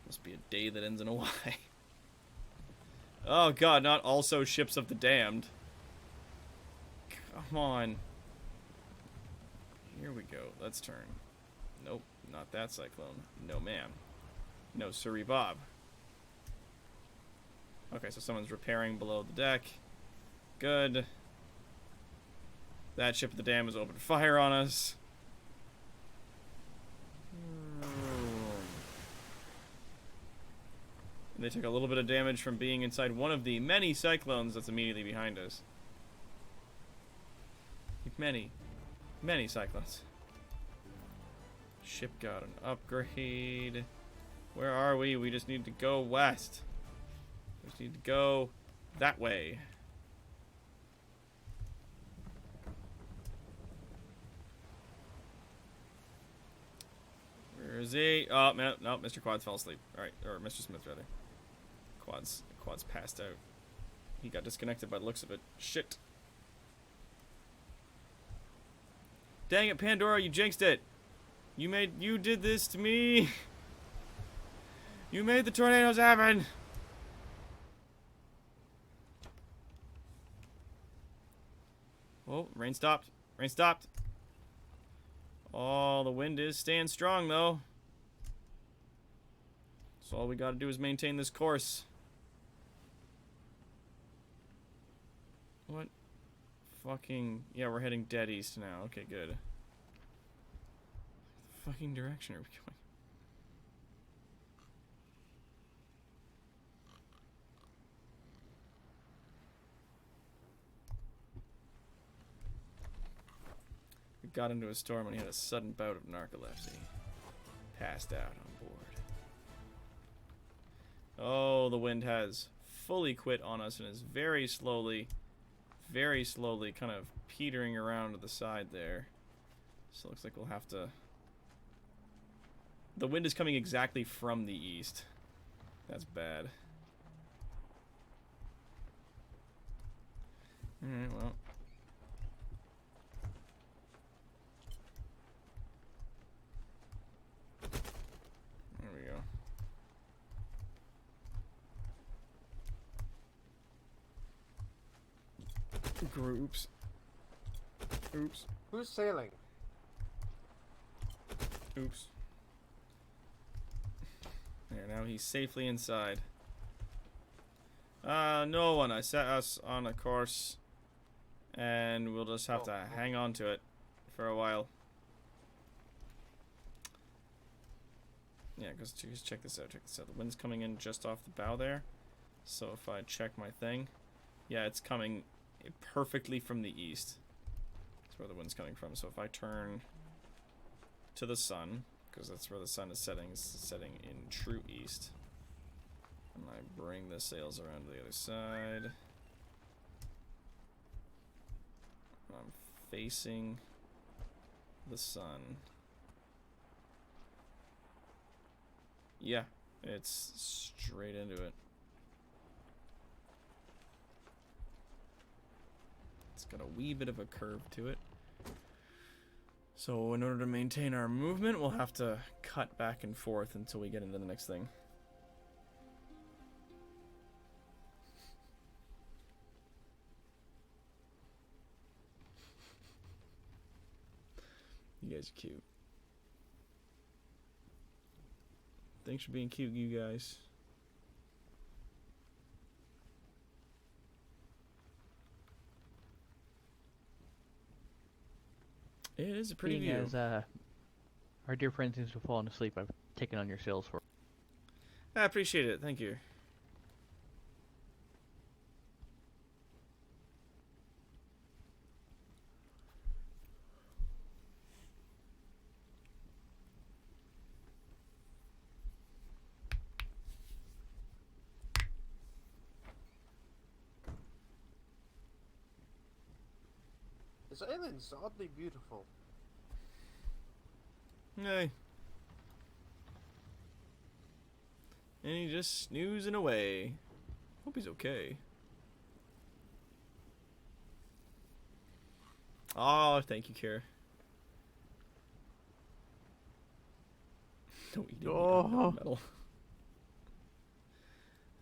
Must be a day that ends in a Y. Oh god, not also ships of the damned. Come on. Here we go. Let's turn. Nope, not that cyclone. No, ma'am. No, sirree, Bob. Okay, so someone's repairing below the deck. Good. That ship of the dam has opened fire on us. And they took a little bit of damage from being inside one of the many cyclones that's immediately behind us. Many cyclones. Ship got an upgrade. Where are we? We just need to go west. We just need to go that way. Where is he? Oh, no, Mr. Quads fell asleep. Alright, or Mr. Smith, rather. Quads passed out. He got disconnected by the looks of it. Shit. Dang it, Pandora, you jinxed it. You did this to me. You made the tornadoes happen. Oh, rain stopped. Rain stopped. Oh, the wind is staying strong, though. So all we gotta do is maintain this course. What? Fucking... Yeah, we're heading dead east now. Okay, good. What fucking direction are we going? We got into a storm when he had a sudden bout of narcolepsy. Passed out on board. Oh, the wind has fully quit on us and is very slowly kind of petering around to the side there. So it looks like we'll have to... The wind is coming exactly from the east. That's bad. Alright, well. There we go. Groups. Oops. Who's sailing? Oops. There, now he's safely inside. No one. I set us on a course, and we'll just have to hang on to it for a while. Yeah, because just check this out. Check this out. The wind's coming in just off the bow there. So if I check my thing, yeah, it's coming perfectly from the east. That's where the wind's coming from. So if I turn to the sun, because that's where the sun is setting, it's setting in true east. And I bring the sails around to the other side. I'm facing the sun. Yeah, it's straight into it. It's got a wee bit of a curve to it. So in order to maintain our movement, we'll have to cut back and forth until we get into the next thing. You guys are cute. Thanks for being cute, you guys. It is a pretty view. As our dear friend seems to have fallen asleep, I've taken on your sails for. I appreciate it. Thank you. This island's oddly beautiful. Hey. And he just snoozing away. Hope he's okay. Oh, thank you, Kira. Don't eat any Oh. metal.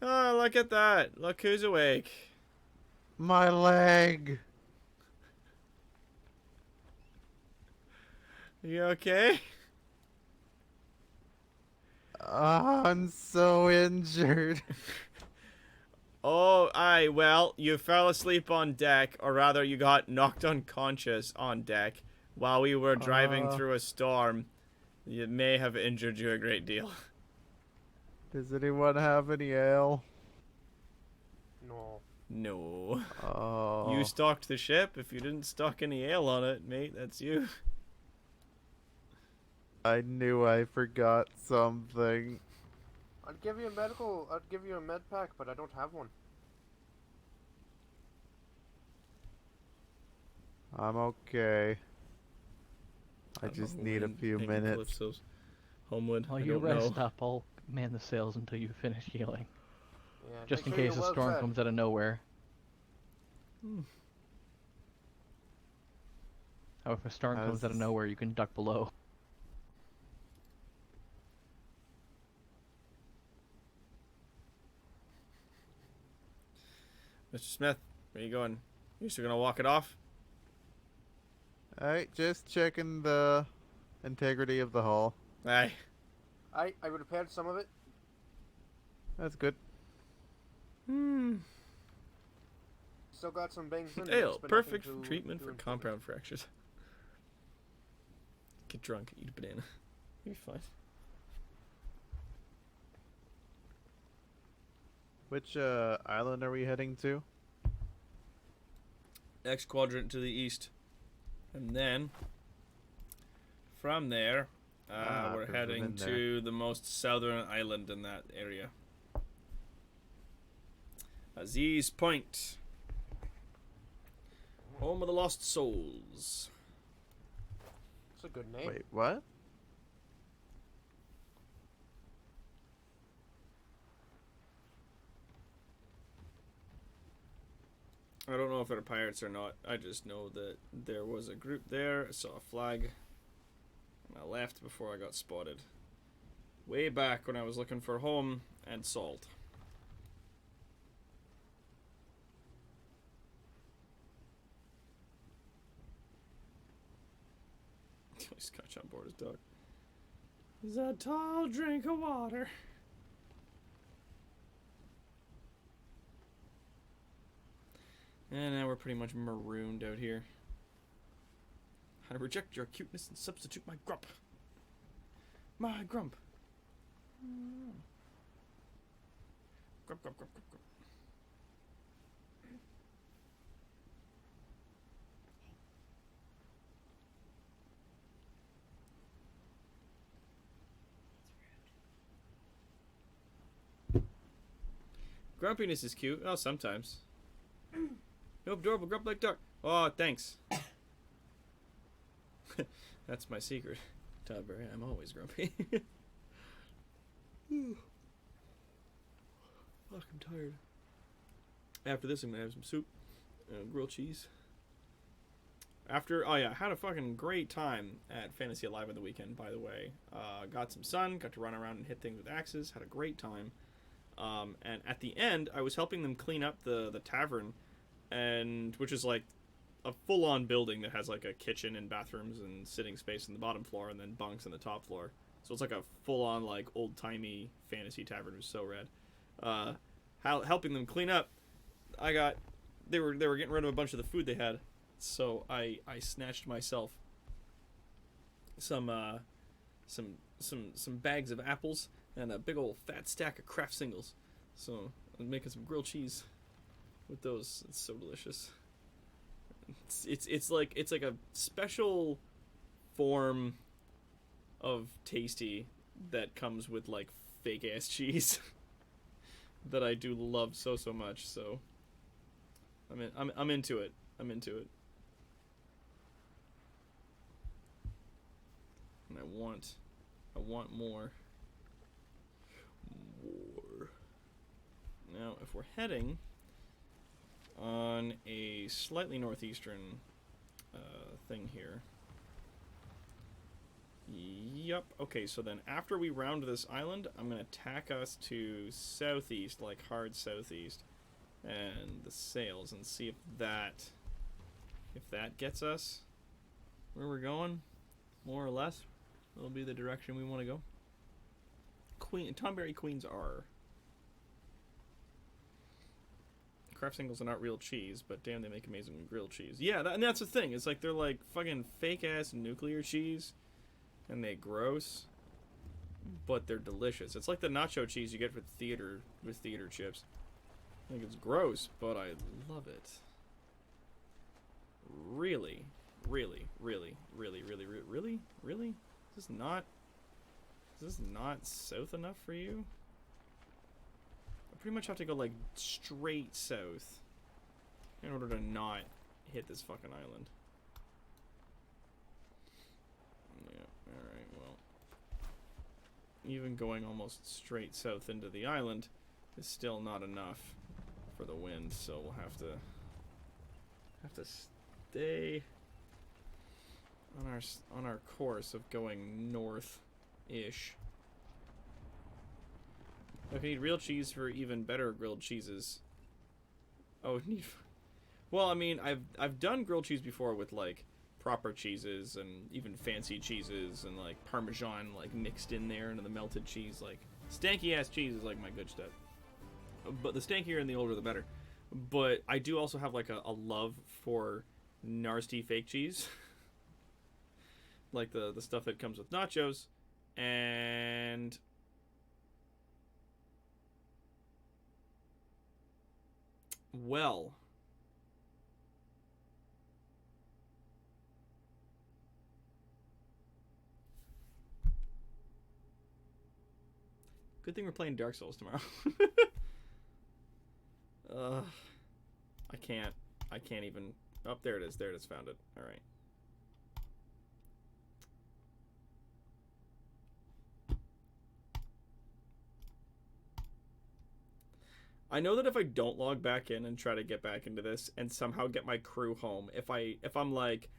Oh, look at that. Look who's awake. My leg. You okay? I'm so injured. Oh, aye, well, you fell asleep on deck, or rather, you got knocked unconscious on deck while we were driving through a storm. It may have injured you a great deal. Does anyone have any ale? No. No. Oh. You stocked the ship. If you didn't stock any ale on it, mate, that's you. I knew I forgot something. I'd give you a med pack, but I don't have one. I'm okay. I just need a few minutes. Calypso's Homewood. While I you don't rest know. up, I'll man the sails until you finish healing. Yeah, Just in make sure case you're a well storm fed. comes out of nowhere. Or if a storm comes out of nowhere, you can duck below. Mr. Smith, where you going? You still gonna walk it off? Alright, just checking the integrity of the hull. Aye. I repaired some of it. That's good. Still got some bangs in it. Ale, but perfect nothing to treatment for improve it. compound fractures. Get drunk, eat a banana. You'll be fine. Which island are we heading to? Next quadrant to the east. And then, from there, we're 'cause we've heading been there. to the most southern island in that area. Aziz Point. Home of the Lost Souls. It's a good name. Wait, what? I don't know if they're pirates or not. I just know that there was a group there. I saw a flag. And I left before I got spotted. Way back when I was looking for home and salt. Scotch on board his dog. Is a tall drink of water. And now we're pretty much marooned out here. How to reject your cuteness and substitute my grump. My grump. Grump, grump, grump, grump, grump. Grumpiness is cute. Oh, sometimes. No adorable grump like dark. Oh, thanks. That's my secret. Todberry, I'm always grumpy. Fuck, I'm tired. After this, I'm gonna have some soup, grilled cheese. Oh yeah, I had a fucking great time at Fantasy Alive on the weekend, by the way. Got some sun, got to run around and hit things with axes, had a great time. And at the end, I was helping them clean up the tavern, and which is like a full-on building that has like a kitchen and bathrooms and sitting space in the bottom floor, and then bunks on the top floor. So it's like a full-on like old-timey fantasy tavern. It was so rad. Helping them clean up, they were getting rid of a bunch of the food they had, so I snatched myself some bags of apples and a big old fat stack of Kraft singles. So I'm making some grilled cheese with those. It's so delicious. It's like a special form of tasty that comes with like fake ass cheese that I do love so much. So I'm into it. I'm into it. And I want more. Now, if we're heading on a slightly northeastern thing here. Yep. Okay, so then after we round this island, I'm going to tack us to southeast, like hard southeast, and the sails, and see if that gets us where we're going, more or less. That'll be the direction we want to go. Tonberry Queens are. Craft singles are not real cheese, but damn, they make amazing grilled cheese. Yeah, and that's the thing. It's like they're like fucking fake-ass nuclear cheese, and they gross, but they're delicious. It's like the nacho cheese you get with theater chips. I think it's gross, but I love it. Really, really, really, really, really, really, really? Is this not south enough for you? I pretty much have to go like straight south in order to not hit this fucking island. Yeah, alright, well. Even going almost straight south into the island is still not enough for the wind, so we'll have to stay on our course of going north-ish. Okay, need real cheese for even better grilled cheeses. Oh, need. Well, I mean, I've done grilled cheese before with like proper cheeses and even fancy cheeses and like Parmesan like mixed in there into the melted cheese. Like stanky ass cheese is like my good stuff. But the stankier and the older the better. But I do also have like a love for nasty fake cheese. Like the stuff that comes with nachos. And well, good thing we're playing Dark Souls tomorrow. I can't even. Oh, there it is. There it is. Found it. All right. I know that if I don't log back in and try to get back into this and somehow get my crew home, if I'm like,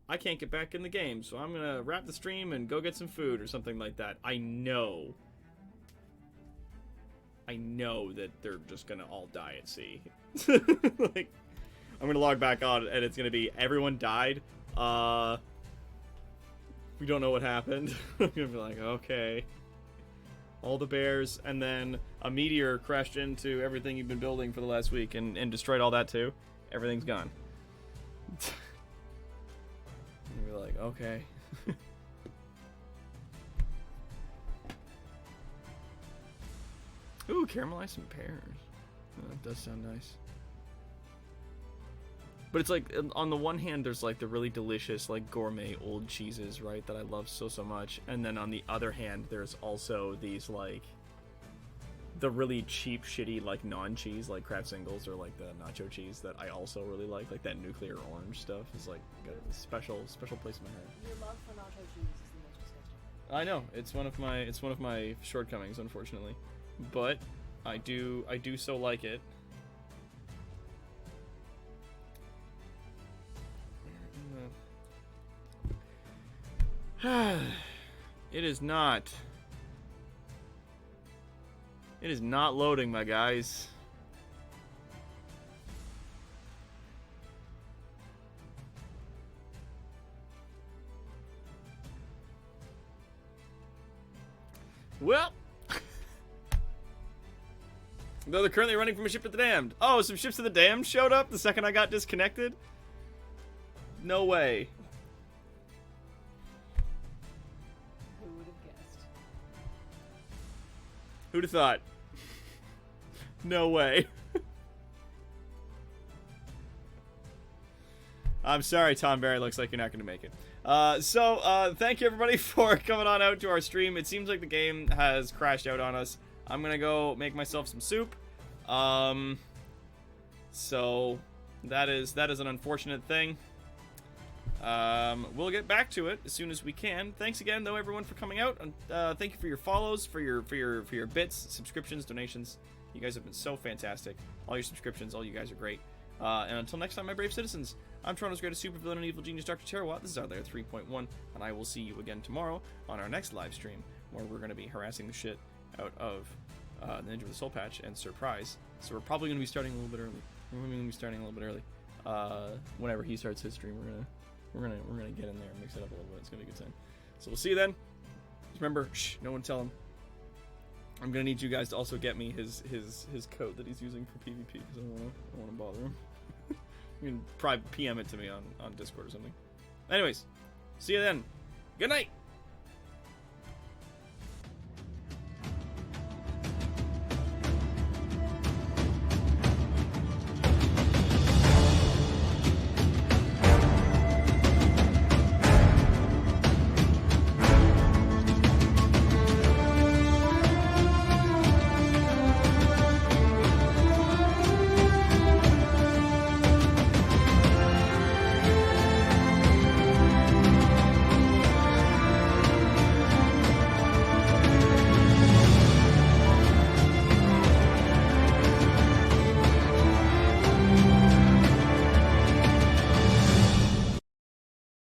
I can't get back in the game, so I'm gonna wrap the stream and go get some food or something like that, I know that they're just gonna all die at sea. Like, I'm gonna log back on and it's gonna be everyone died. We don't know what happened. I'm gonna be like, okay. All the bears, and then a meteor crashed into everything you've been building for the last week and destroyed all that too. Everything's gone. And we're like, okay. Ooh, caramelized some pears. Oh, that does sound nice. But it's like, on the one hand, there's like the really delicious, like gourmet old cheeses, right, that I love so much. And then on the other hand, there's also these like the really cheap, shitty, like non-cheese, like Kraft Singles or like the nacho cheese that I also really like that nuclear orange stuff is like got a special place in my heart. Your love for nacho cheese is the most disgusting. I know it's one of my shortcomings, unfortunately, but I do so like it. It is not loading, my guys. Well, though they're currently running from a ship to the damned. Oh, some ships to the damned showed up the second I got disconnected? No way. Who would have guessed? Who'd have thought? No way. I'm sorry, Tom Barry. Looks like you're not going to make it. Thank you, everybody, for coming on out to our stream. It seems like the game has crashed out on us. I'm going to go make myself some soup. So that is an unfortunate thing. We'll get back to it as soon as we can. Thanks again, though, everyone, for coming out. And thank you for your follows, for your bits, subscriptions, donations. You guys have been so fantastic. All your subscriptions, all you guys are great. And until next time, my brave citizens, I'm Toronto's greatest supervillain and evil genius, Dr. Terrawat. This is our Layer 3.1, and I will see you again tomorrow on our next live stream, where we're going to be harassing the shit out of the Ninja with the Soul Patch and Surprise. So we're probably going to be starting a little bit early. Whenever he starts his stream, we're gonna get in there and mix it up a little bit. It's gonna be a good time. So we'll see you then. Just remember, no one tell him. I'm gonna need you guys to also get me his code that he's using for PvP because I don't want to bother him. You can probably PM it to me on Discord or something. Anyways, see you then. Good night.